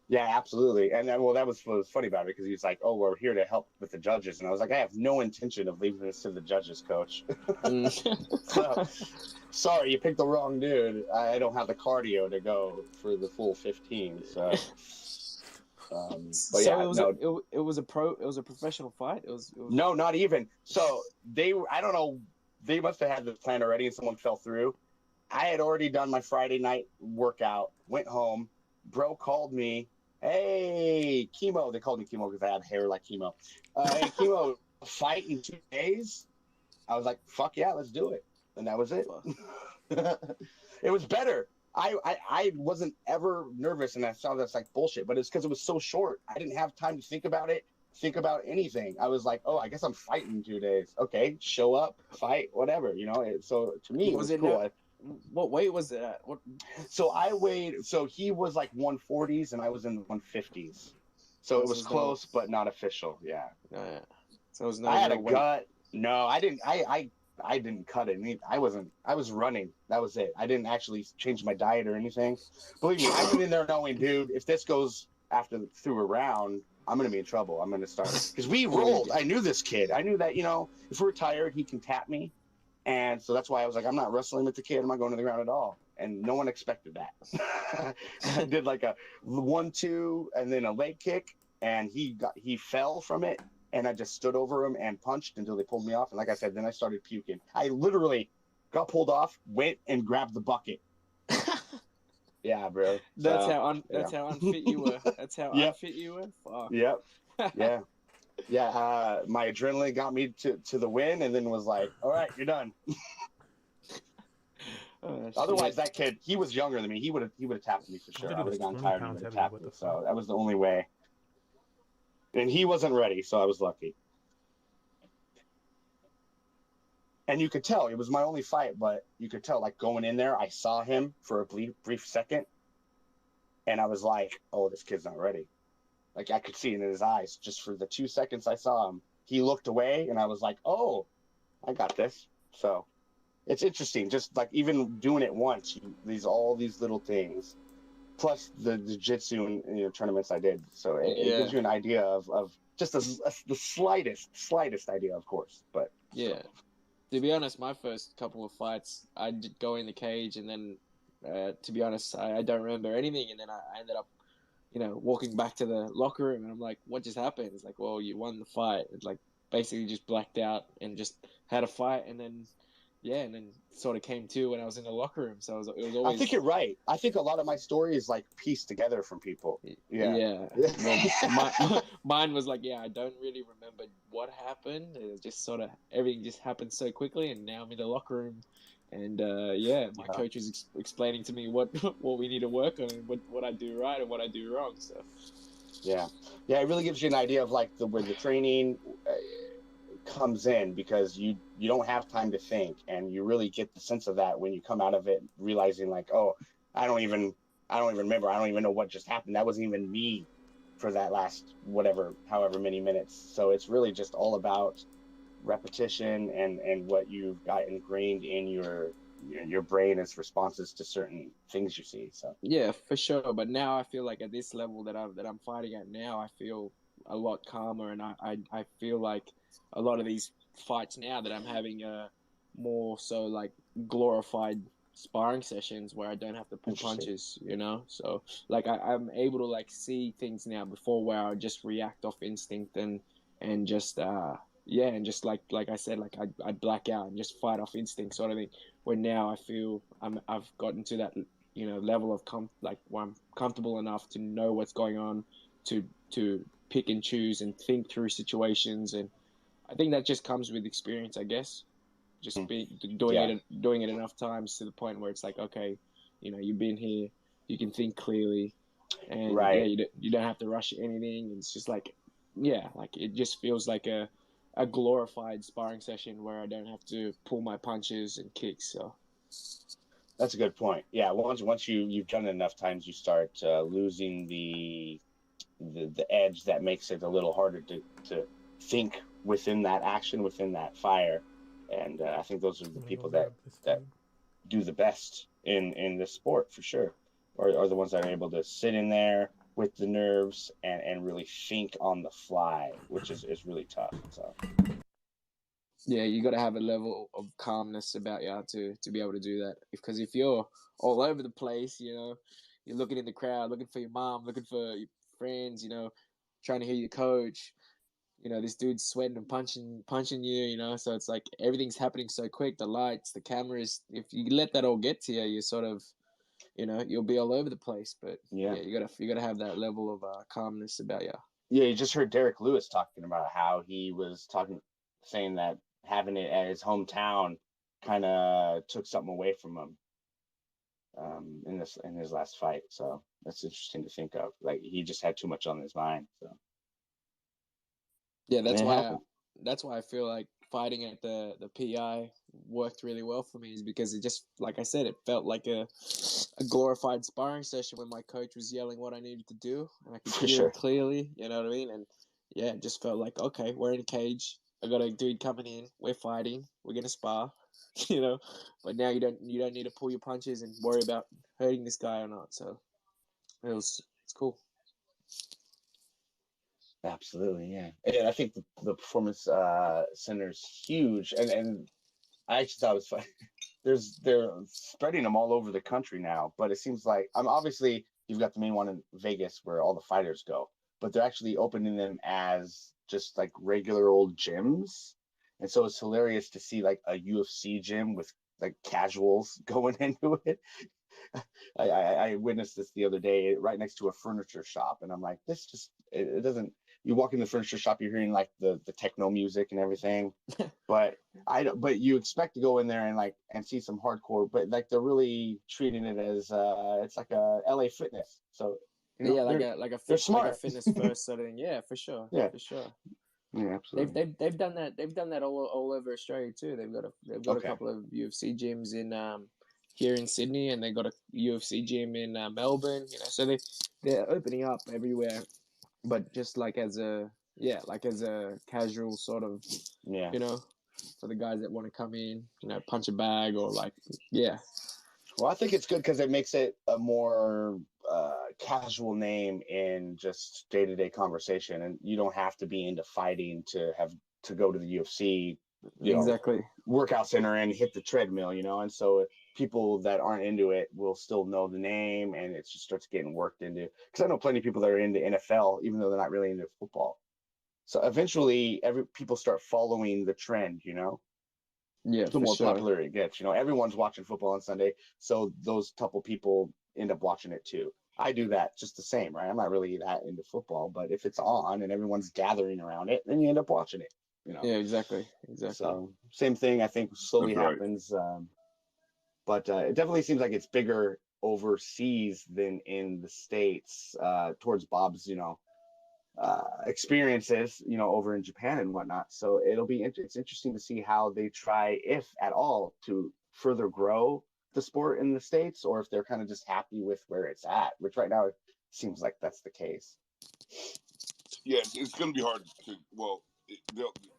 Yeah, absolutely. And then, that was what was funny about it, because he's like, "Oh, we're here to help with the judges," and I was like, "I have no intention of leaving this to the judges, coach." So, sorry, you picked the wrong dude. I don't have the cardio to go for the full 15. So, But so yeah, it was a professional fight. It was no, not even. So I don't know, they must have had the plan already, and someone fell through. I had already done my Friday night workout, went home. Bro called me, hey, Chemo. They called me Chemo because I had hair like Chemo. Hey, Chemo, fight in 2 days? I was like, fuck yeah, let's do it. And that was it. It was better. I wasn't ever nervous, and I thought that's like bullshit, but it's because it was so short. I didn't have time to think about anything. I was like, oh, I guess I'm fighting in 2 days. Okay, show up, fight, whatever, So to me, it was cool. What weight was it at? So he was like 140s, and I was in the 150s. So it was close, but not official. Yeah. Yeah. So it was no. I had a gut. No, I didn't. I didn't cut it. I was running. That was it. I didn't actually change my diet or anything. Believe me, I went in there knowing, dude, if this goes through a round, I'm going to be in trouble. I'm going to start. Because we rolled. I knew this kid. I knew that, if we're tired, he can tap me. And so that's why I was like, I'm not wrestling with the kid. I'm not going to the ground at all. And no one expected that. I did like a 1-2 and then a leg kick. And he fell from it. And I just stood over him and punched until they pulled me off. And like I said, then I started puking. I literally got pulled off, went and grabbed the bucket. Yeah, bro. That's how unfit you were. That's how unfit you were. Fuck. Yep. Yeah. Yeah. My adrenaline got me to the win, and then was like, "All right, you're done." Otherwise, that kid, he was younger than me. He would have tapped me for sure. I would have gone tired and would have tapped me. So that was the only way. And he wasn't ready, so I was lucky. And you could tell, it was my only fight, but you could tell, like, going in there, I saw him for a brief second, and I was like, oh, this kid's not ready. Like, I could see it in his eyes. Just for the 2 seconds I saw him, he looked away, and I was like, oh, I got this. So it's interesting, just, like, even doing it once, all these little things. Plus the jiu-jitsu and tournaments I did, so it gives you an idea of just the slightest idea, of course. But yeah, to be honest, my first couple of fights, I did go in the cage, and then to be honest, I don't remember anything, and then I ended up, walking back to the locker room, and I'm like, what just happened? It's like, well, you won the fight. It's like basically just blacked out and just had a fight, and then. Yeah, and then sort of came to when I was in the locker room. So it was always. I think you're right. I think a lot of my story is like pieced together from people. Yeah. Well, mine was like, I don't really remember what happened. It just sort of everything just happened so quickly, and now I'm in the locker room, and my coach was explaining to me what we need to work on, and what I do right and what I do wrong. So. Yeah, it really gives you an idea of like where the training. Comes in because you don't have time to think, and you really get the sense of that when you come out of it realizing like, oh, I don't even remember, I don't even know what just happened. That wasn't even me for that last however many minutes. So it's really just all about repetition and what you've got ingrained in your brain as responses to certain things you see. So yeah, for sure. But now I feel like at this level that I'm fighting at now, I feel a lot calmer, and I feel like a lot of these fights now that I'm having more so like glorified sparring sessions where I don't have to pull punches, So like I'm able to like see things now before where I just react off instinct and just and just like I said, like I black out and just fight off instinct sort of thing. Where now I feel I've gotten to that level of where I'm comfortable enough to know what's going on, to pick and choose and think through situations, and I think that just comes with experience, I guess. Just doing it enough times to the point where it's like, okay, you've been here, you can think clearly, and you don't have to rush anything. It's just like, like it just feels like a glorified sparring session where I don't have to pull my punches and kicks. So that's a good point. Yeah, once you've done it enough times, you start losing the edge that makes it a little harder to think within that action, within that fire. And I think those are the people that do the best in this sport for sure, or are the ones that are able to sit in there with the nerves and really think on the fly, which is really tough. So yeah, you got to have a level of calmness about you to be able to do that. Because if you're all over the place, you're looking in the crowd, looking for your mom, looking for friends, trying to hear your coach. This dude's sweating and punching you, so it's like everything's happening so quick. The lights, the cameras, if you let that all get to you, you sort of, you'll be all over the place. But yeah, you gotta have that level of calmness about you. Yeah, you just heard Derek Lewis talking about how he was saying that having it at his hometown kind of took something away from him in his last fight. So that's interesting to think of. Like he just had too much on his mind. So yeah, that's why I feel like fighting at the PI worked really well for me, is because it just, like I said, it felt like a glorified sparring session when my coach was yelling what I needed to do, and I could hear it clearly. You know what I mean? And yeah, it just felt like, okay, we're in a cage. I got a dude coming in. We're fighting. We're gonna spar. But now you don't need to pull your punches and worry about hurting this guy or not. So it's cool. Absolutely, yeah. And I think the performance center is huge, and I actually thought it was fun. They're spreading them all over the country now, but it seems like obviously you've got the main one in Vegas where all the fighters go, but they're actually opening them as just like regular old gyms, and so it's hilarious to see like a UFC gym with like casuals going into it. I witnessed this the other day right next to a furniture shop, and I'm like, this just it doesn't. You walk in the furniture shop, you're hearing like the techno music and everything, but you expect to go in there and see some hardcore, but like they're really treating it as it's like a LA Fitness. So they're smart. Like a fitness first sort of thing. Yeah, for sure. Yeah, for sure. Yeah, absolutely. They've done that. They've done that all over Australia too. They've got a couple of UFC gyms in here in Sydney, and they got a UFC gym in Melbourne. So they're opening up everywhere, but just like as a casual sort of for the guys that want to come in, punch a bag or Well, I think it's good because it makes it a more casual name in just day-to-day conversation, and you don't have to be into fighting to go to the UFC, workout center and hit the treadmill, and so people that aren't into it will still know the name, and it just starts getting worked into. Because I know plenty of people that are into NFL, even though they're not really into football. So eventually, people start following the trend, Yeah, the more popular it gets. Everyone's watching football on Sunday, so those couple people end up watching it too. I do that just the same, right? I'm not really that into football, but if it's on and everyone's gathering around it, then you end up watching it. Yeah, exactly. So same thing, I think, slowly happens. But it definitely seems like it's bigger overseas than in the States, towards Bob's, experiences, over in Japan and whatnot. So it's interesting to see how they try, if at all, to further grow the sport in the States, or if they're kind of just happy with where it's at, which right now it seems like that's the case. Yeah, it's going to be hard to,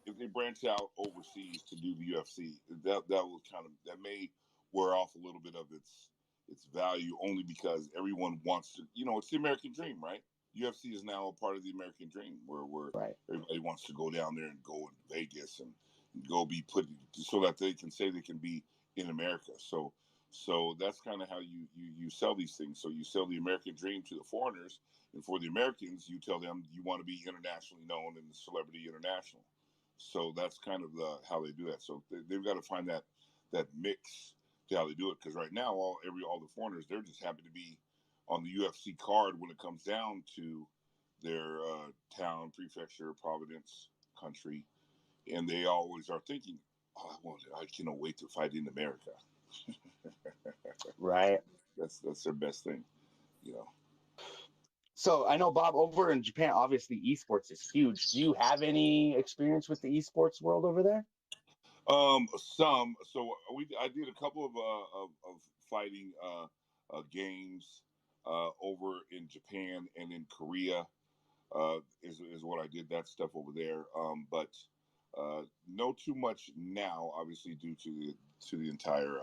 if they branch out overseas to do the UFC, that may wear off a little bit of its value, only because everyone wants to, it's the American dream, right? UFC is now a part of the American dream, where everybody wants to go down there and go in Vegas and go be put so that they can say they can be in America. So that's kind of how you sell these things. So you sell the American dream to the foreigners, and for the Americans, you tell them you want to be internationally known and celebrity international. So that's kind of how they do that. So they've got to find that mix to how they do it, because right now all the foreigners, they're just happy to be on the UFC card when it comes down to their town, prefecture, province, country, and they always are thinking, I cannot wait to fight in America. Right. That's their best thing, So I know, Bob, over in Japan, obviously esports is huge. Do you have any experience with the esports world over there? Some. So I did a couple of fighting games over in Japan and in Korea. Is what I did, that stuff over there. But no too much now, obviously, due to the entire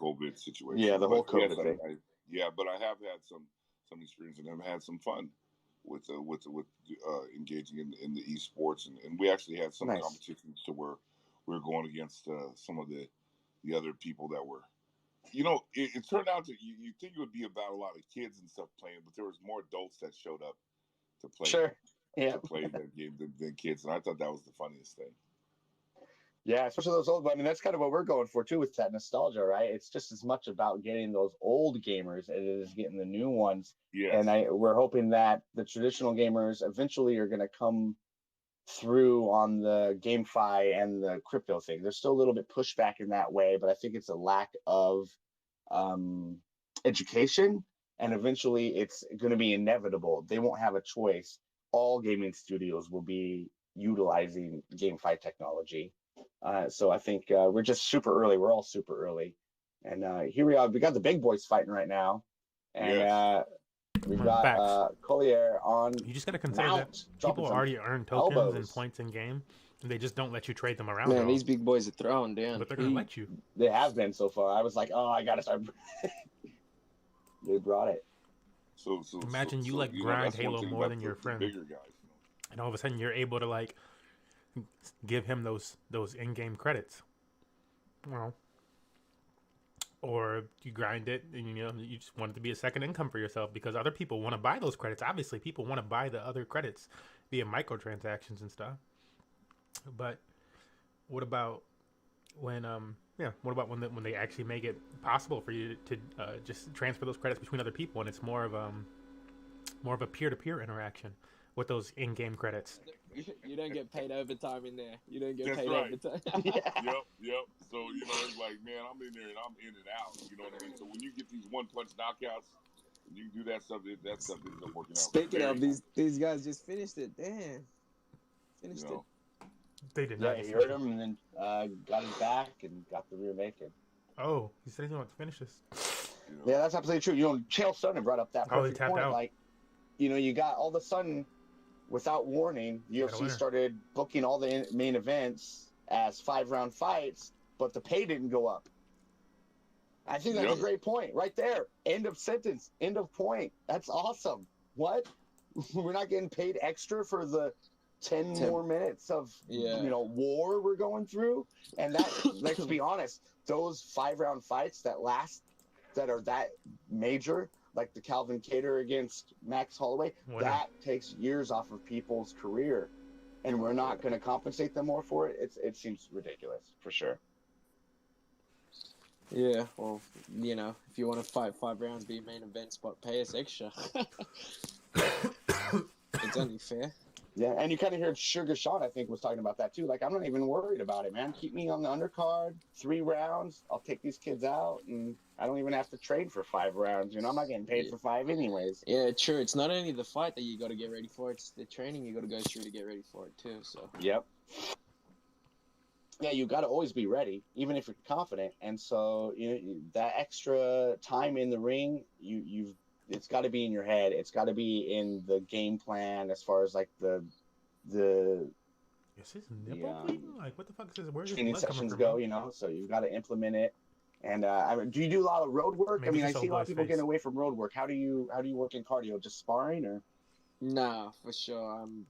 COVID situation. Yeah, the whole COVID thing. But I have had some experience, and I've had some fun with engaging in the esports, and we actually had some competitions to where we were going against some of the other people that were it turned out to you think it would be about a lot of kids and stuff playing, but there was more adults that showed up to play. Sure. To play that game than kids, and I thought that was the funniest thing. Yeah, especially those old. I mean, that's kind of what we're going for too with that nostalgia, right? It's just as much about getting those old gamers as it is getting the new ones. Yeah. And we're hoping that the traditional gamers eventually are going to come through on the GameFi and the crypto thing. There's still a little bit pushback in that way, but I think it's a lack of education, and eventually it's going to be inevitable. They won't have a choice. All gaming studios will be utilizing GameFi technology. So I think we're just super early. We're all super early. And here we are. We got the big boys fighting right now. And we've got Collier on. You just got to consider that people already earn tokens and points in game, and they just don't let you trade them around. Man, these big boys are throwing down. But they're going to let you. They have been so far. I was like, oh, I got to start. They brought it. So imagine you grind Halo more than your friend. Bigger guys, and all of a sudden you're able to give him those in-game credits. Well, or you grind it and you just want it to be a second income for yourself because other people want to buy those credits. Obviously, people want to buy the other credits via microtransactions and stuff. But what about when when they actually make it possible for you to just transfer those credits between other people, and it's more of a peer-to-peer interaction with those in-game credits. You don't get paid overtime in there. You don't get That's paid right. overtime. Yep. So it's like, man, I'm in there and I'm in and out. You know what I mean? So when you get these one-punch knockouts, and you do that stuff ends up working out. Speaking of these guys just finished it. Damn, finished it. They did not. Yeah, he hurt him and then got his back and got the rear naked. Oh, he said he wanted to finish this. Yeah, that's absolutely true. Chael Sonnen brought up that perfect he tapped point. out. Like, you got all of a sudden, without warning, UFC started booking all the main events as 5-round fights, but the pay didn't go up. I think that's a great point right there. End of sentence. End of point. That's awesome. What? We're not getting paid extra for the 10 more minutes of war we're going through, and that let's be honest, those 5-round fights that are that major, like the Calvin Kattar against Max Holloway, that takes years off of people's career, and we're not going to compensate them more for it. It seems ridiculous for sure. Yeah, well, if you want to fight 5 rounds, be a main event spot, pay us extra. It's only fair. Yeah, and you kind of heard Sugar Sean, I think, was talking about that too. Like, I'm not even worried about it, man. Keep me on the undercard, 3 rounds. I'll take these kids out, and I don't even have to trade for 5 rounds. I'm not getting paid for 5 anyways. Yeah, true. It's not only the fight that you got to get ready for; it's the training you got to go through to get ready for it too. So. Yep. Yeah, you got to always be ready, even if you're confident. And so, that extra time in the ring, it's got to be in your head. It's got to be in the game plan as far as like the. Is his nipple bleeding? Like, what the fuck is this? Where's his training blood sessions coming go? So you've got to implement it. And do you do a lot of road work? Maybe I see a lot of people getting away from road work. How do you work in cardio? Just sparring or? Nah, for sure. I'm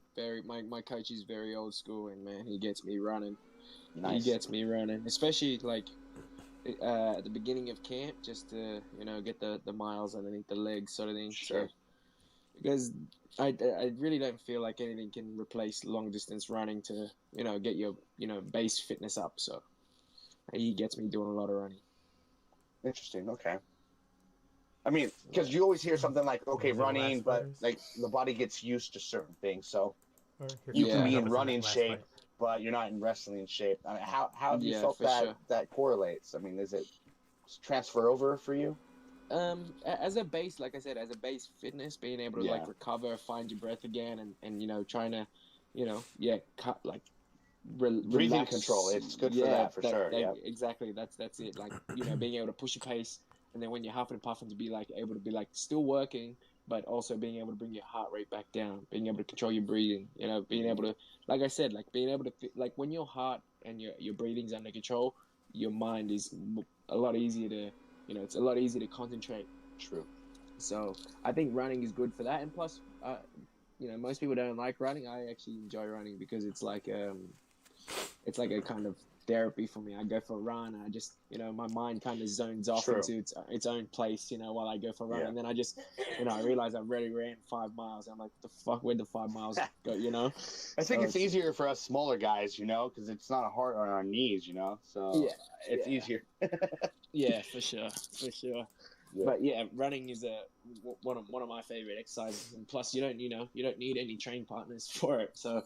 my coach is very old school, and man, he gets me running. Nice. He gets me running, especially like at the beginning of camp, just to get the miles underneath the legs, sort of thing. Sure. So, because I really don't feel like anything can replace long distance running to get your base fitness up. So he gets me doing a lot of running. Interesting. Okay. I mean, because you always hear something like, okay, running, but like the body gets used to certain things. So you can be in running shape, but you're not in wrestling shape. I mean, how have you felt that correlates? I mean, is it transfer over for you? As a base, like I said, as a base fitness, being able to recover, find your breath again, and trying to, cut breathing control. It's good for that for sure. Yeah, exactly. That's it. Like being able to push your pace, and then when you're huffing and puffing, to be able to be still working, but also being able to bring your heart rate back down, being able to control your breathing. Being able to, like I said, being able to when your heart and your breathing's under control, your mind is a lot easier to. It's a lot easier to concentrate. True. So I think running is good for that. And plus, most people don't like running. I actually enjoy running because it's like a kind of therapy for me. I go for a run, and I just, my mind kind of zones off into its own place, while I go for a run, and then I just, I realize I already ran 5 miles. I'm like, what the fuck? Where'd the 5 miles go? I think it's easier for us smaller guys, because it's not hard on our knees, so it's easier. Yeah, for sure. Yeah. But yeah, running is one of my favorite exercises, and plus you don't need any training partners for it. So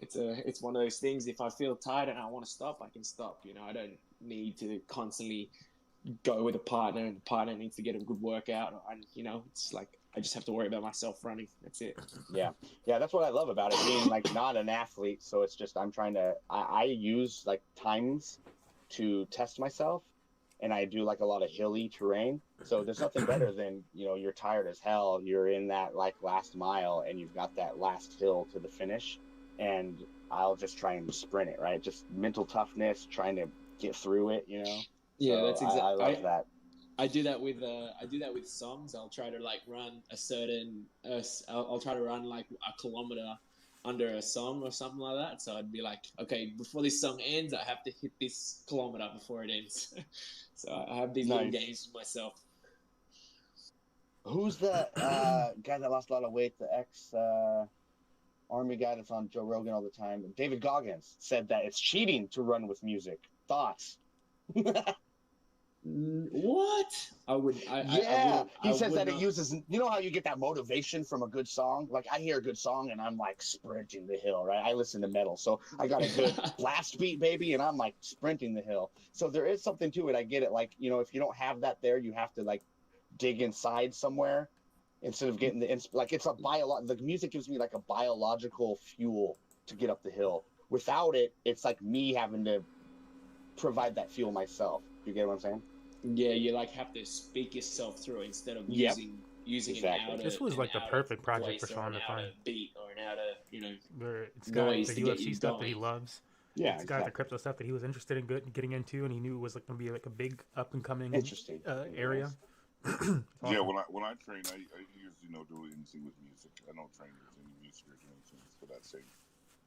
it's one of those things. If I feel tired and I want to stop, I can stop. I don't need to constantly go with a partner, and the partner needs to get a good workout. It's like I just have to worry about myself running. That's it. Yeah, that's what I love about it, being like not an athlete. So it's just I use like times to test myself. And I do like a lot of hilly terrain. So there's nothing better than, you're tired as hell. You're in that like last mile and you've got that last hill to the finish. And I'll just try and sprint it, right? Just mental toughness, trying to get through it, Yeah, so that's exactly. I love that. I do that with songs. I'll try to like run a certain, I'll try to run like a kilometer under a song or something like that. So I'd be like, okay, before this song ends, I have to hit this kilometer before it ends. So I have these little games with myself. Who's the guy that lost a lot of weight, the ex-Army guy that's on Joe Rogan all the time? David Goggins said that it's cheating to run with music. Thoughts? What? He says that it uses, how you get that motivation from a good song? Like I hear a good song and I'm like sprinting the hill, right? I listen to metal, so I got a good blast beat, baby, and I'm like sprinting the hill. So there is something to it. I get it. Like, if you don't have that there, you have to like dig inside somewhere instead of getting like it's the music gives me like a biological fuel to get up the hill. Without it, it's like me having to provide that fuel myself. You get what I'm saying? Yeah, you like have to speak yourself through it instead of using exactly. An outer. This was like the perfect project for Sean to find. Beat or an outer, where it's got the UFC stuff that he loves. Yeah, it's got the crypto stuff that he was interested in getting into, and he knew it was like going to be like a big up and coming area. Awesome. Yeah, when I train, I usually do anything with music. I don't train with any music or anything for that same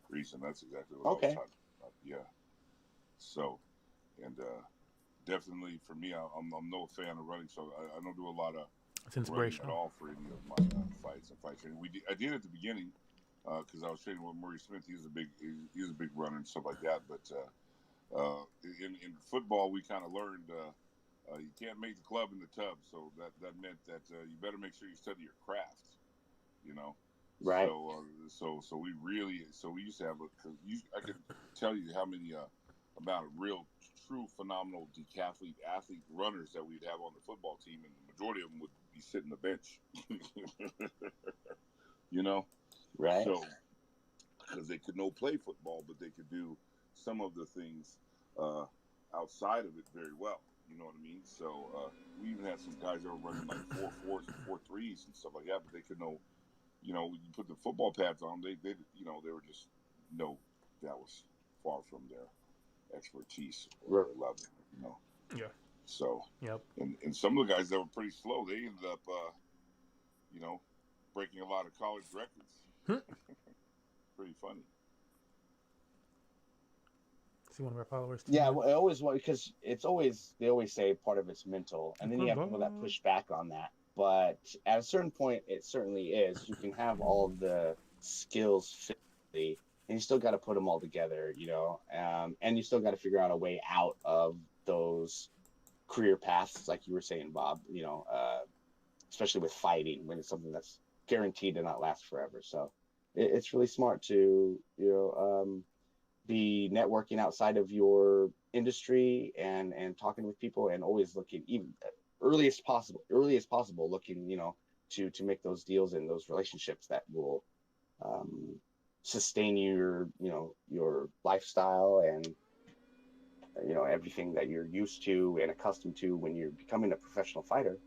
reason. That's exactly what I was talking about. Yeah. So, and definitely for me, I'm no fan of running, so I don't do a lot of running at all for any of my fights and fight training. I did at the beginning because I was training with Murray Smith. He's a big runner and stuff like that. But in football, we kind of learned you can't make the club in the tub, so that meant that you better make sure you study your craft. Right. So we used to have I could tell you how many amount of real, true, phenomenal decathlete athlete runners that we'd have on the football team, and the majority of them would be sitting the bench. Right. So because they could no play football, but they could do some of the things outside of it very well. You know what I mean? So we even had some guys that were running like 4.4s and 4.3s and stuff like that, but they could know. You put the football pads on. They were just that was far from their expertise or their level. Yeah. So. Yep. And some of the guys that were pretty slow, they ended up, breaking a lot of college records. Pretty funny. See one of our followers. Yeah, well, because they always say part of it's mental, and then you have people that push back on that. But at a certain point, it certainly is. You can have all of the skills physically, and you still got to put them all together, and you still got to figure out a way out of those career paths, like you were saying, Bob, especially with fighting, when it's something that's guaranteed to not last forever. So it's really smart to, be networking outside of your industry and talking with people, and always looking even early as possible looking, to make those deals and those relationships that will sustain your lifestyle and everything that you're used to and accustomed to when you're becoming a professional fighter,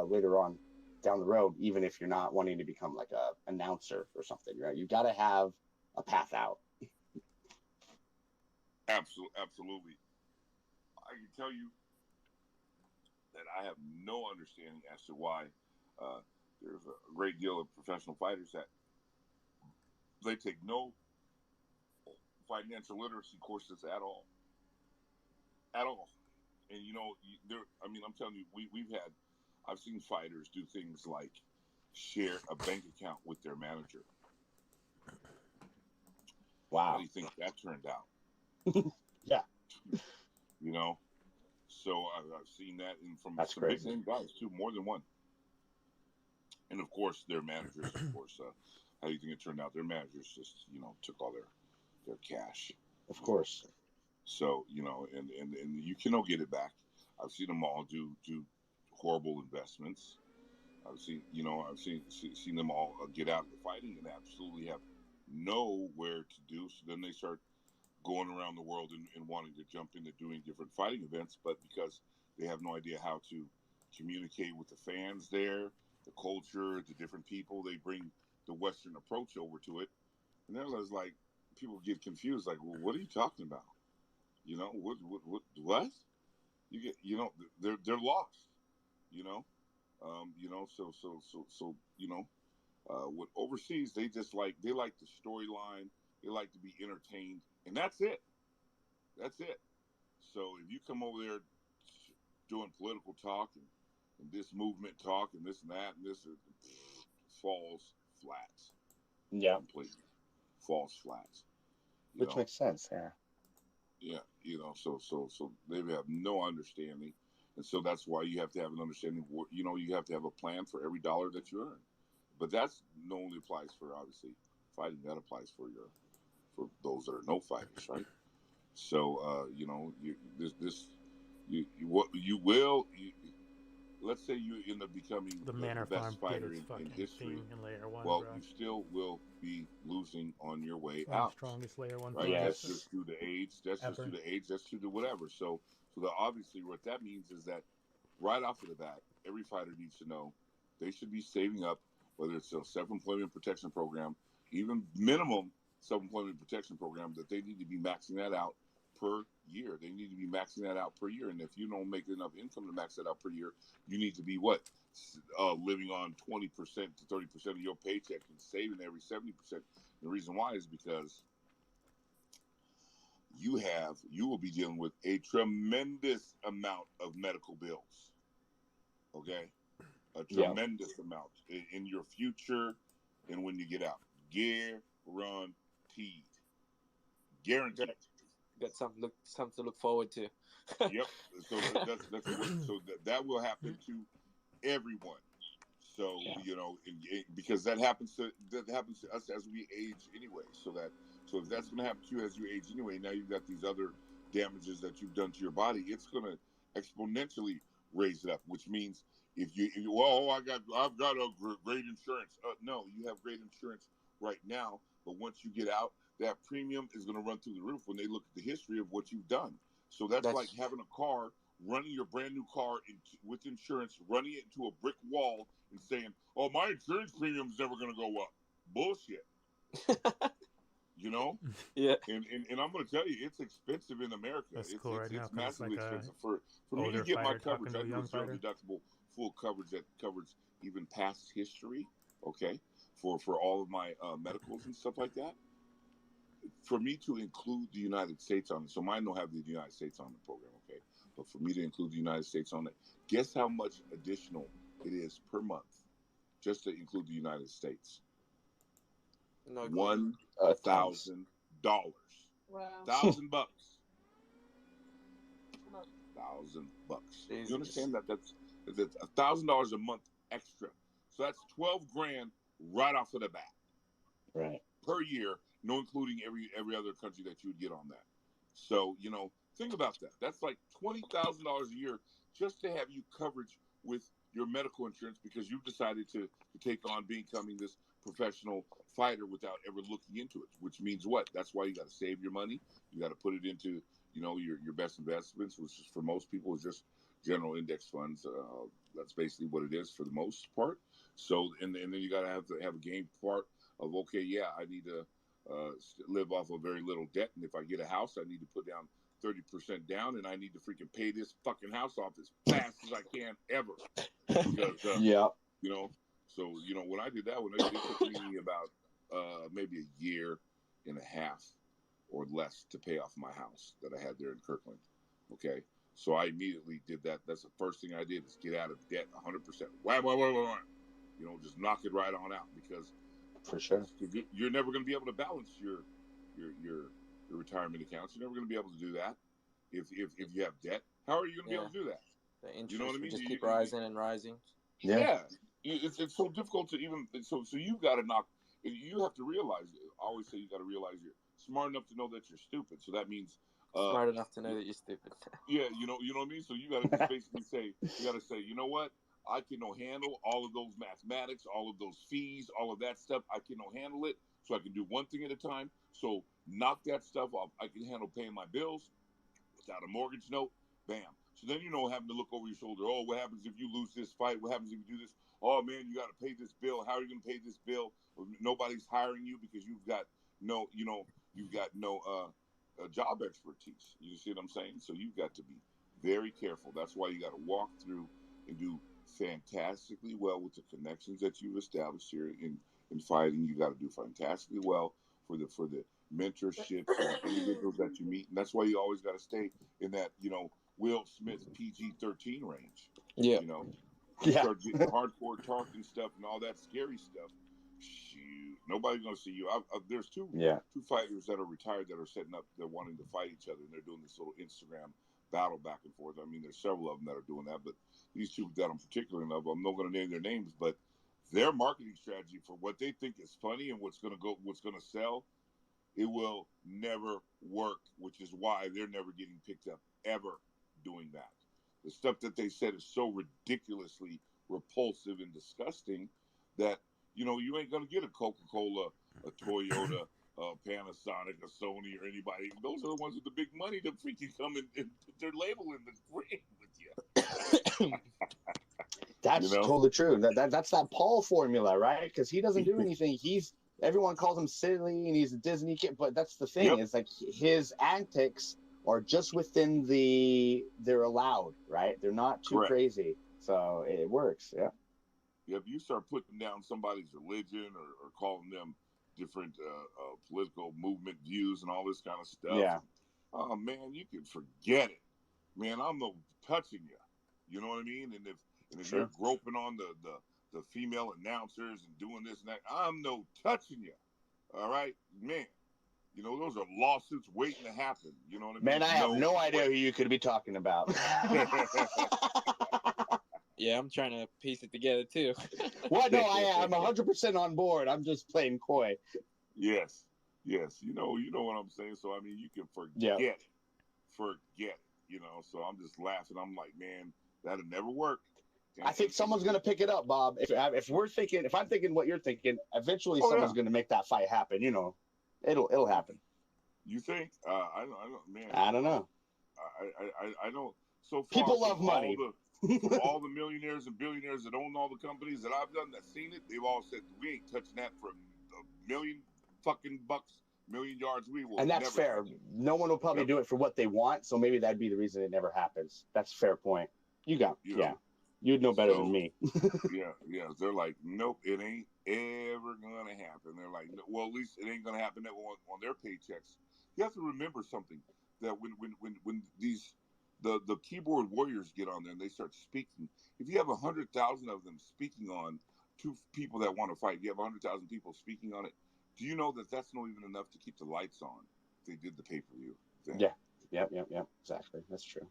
later on down the road, even if you're not wanting to become like a announcer or something, right? You got to have a path out. Absolutely. I can tell you that I have no understanding as to why there's a great deal of professional fighters that they take no financial literacy courses at all. at all. And I'm telling you, I've seen fighters do things like share a bank account with their manager. Wow. How do you think that turned out? Yeah. So I've seen that from That's some crazy. big name guys too, more than one. And of course, their managers, of course, how do you think it turned out? Their managers just, took all their cash. Of course. So, and you cannot get it back. I've seen them all do horrible investments. I've seen them all get out of the fighting and absolutely have nowhere to do. So then they start going around the world and wanting to jump into doing different fighting events, but because they have no idea how to communicate with the fans there, the culture, the different people, they bring the Western approach over to it. And then it's like, people get confused, like, well, what are you talking about? What? You get, they're lost, with overseas, they like the storyline, they like to be entertained, and that's it. So if you come over there doing political talk and this movement talk and this and that and this, falls flat. Yeah. Completely falls flat. Which makes sense, yeah. Yeah, so they have no understanding, and so that's why you have to have an understanding. You have to have a plan for every dollar that you earn, but that's not only applies for obviously fighting. That applies for those that are no fighters, right? So let's say you end up becoming the best fighter in history. In layer 1, well, bro. You still will be losing on your way One of out. the strongest layer 1 right? Yes. That's just through the age. That's Ever. just through the age. That's through the whatever. So obviously what that means is that right off of the bat, every fighter needs to know they should be saving up, whether it's a self-employment protection program, even minimum self-employment protection program, that they need to be maxing that out per year. They need to be maxing that out per year. And if you don't make enough income to max that out per year, you need to be living on 20% to 30% of your paycheck and saving every 70%. The reason why is because you will be dealing with a tremendous amount of medical bills. Okay? A tremendous amount in your future and when you get out. Guaranteed. Got something to look forward to. Yep. So that will happen to everyone. So because that happens to us as we age anyway. So if that's going to happen to you as you age anyway, now you've got these other damages that you've done to your body. It's going to exponentially raise it up. Which means I've got a great insurance. No, you have great insurance right now, but once you get out, that premium is going to run through the roof when they look at the history of what you've done. So that's like having a car, running your brand new car with insurance, running it into a brick wall and saying, "Oh, my insurance premium is never going to go up." Bullshit. Yeah. And I'm going to tell you, it's expensive in America. That's it's cool right now, massively like expensive for me to get my coverage. I do a zero fighter. deductible full coverage that covers even past history. Okay, for all of my medicals and stuff like that. For me to include the United States on it, so mine don't have the United States on the program, okay? But for me to include the United States on it, guess how much additional it is per month just to include the United States? No, $1,000. Wow. $1,000. $1,000. You understand that? That's $1,000 a month extra. So that's $12,000 right off of the bat. Right. Per year, no including every other country that you would get on that. So, think about that. That's like $20,000 a year just to have you coverage with your medical insurance because you've decided to take on becoming this professional fighter without ever looking into it, which means what? That's why you got to save your money. You got to put it into, your best investments, which is for most people is just general index funds. That's basically what it is for the most part. So, and then you got to have a game part of, okay, yeah, I need to live off of very little debt. And if I get a house, I need to put down 30% down and I need to freaking pay this fucking house off as fast as I can ever. Because, so, when I did that, it took me about maybe a year and a half or less to pay off my house that I had there in Kirkland. Okay, so I immediately did that. That's the first thing I did is get out of debt 100%. Why? You know, just knock it right on out because for sure you're never going to be able to balance your retirement accounts. You're never going to be able to do that if you have debt. How are you going to be able to do that? The interest You know what I mean? just keep rising and rising. Yeah. It's so difficult to even so you've got to knock. You have to realize. I always say you got to realize you're smart enough to know that you're stupid. So that means smart enough to know that you're stupid. Yeah, you know what I mean. So you got to just basically say, you know what? I can handle all of those mathematics, all of those fees, all of that stuff. I can handle it. So I can do one thing at a time. So knock that stuff off. I can handle paying my bills without a mortgage note. Bam. So then, having to look over your shoulder. Oh, what happens if you lose this fight? What happens if you do this? Oh, man, you got to pay this bill. How are you going to pay this bill? Nobody's hiring you because you've got no job expertise. You see what I'm saying? So you've got to be very careful. That's why you got to walk through and do fantastically well with the connections that you've established here in fighting. You got to do fantastically well for the mentorships and the individuals that you meet. And that's why you always got to stay in that, Will Smith PG-13 range. Yeah. You start getting hardcore talk and stuff and all that scary stuff. Shoot, nobody's gonna see you. There's two fighters that are retired that are setting up. They're wanting to fight each other, and they're doing this little Instagram battle back and forth. I mean, there's several of them that are doing that, but these two that I'm particularly in love, I'm not going to name their names, but their marketing strategy for what they think is funny and what's going to sell, it will never work. Which is why they're never getting picked up ever doing that. The stuff that they said is so ridiculously repulsive and disgusting that. You ain't going to get a Coca-Cola, a Toyota, a Panasonic, a Sony, or anybody. Those are the ones with the big money to freaking come and put their label in the ring with you. That's totally true. That's that Paul formula, right? Because he doesn't do anything. Everyone calls him silly and he's a Disney kid, but that's the thing. It's like his antics are just within they're allowed, right? They're not too crazy. So it works, yeah. If you start putting down somebody's religion or calling them different political movement views and all this kind of stuff, oh man, you can forget it. Man, I'm no touching you. You know what I mean? And if you're groping on the female announcers and doing this and that, I'm no touching you. All right, man. Those are lawsuits waiting to happen. You know what I mean? Man, I have no idea who you could be talking about. Yeah, I'm trying to piece it together too. Well, no, I'm 100% on board. I'm just playing coy. Yes. You know what I'm saying. So I mean, you can forget it. So I'm just laughing. I'm like, man, that'll never work. I think someone's gonna pick it up, Bob. If I'm thinking what you're thinking, eventually someone's gonna make that fight happen. It'll happen. You think? I don't, man. I don't know. I don't. So far, people love money. From all the millionaires and billionaires that own all the companies that I've done that seen it, they've all said we ain't touching that for $1 million fucking bucks, million yards. We will. And that's fair. No one will probably do it for what they want, so maybe that'd be the reason it never happens. That's a fair point. You'd know better than me. yeah. They're like, nope, it ain't ever gonna happen. They're like, no, well, at least it ain't gonna happen on their paychecks. You have to remember something that when these the keyboard warriors get on there and they start speaking. If you have 100,000 of them speaking on two people that want to fight, you have 100,000 people speaking on it. Do you know that that's not even enough to keep the lights on? If they did the pay-per-view thing. Yeah. Exactly. That's true.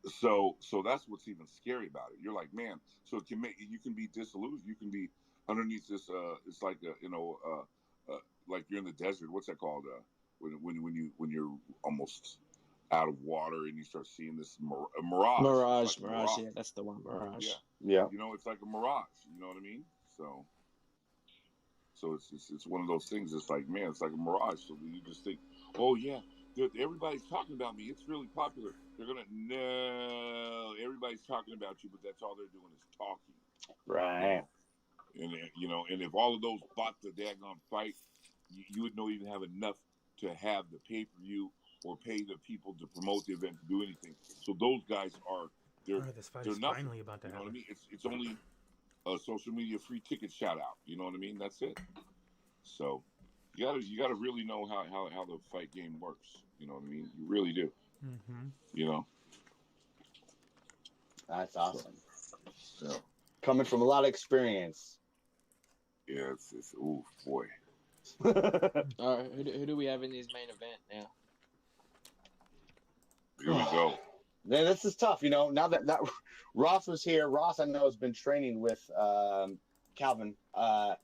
So that's what's even scary about it. You're like, man. So you can be disillusioned. You can be underneath this. It's like like you're in the desert. What's that called? When you're almost out of water and you start seeing this mirage. Mirage. Yeah, that's the one. Mirage. Yeah. It's like a mirage. You know what I mean? So it's one of those things. It's like, man, it's like a mirage. So you just think, oh yeah, everybody's talking about me. It's really popular. No, everybody's talking about you, but that's all they're doing is talking. Right. And and if all of those bought the daggone fight, you would not even have enough to have the pay-per-view or pay the people to promote the event to do anything. So those guys they're this fight they're is nothing. finally about to happen. You know what I mean? It's only a social media free ticket shout out. You know what I mean? That's it. So you gotta really know how the fight game works. You know what I mean? You really do. Mm-hmm. That's awesome. Yeah. Coming from a lot of experience. Yeah, it's ooh, boy. All right, who do we have in this main event now? Here we go. Man, this is tough. Now that Ross was here, Ross I know has been training with Calvin. I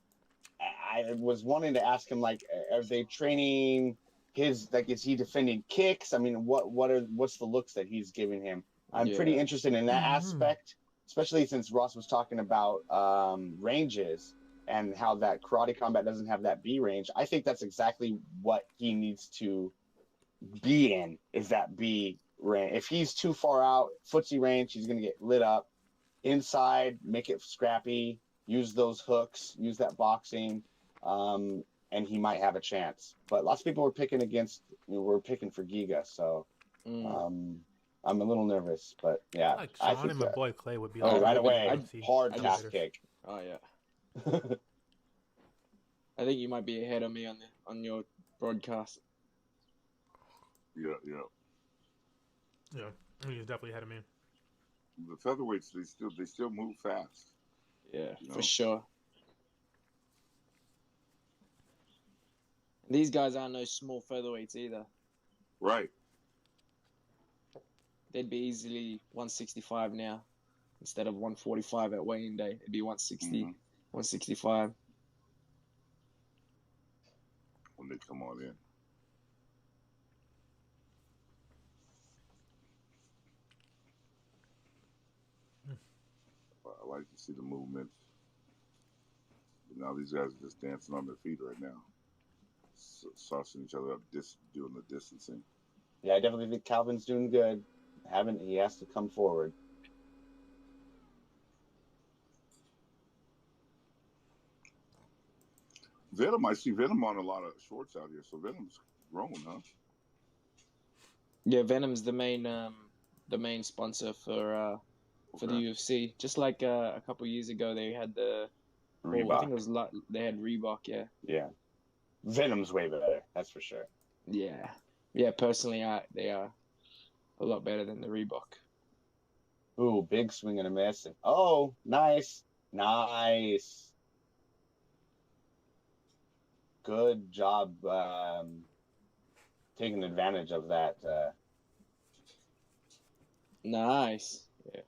was wanting to ask him, like, are they training his, like, is he defending kicks? I mean, what's the looks that he's giving him? I'm pretty interested in that aspect, especially since Ross was talking about ranges and how that karate combat doesn't have that B range. I think that's exactly what he needs to be in, is that B range. If he's too far out, footsie range, he's going to get lit up. Inside, make it scrappy, use those hooks, use that boxing, and he might have a chance. But lots of people were picking for Giga, so I'm a little nervous. But yeah, Like Sean and my boy Clay would be right away, hard calf kick. Oh yeah. I think you might be ahead of me on your broadcast. Yeah. Yeah, he's definitely ahead of me. The featherweights, they still move fast. Yeah, for sure. These guys aren't no small featherweights either. Right. They'd be easily 165 now instead of 145 at weigh-in day. It'd be 160, 165. When they come on in. I like to see the movement. But now these guys are just dancing on their feet right now. Saucing each other up, doing the distancing. Yeah, I definitely think Calvin's doing good. He has to come forward. Venom, I see Venom on a lot of shorts out here, so Venom's grown, huh? Yeah, Venom's the main sponsor for the UFC. Just like a couple years ago, they had the Reebok. I think it was they had Reebok. Yeah. Yeah. Venom's way better. That's for sure. Yeah. Yeah. Personally, they are a lot better than the Reebok. Ooh, big swing and a miss. Oh, nice. Good job taking advantage of that. Nice. Yeah.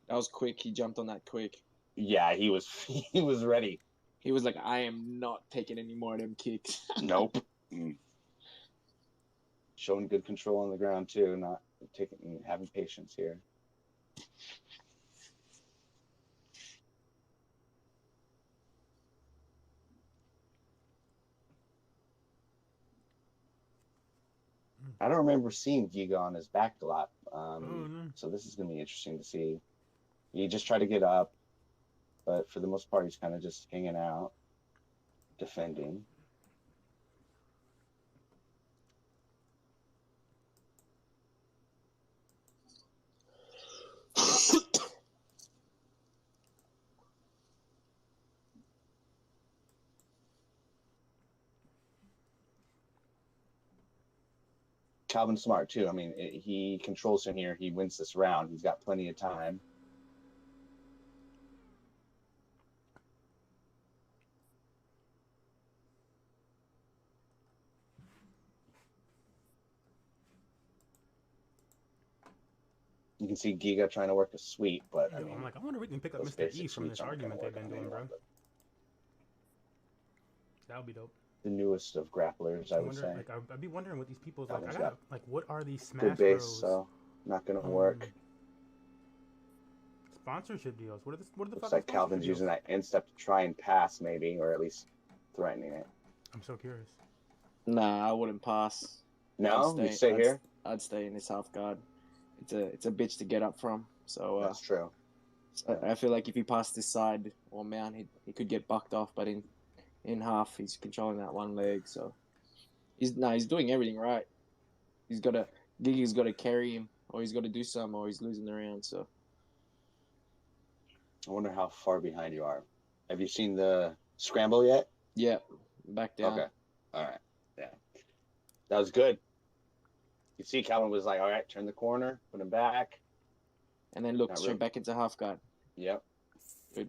That was quick. He jumped on that quick. Yeah, he was ready. He was like, I am not taking any more of them kicks. Nope. Showing good control on the ground too, not having patience here. I don't remember seeing Giga on his back a lot, so this is going to be interesting to see. He just tried to get up, but for the most part, he's kind of just hanging out, defending. Calvin's smart too. I mean, he controls him here. He wins this round. He's got plenty of time. You can see Giga trying to work a sweep, but I wonder if we can pick up Mr. E from this argument they've been doing, bro. That would be dope. The newest of grapplers, I would say. Like, I'd be wondering what these people's what are these smash good base, bros? so not gonna work. Sponsorship deals. What are the Looks like Calvin's using that instep to try and pass, maybe, or at least threatening it. I'm so curious. Nah, I wouldn't pass. No, you'd stay here. I'd stay in this half guard. It's a bitch to get up from. So that's true. I feel like if he passed this side or mount, he could get bucked off. But in half, he's controlling that one leg. So he's doing everything right. Gigi's got to carry him, or he's got to do something, or he's losing the round. So I wonder how far behind you are. Have you seen the scramble yet? Yeah, back down. Okay, all right, yeah, that was good. You see, Calvin was like, all right, turn the corner, put him back. and then look straight back into half guard. Yep. Good.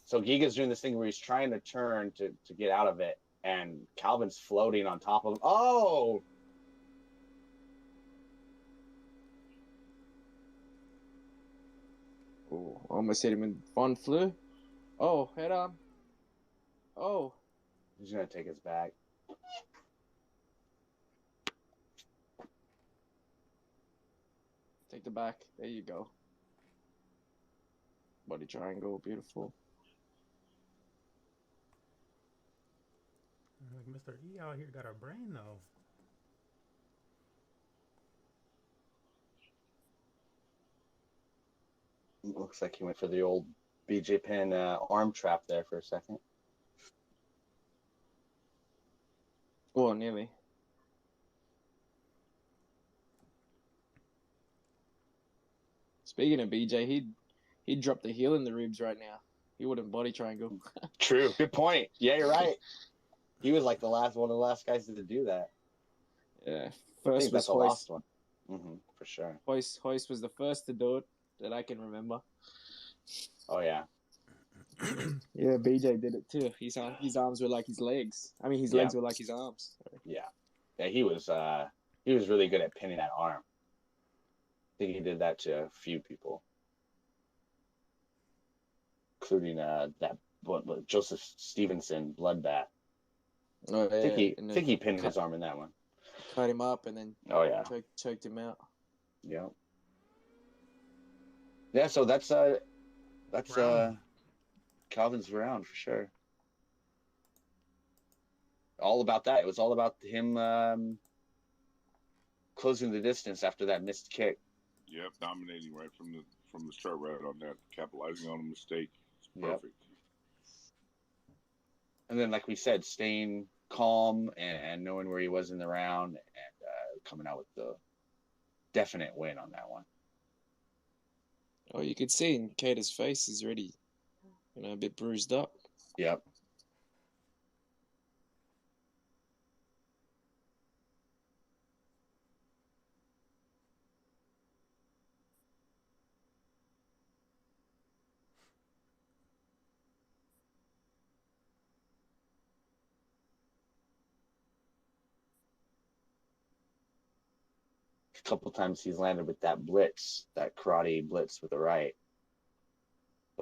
So Giga's doing this thing where he's trying to turn to get out of it, and Calvin's floating on top of him. Oh! Oh, almost hit him in one flu. Oh, head on. Oh. He's going to take his back. Take the back. There you go. Body triangle. Beautiful. Like Mr. E out here got a brain, though. Looks like he went for the old BJ Penn arm trap there for a second. Oh, nearly. Speaking of BJ, he'd drop the heel in the ribs right now. He wouldn't body triangle. True. Good point. Yeah, you're right. He was like one of the last guys to do that. Yeah. First was the last one. For sure. Hoist was the first to do it that I can remember. Oh yeah. Yeah, BJ did it too. His arms were like his legs. I mean, his legs were like his arms. Yeah. Yeah, he was really good at pinning that arm. I think he did that to a few people, including Joseph Stevenson bloodbath. Oh, yeah. I think he pinned his arm in that one. Cut him up and then choked him out. Yeah. Yeah, so that's Calvin's round for sure. All about that. It was all about him closing the distance after that missed kick. Yep, dominating right from the start, right on that, capitalizing on a mistake. It's perfect. Yep. And then, like we said, staying calm and knowing where he was in the round and coming out with the definite win on that one. Oh, you could see in Cater's face, he's already, a bit bruised up. Yep. A couple times he's landed with that blitz, that karate blitz with the right.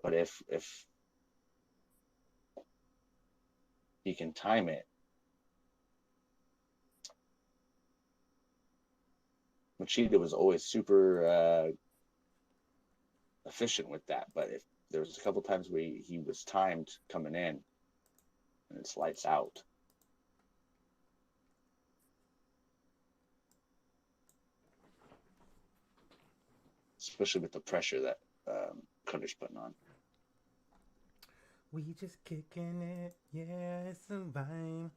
But if he can time it, Machida was always super efficient with that. But if there was a couple times where he was timed coming in, and it's lights out. Especially with the pressure that Cutter's putting on. We just kicking it, yeah, it's a vibe.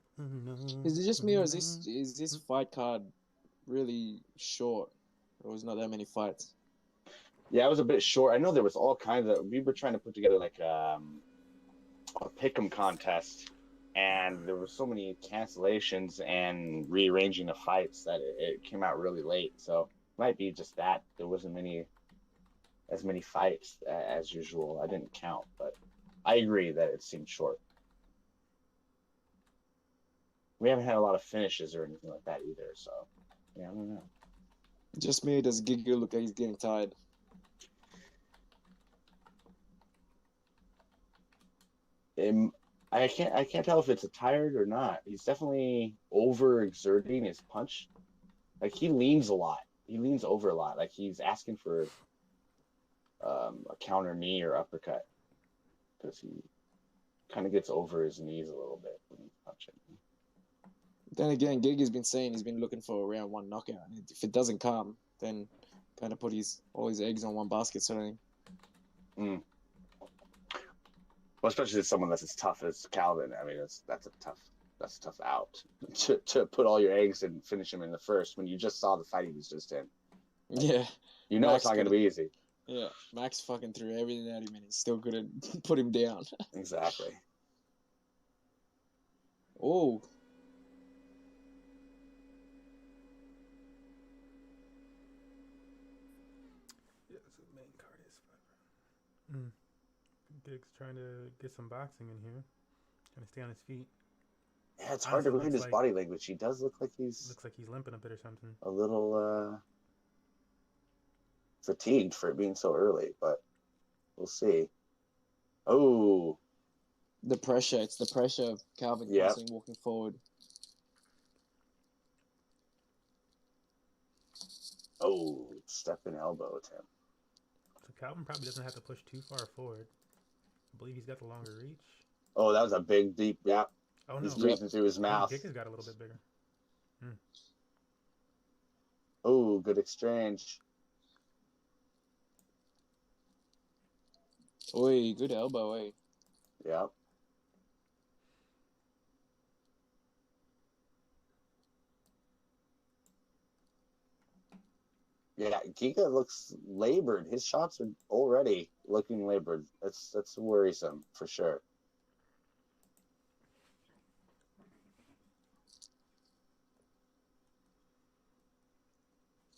Is it just me, or is this fight card really short? There was not that many fights. Yeah, it was a bit short. I know there was all kinds of. We were trying to put together like a pick'em contest, and there were so many cancellations and rearranging of fights that it came out really late. So it might be just that there wasn't as many fights as usual. I didn't count, but I agree that it seemed short. We haven't had a lot of finishes or anything like that either, so yeah, I don't know. Just me, does Git Gud look like he's getting tired? I can't tell if it's a tired or not. He's definitely overexerting his punch. Like he leans a lot. He leans over a lot. Like he's asking for a counter knee or uppercut because he kind of gets over his knees a little bit when he's punching. Then again, Gig has been saying he's been looking for a round one knockout. And if it doesn't come, then kind of put all his eggs on one basket sort of thing. Mm. Well, especially someone that's as tough as Calvin. I mean, that's a tough out to put all your eggs and finish him in the first when you just saw the fight he was just in. Like, yeah, Max it's not going to be easy. Yeah, Max fucking threw everything at him and he still couldn't put him down. Exactly. Oh. Diggs trying to get some boxing in here. Trying to stay on his feet. Yeah, it's hard to read his body language. He does look like he's limping a bit or something. A little fatigued for it being so early, but we'll see. Oh, the pressure! It's the pressure of Calvin crossing, walking forward. Oh, step and elbow to him. So Calvin probably doesn't have to push too far forward. I believe he's got the longer reach. Oh, that was a big, deep gap. Oh, no. He's breathing through his mouth. Giga's got a little bit bigger. Oh, good exchange. Oi, good elbow, eh? Yep. Yeah, Giga looks labored. His shots are already looking labored. That's worrisome for sure.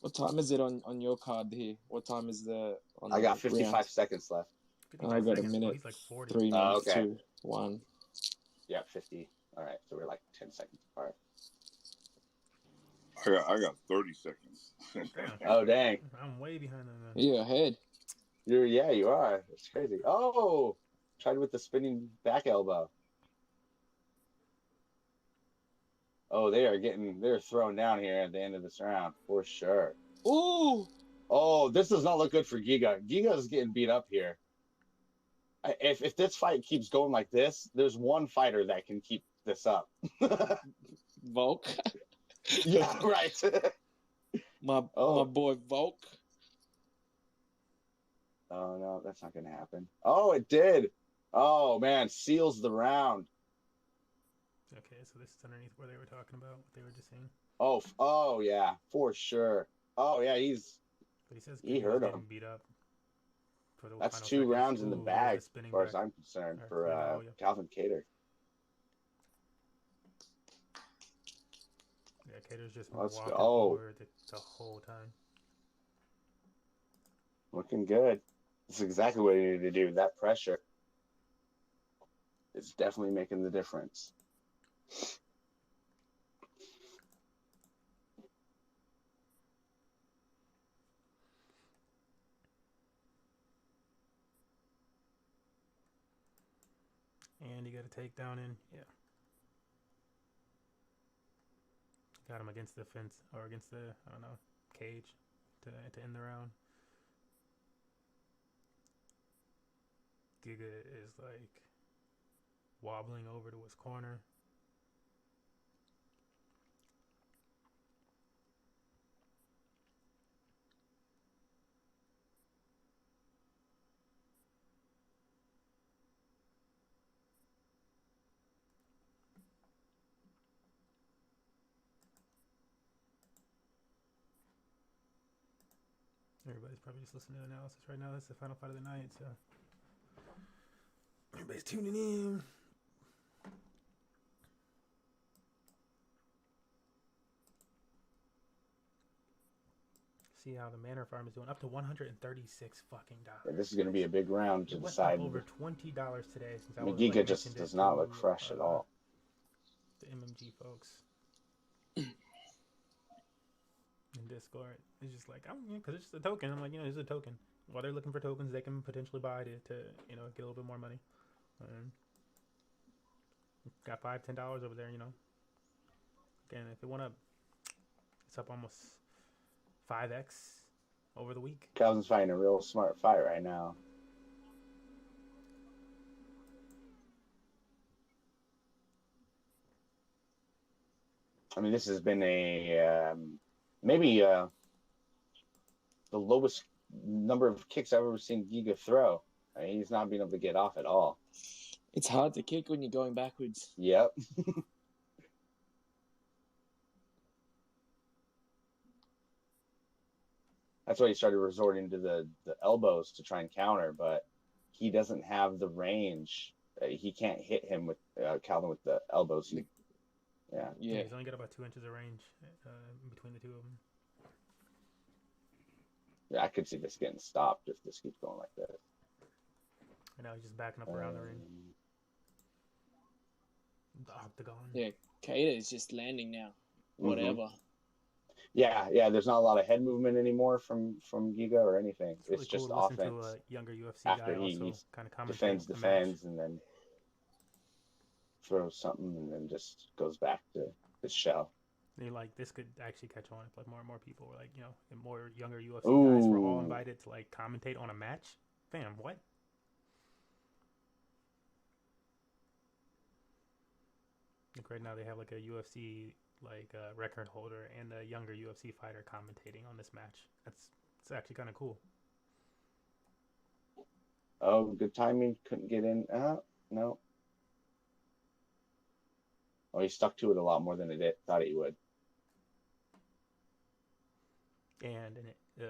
What time is it on your card here? What time is the? I got 55 seconds left. I got a minute. He's like 40. 3 minutes. Okay. 2, 1. Yeah, 50. All right, so we're like 10 seconds apart. I got 30 seconds. Oh dang! I'm way behind on that. You're ahead. You are. It's crazy. Oh, tried with the spinning back elbow. Oh, they're thrown down here at the end of this round for sure. Ooh! Oh, this does not look good for Giga. Giga is getting beat up here. If this fight keeps going like this, there's one fighter that can keep this up. Volk. Yeah, right. my boy Volk. Oh no, that's not gonna happen. Oh, it did. Oh man, seals the round. Okay, so this is underneath where they were talking about what they were just saying. Oh yeah, for sure. Oh yeah, But he says he hurt him. Beat up for the That's 2 seconds. rounds in the bag, as far as back. I'm concerned, for Calvin Kattar. Yeah, Cater's just Let's walking go. forward the whole time. Looking good. That's exactly what you need to do. That pressure is definitely making the difference. And you got a takedown in, got him against the fence or against the cage to end the round. Giga is like wobbling over to his corner. Everybody's probably just listening to the analysis right now. That's the final fight of the night, so everybody's tuning in. See how the Manor Farm is doing. Up to $136 fucking dollars. Yeah, this is going to be a big round to decide. Over $20 today. Since Giga just does not look fresh at all. The MMG folks in Discord, it's just like because it's just a token. I'm like, it's a token. While they're looking for tokens, they can potentially buy to get a little bit more money. Got $5-10 over there. Again, if it went up, it's up almost 5x over the week. Calvin's fighting a real smart fight right now. I mean, this has been maybe the lowest number of kicks I've ever seen Giga throw. I mean, he's not being able to get off at all. It's hard to kick when you're going backwards. Yep. That's why he started resorting to the elbows to try and counter, but he doesn't have the range. He can't hit him with Calvin with the elbows. Yeah. He's only got about 2 inches of range between the two of them. Yeah, I could see this getting stopped if this keeps going like this. And now he's just backing up around the ring. The octagon. Yeah, Kato is just landing now. Whatever. Yeah. There's not a lot of head movement anymore from Giga or anything. It's really just cool to listen offense. to a younger UFC After guy he also kind of commentate defends, and then throws something, and then just goes back to his shell. They like this could actually catch on if like more and more people were like, you know, and more younger UFC guys were all invited to like commentate on a match. Fam, what? Like right now they have like a UFC like record holder and a younger UFC fighter commentating on this match. It's actually kind of cool. Oh, good timing. Couldn't get in. No. Oh, he stuck to it a lot more than it thought he would. And in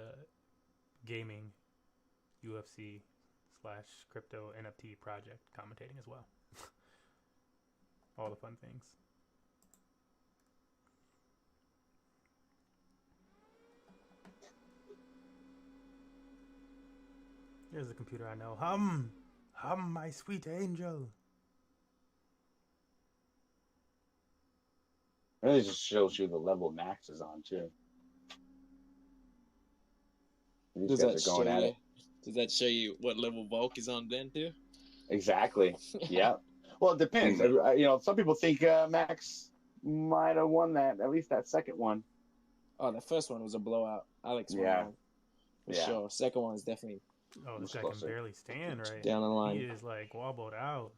gaming UFC / crypto NFT project commentating as well. All the fun things. Here's the computer I know. Hum, my sweet angel. It really just shows you the level Max is on too. These guys are going at it. Does that show you what level Volk is on then too? Exactly. Yeah. Well, it depends. You know, some people think Max might have won that, at least that second one. Oh, the first one was a blowout. Alex won for sure. Second one is definitely. Oh, this guy can barely stand right. Down the line. He is like wobbled out.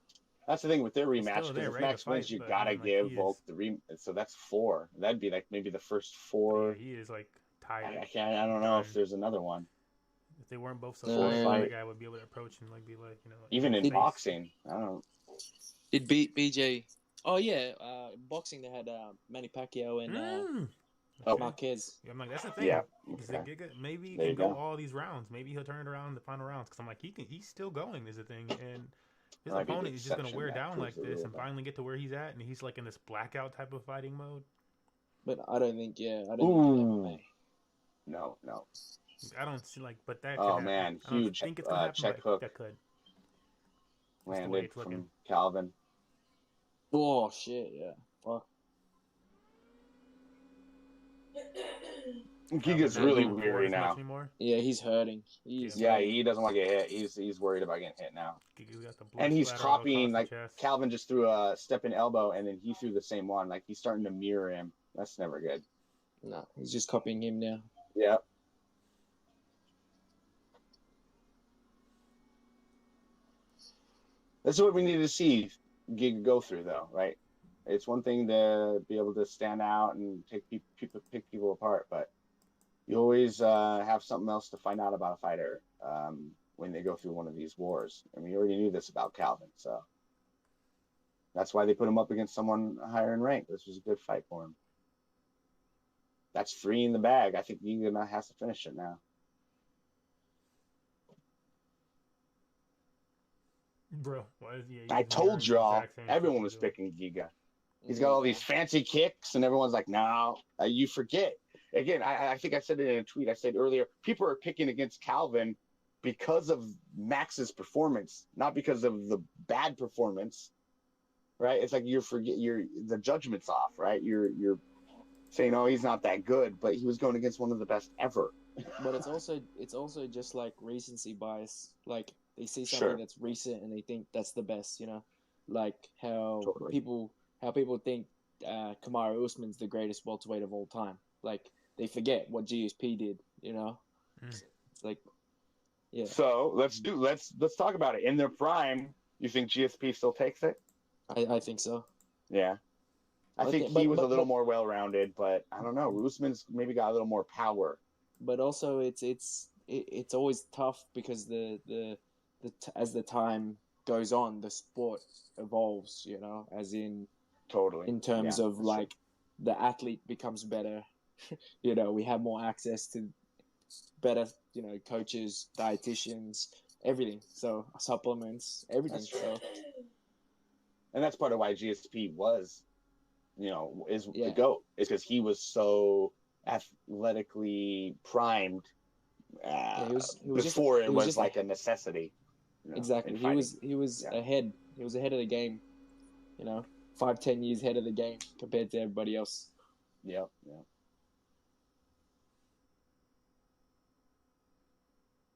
That's the thing with their rematch. Because if Max wins, you gotta give Volk the rematch. So that's 4. That'd be like maybe the first 4. Yeah, he is like tired. I don't know if there's another one. If they weren't both so tired, the guy would be able to approach and like be like, you know. Like, even in boxing, I don't know. It beat BJ. Oh yeah, boxing they had Manny Pacquiao and Marquez. Yeah, I'm like, that's the thing. Yeah. Maybe he can go all these rounds. Maybe he'll turn it around in the final rounds. Because I'm like, he's still going is the thing. And his opponent is just going to wear down like this and finally get to where he's at. And he's like in this blackout type of fighting mode. But I don't think, No. I don't see like, but that. Oh man, huge think it's gonna happen, check hook. That could. Landed from Calvin. Oh shit! Yeah. Fuck. Giga's really weary now. Yeah, he's hurting. He doesn't want to get hit. He's worried about getting hit now. And he's copying, like, Calvin just threw a step-in elbow, and then he threw the same one. Like, he's starting to mirror him. That's never good. No, he's just copying him now. Yeah. This is what we need to see Giga go through, though, right? It's one thing to be able to stand out and pick people apart, but you always have something else to find out about a fighter when they go through one of these wars. And we already knew this about Calvin, so that's why they put him up against someone higher in rank. This was a good fight for him. That's 3 in the bag. I think Giga has to finish it now. Bro, I told y'all, everyone was picking Giga. He's got all these fancy kicks, and everyone's like, no, you forget. Again, I think I said it in a tweet. I said earlier, people are picking against Calvin because of Max's performance, not because of the bad performance, right? It's like the judgment's off, right? You're saying, oh, he's not that good, but he was going against one of the best ever. But it's also just like recency bias. Like they see something that's recent and they think that's the best, you know, like how people think Kamaru Usman's the greatest welterweight of all time. Like they forget what GSP did, you know. It's like, yeah. So let's talk about it. In their prime, you think GSP still takes it? I think so. Yeah. I think he was a little more well-rounded, but I don't know. Usman's maybe got a little more power. But also, it's always tough because as the time goes on, the sport evolves. You know, as in in terms of like the athlete becomes better. You know, we have more access to better, you know, coaches, dietitians, everything. So supplements, everything. So, and that's part of why GSP was, you know, is the GOAT. Is because he was so athletically primed before it was like a necessity. exactly. He was ahead. He was ahead of the game. 5-10 years ahead of the game compared to everybody else. Yeah.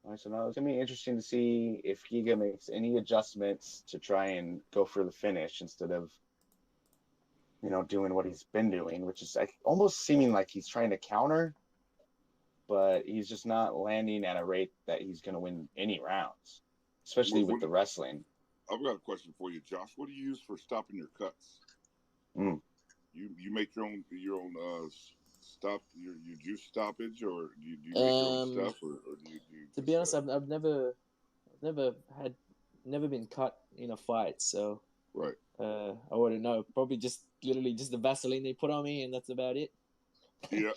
All right, so now it's gonna be interesting to see if Giga makes any adjustments to try and go for the finish instead of, doing what he's been doing, which is almost seeming like he's trying to counter, but he's just not landing at a rate that he's gonna win any rounds, especially with the wrestling. I've got a question for you, Josh. What do you use for stopping your cuts? You make your own your juice stoppage, or do you make your own stuff, or do you to be honest, I've never been cut in a fight, so right. I wouldn't know. Probably just literally just the Vaseline they put on me, and that's about it. Yeah.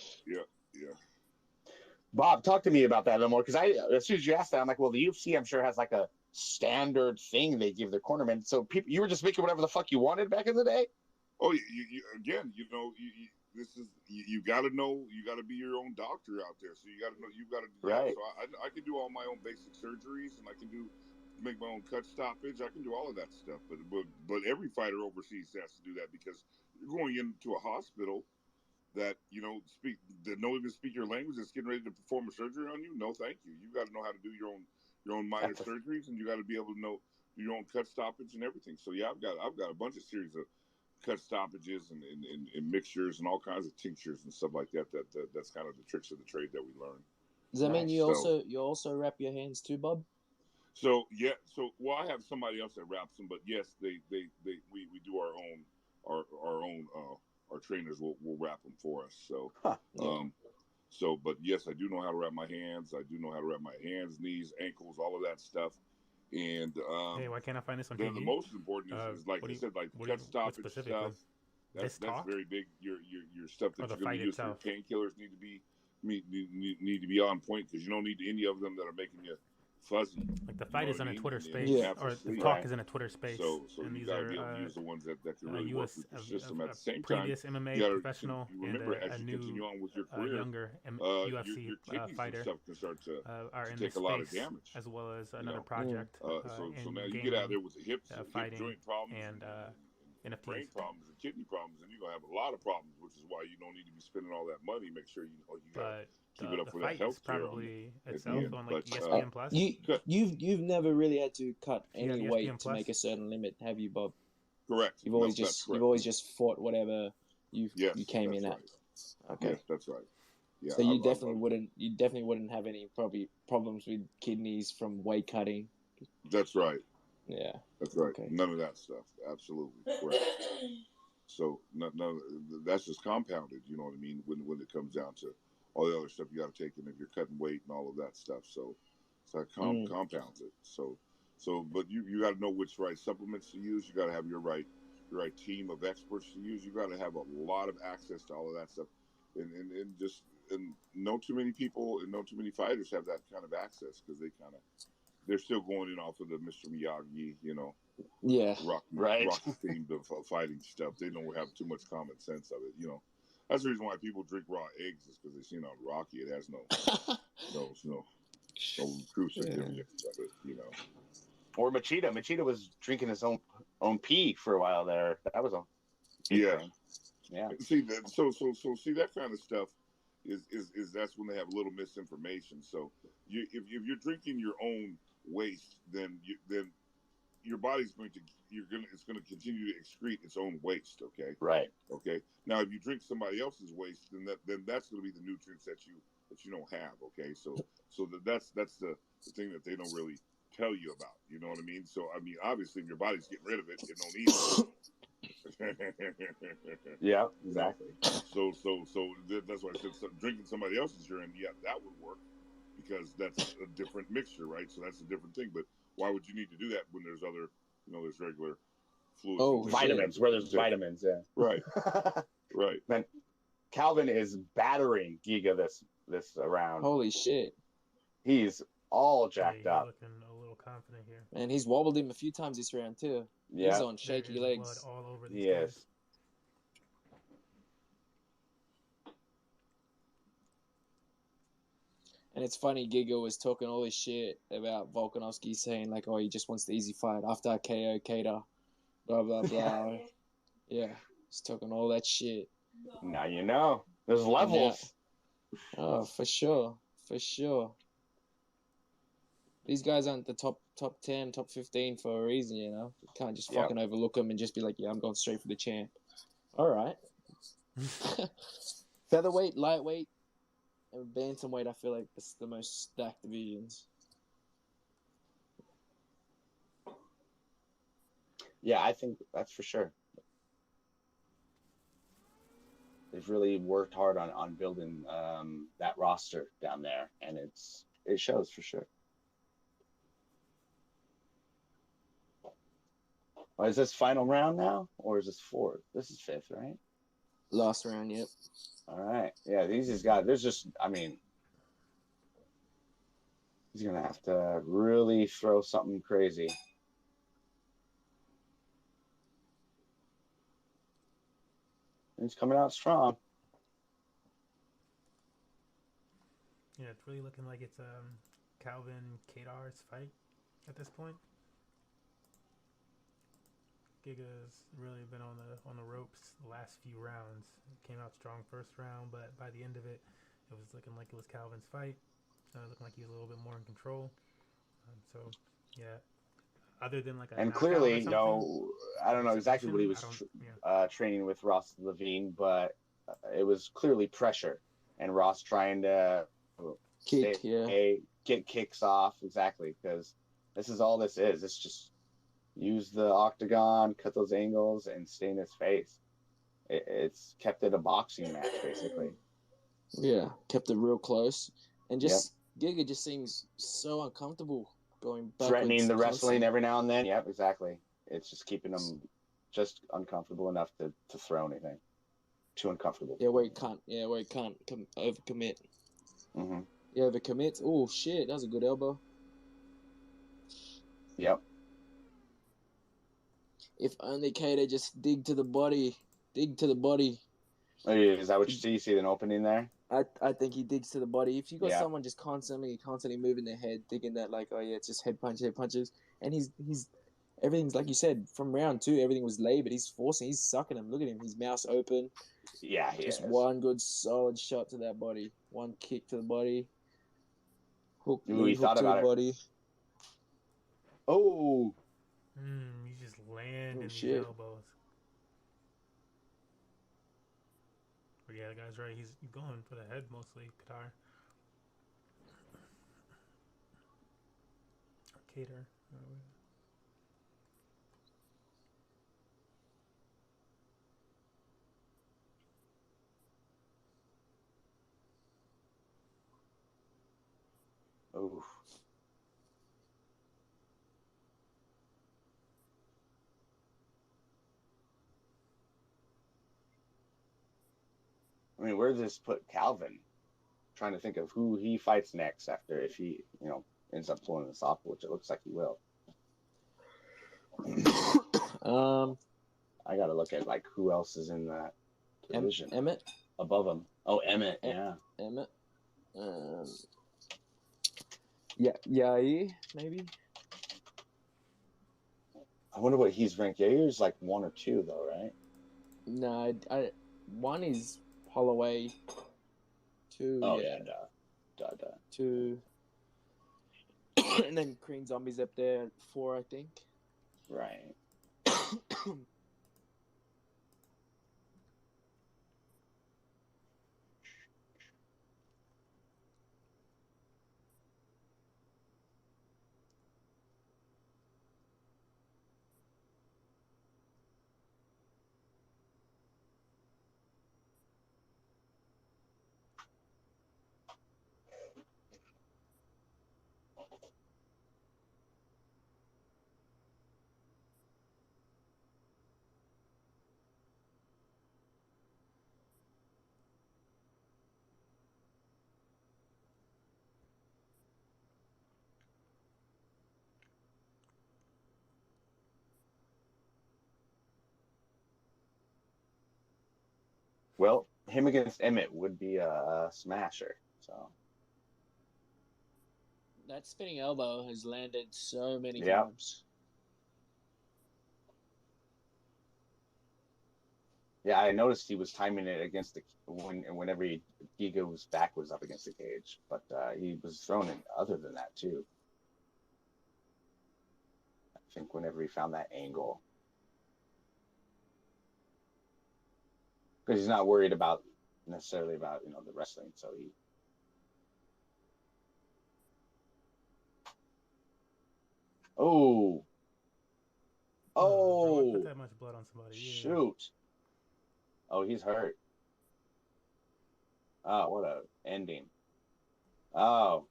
Bob, talk to me about that a little more, because as soon as you asked that, I'm like, well, the UFC I'm sure has like a standard thing they give their cornermen. So you were just making whatever the fuck you wanted back in the day. Oh, you again, this is you got to know, you got to be your own doctor out there. So you got to know, right. So I can do all my own basic surgeries, and I can make my own cut stoppage. I can do all of that stuff. But every fighter overseas has to do that, because you're going into a hospital that don't even speak your language, that's getting ready to perform a surgery on you. No, thank you. You got to know how to do your own minor surgeries, and you got to be able to know your own cut stoppage and everything. So yeah, I've got a bunch of series of cut stoppages and mixtures and all kinds of tinctures and stuff like that. That's kind of the tricks of the trade that we learn. Does that mean you also wrap your hands too, Bob? So yeah, I have somebody else that wraps them, but yes, we do our own. Our trainers will wrap them for us. So, but yes, I do know how to wrap my hands. I do know how to wrap my hands, knees, ankles, all of that stuff. And hey, why can't I find this on then TV? The most important is like I said, like cut stoppage stuff. That's very big. Your stuff that you're going to use for your painkillers need to be on point, because you don't need any of them that are making you fuzzy. Like the fight is in a Twitter space, or the talk is in a Twitter space. So and you these got to are be able to use the ones that can really work with the system. At the same previous time, MMA professional remember, and as you continue on with your career, younger UFC your kidneys fighter and stuff can start to are in take a lot of damage, as well as another project. So now you get out there with the hips, hip joint problems, and NFTs. Brain problems and kidney problems, and you're gonna have a lot of problems, which is why you don't need to be spending all that money. Make sure you gotta keep it up for that health care. Probably itself on like ESPN Plus. You've never really had to cut any weight to make a certain limit, have you, Bob? Correct. You've always just fought whatever you came in at. Okay, yes, that's right. Yeah. So you definitely wouldn't have any problems with kidneys from weight cutting. That's right. Yeah. That's right. Okay. None of that stuff. Absolutely correct. So that's just compounded. You know what I mean? When it comes down to all the other stuff you got to take in if you're cutting weight and all of that stuff. So that compounds it. So but you got to know which right supplements to use. You got to have your right team of experts to use. You got to have a lot of access to all of that stuff, and no too many people and no too many fighters have that kind of access, because they're still going in off of the Mr. Miyagi, rock themed of fighting stuff. They don't have too much common sense of it, That's the reason why people drink raw eggs, is because they've seen on Rocky it has no true significance of it, Or Machida. Machida was drinking his own pee for a while there. That was a thing. Yeah. See that? So see that kind of stuff is that's when they have a little misinformation. So if you're drinking your own waste, then your body's it's going to continue to excrete its own waste. Okay. Right. Okay. Now, if you drink somebody else's waste, then that's going to be the nutrients that you don't have. Okay. So that's the thing that they don't really tell you about. You know what I mean? So I mean, obviously, if your body's getting rid of it, it don't need it. Yeah, exactly. So that's why I said drinking somebody else's urine. Yeah, that would work, because that's a different mixture, right? So that's a different thing. But why would you need to do that when there's other, there's regular fluids? Oh, vitamins. Where there's vitamins, yeah. Right. Right. Man, Calvin is battering Giga this round. Holy shit. He's all jacked up. Looking a little confident here. And he's wobbled him a few times this round too. Yeah. He's on shaky legs. Blood all over these guys. And it's funny, Giga was talking all this shit about Volkanovski, saying like, oh, he just wants the easy fight after I KO Cater, blah blah blah. Yeah, he's talking all that shit. Now you know. There's levels. Oh, for sure, for sure. These guys aren't the top 10, top 15 for a reason, you know. You can't just fucking overlook them and just be like, yeah, I'm going straight for the champ. All right. Featherweight, lightweight, and bantamweight, I feel like it's the most stacked divisions. Yeah, I think that's for sure. They've really worked hard on building that roster down there, and it shows for sure. Oh, is this final round now, or is this fourth? This is fifth, right? Last round, yep. All right. Yeah, these guys, there's just, I mean, he's going to have to really throw something crazy. He's coming out strong. Yeah, it's really looking like it's Calvin Kadar's fight at this point. Giga's really been on the ropes the last few rounds. Came out strong first round, but by the end of it, it was looking like it was Calvin's fight. Looking like he was a little bit more in control. So, yeah. Other than like a and clearly, I don't know exactly what he was training with Ross Levine, but it was clearly pressure, and Ross trying to get kicks off exactly because this is all this is. It's just use the octagon, cut those angles, and stay in his face. It's kept it a boxing match basically. Yeah, kept it real close, and just Giga just seems so uncomfortable. Going threatening the wrestling every now and then. Yep, exactly. It's just keeping them just uncomfortable enough to throw anything. Too uncomfortable. Yeah, where he can't overcommit. Mm-hmm. Yeah, overcommit. Oh shit, that was a good elbow. Yep. If only Kato just dig to the body. Oh, yeah. Is that what you see? You see an opening there? I think he digs to the body. If you got someone just constantly moving their head, thinking that like, oh yeah, it's just head punches, and he's everything's like you said from round 2, everything was labored. He's forcing, he's sucking him. Look at him, his mouth's open. Yeah, just one good solid shot to that body, one kick to the body, hook to the body. Oh, you just land in the elbows. But yeah, the guy's right. He's going for the head mostly, Qatar. Cater. Oh. I mean, where does this put Calvin? Trying to think of who he fights next after if he, ends up pulling this off, which it looks like he will. I gotta look at like who else is in that division. Emmett above him. Oh, Emmett, yeah. Emmett. Yair, maybe. I wonder what he's ranked. Yair's like 1 or 2 though, right? No, one is Holloway. 2. Oh yeah, duh. 2. And then Korean Zombie's up there at 4, I think. Right. Well, him against Emmett would be a smasher. So that spinning elbow has landed so many times. Yeah, I noticed he was timing it against whenever Giga's back was up against the cage, but he was throwing it other than that too. I think whenever he found that angle, because he's not worried necessarily about the wrestling, so he. Oh. Bro, put that much blood on somebody. Shoot. Oh, he's hurt. Oh, what a ending. Oh,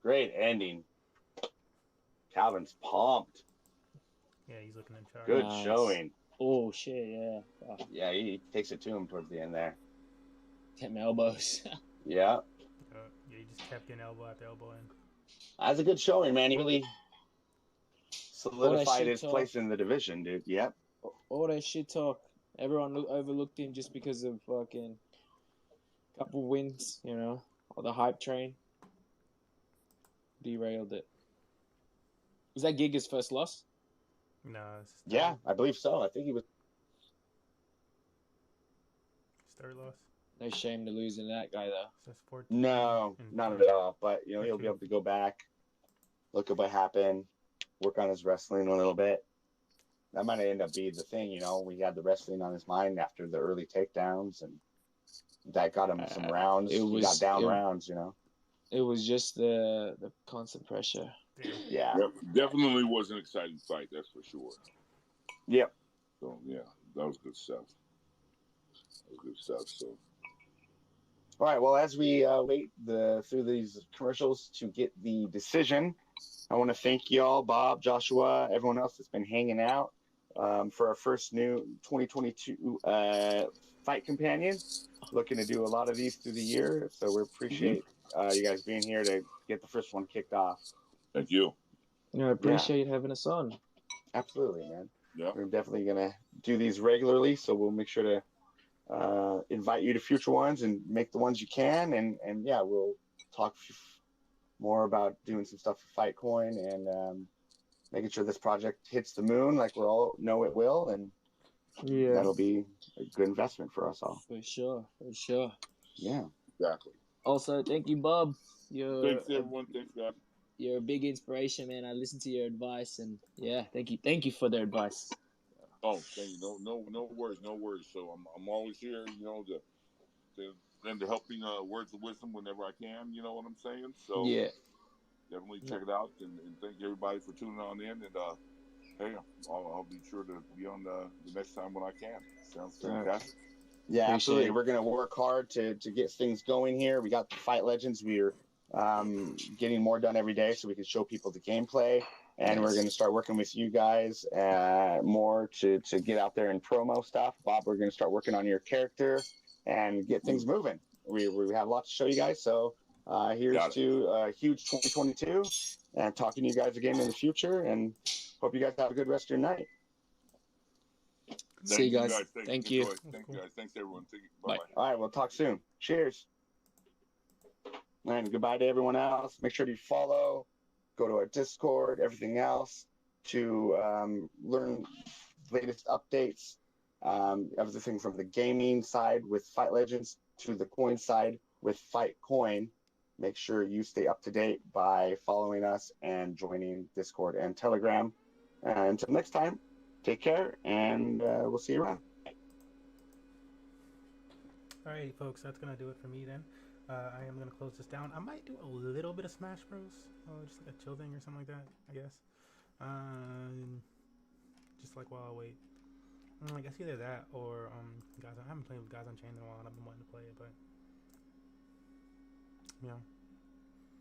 great ending. Calvin's pumped. Yeah, he's looking in charge. Good showing. Oh, shit, yeah. Oh. Yeah, he takes it to him towards the end there. 10 elbows. Yeah. Yeah, he just kept getting elbow after elbow in. That's a good showing, man. He really solidified his place in the division, dude. Yep. All that shit talk. Everyone overlooked him just because of fucking couple wins, or the hype train. Derailed it. Was that Giga's first loss? No. Yeah, I believe so. I think he was. His third loss. No shame to losing that guy, though. No, not at all. But, he'll be able to go back, look at what happened, work on his wrestling a little bit. That might end up being the thing, We had the wrestling on his mind after the early takedowns, and that got him some rounds. He got down rounds, It was just the constant pressure. Yeah. Definitely was an exciting fight, that's for sure. Yep. So, yeah, that was good stuff. So. All right, well, as we wait through these commercials to get the decision, I want to thank y'all, Bob, Joshua, everyone else that's been hanging out for our first new 2022 fight companion. Looking to do a lot of these through the year, so we appreciate you guys being here to get the first one kicked off. Thank you. I appreciate having us on. Absolutely, man. Yeah. We're definitely going to do these regularly, so we'll make sure to invite you to future ones and make the ones you can. And yeah, we'll talk more about doing some stuff for Fightcoin and making sure this project hits the moon like we all know it will. And that'll be a good investment for us all. For sure. Yeah. Exactly. Also, thank you, Bob. Thanks, everyone. Thanks, guys. You're a big inspiration, man. I listened to your advice, and thank you for the advice. Oh, thank you. No worries. So I'm always here, to lend the helping words of wisdom whenever I can. You know what I'm saying? So definitely check it out, and thank everybody for tuning on in. And hey, I'll be sure to be on the next time when I can. Sounds fantastic. Yeah, absolutely. We're going to work hard to get things going here. We got the Fight Legends. We're getting more done every day so we can show people the gameplay. And we're going to start working with you guys more to get out there and promo stuff. Bob, we're going to start working on your character and get things moving. We have a lot to show you guys. So here's to a huge 2022 and talking to you guys again in the future. And hope you guys have a good rest of your night. See you guys. Thank you. Thank you guys. Thanks, everyone. Bye. All right, we'll talk soon. Cheers. And goodbye to everyone else. Make sure to follow, go to our Discord, everything else to learn latest updates. Everything from the gaming side with Fight Legends to the coin side with Fightcoin. Make sure you stay up to date by following us and joining Discord and Telegram. Until next time, take care, and we'll see you around. All right, folks, that's going to do it for me then. I am going to close this down. I might do a little bit of Smash Bros. Just like a chill thing or something like that, I guess. Just like while I wait. I guess either that or guys. I haven't played with Guys Unchained in a while, and I've been wanting to play it, but you know.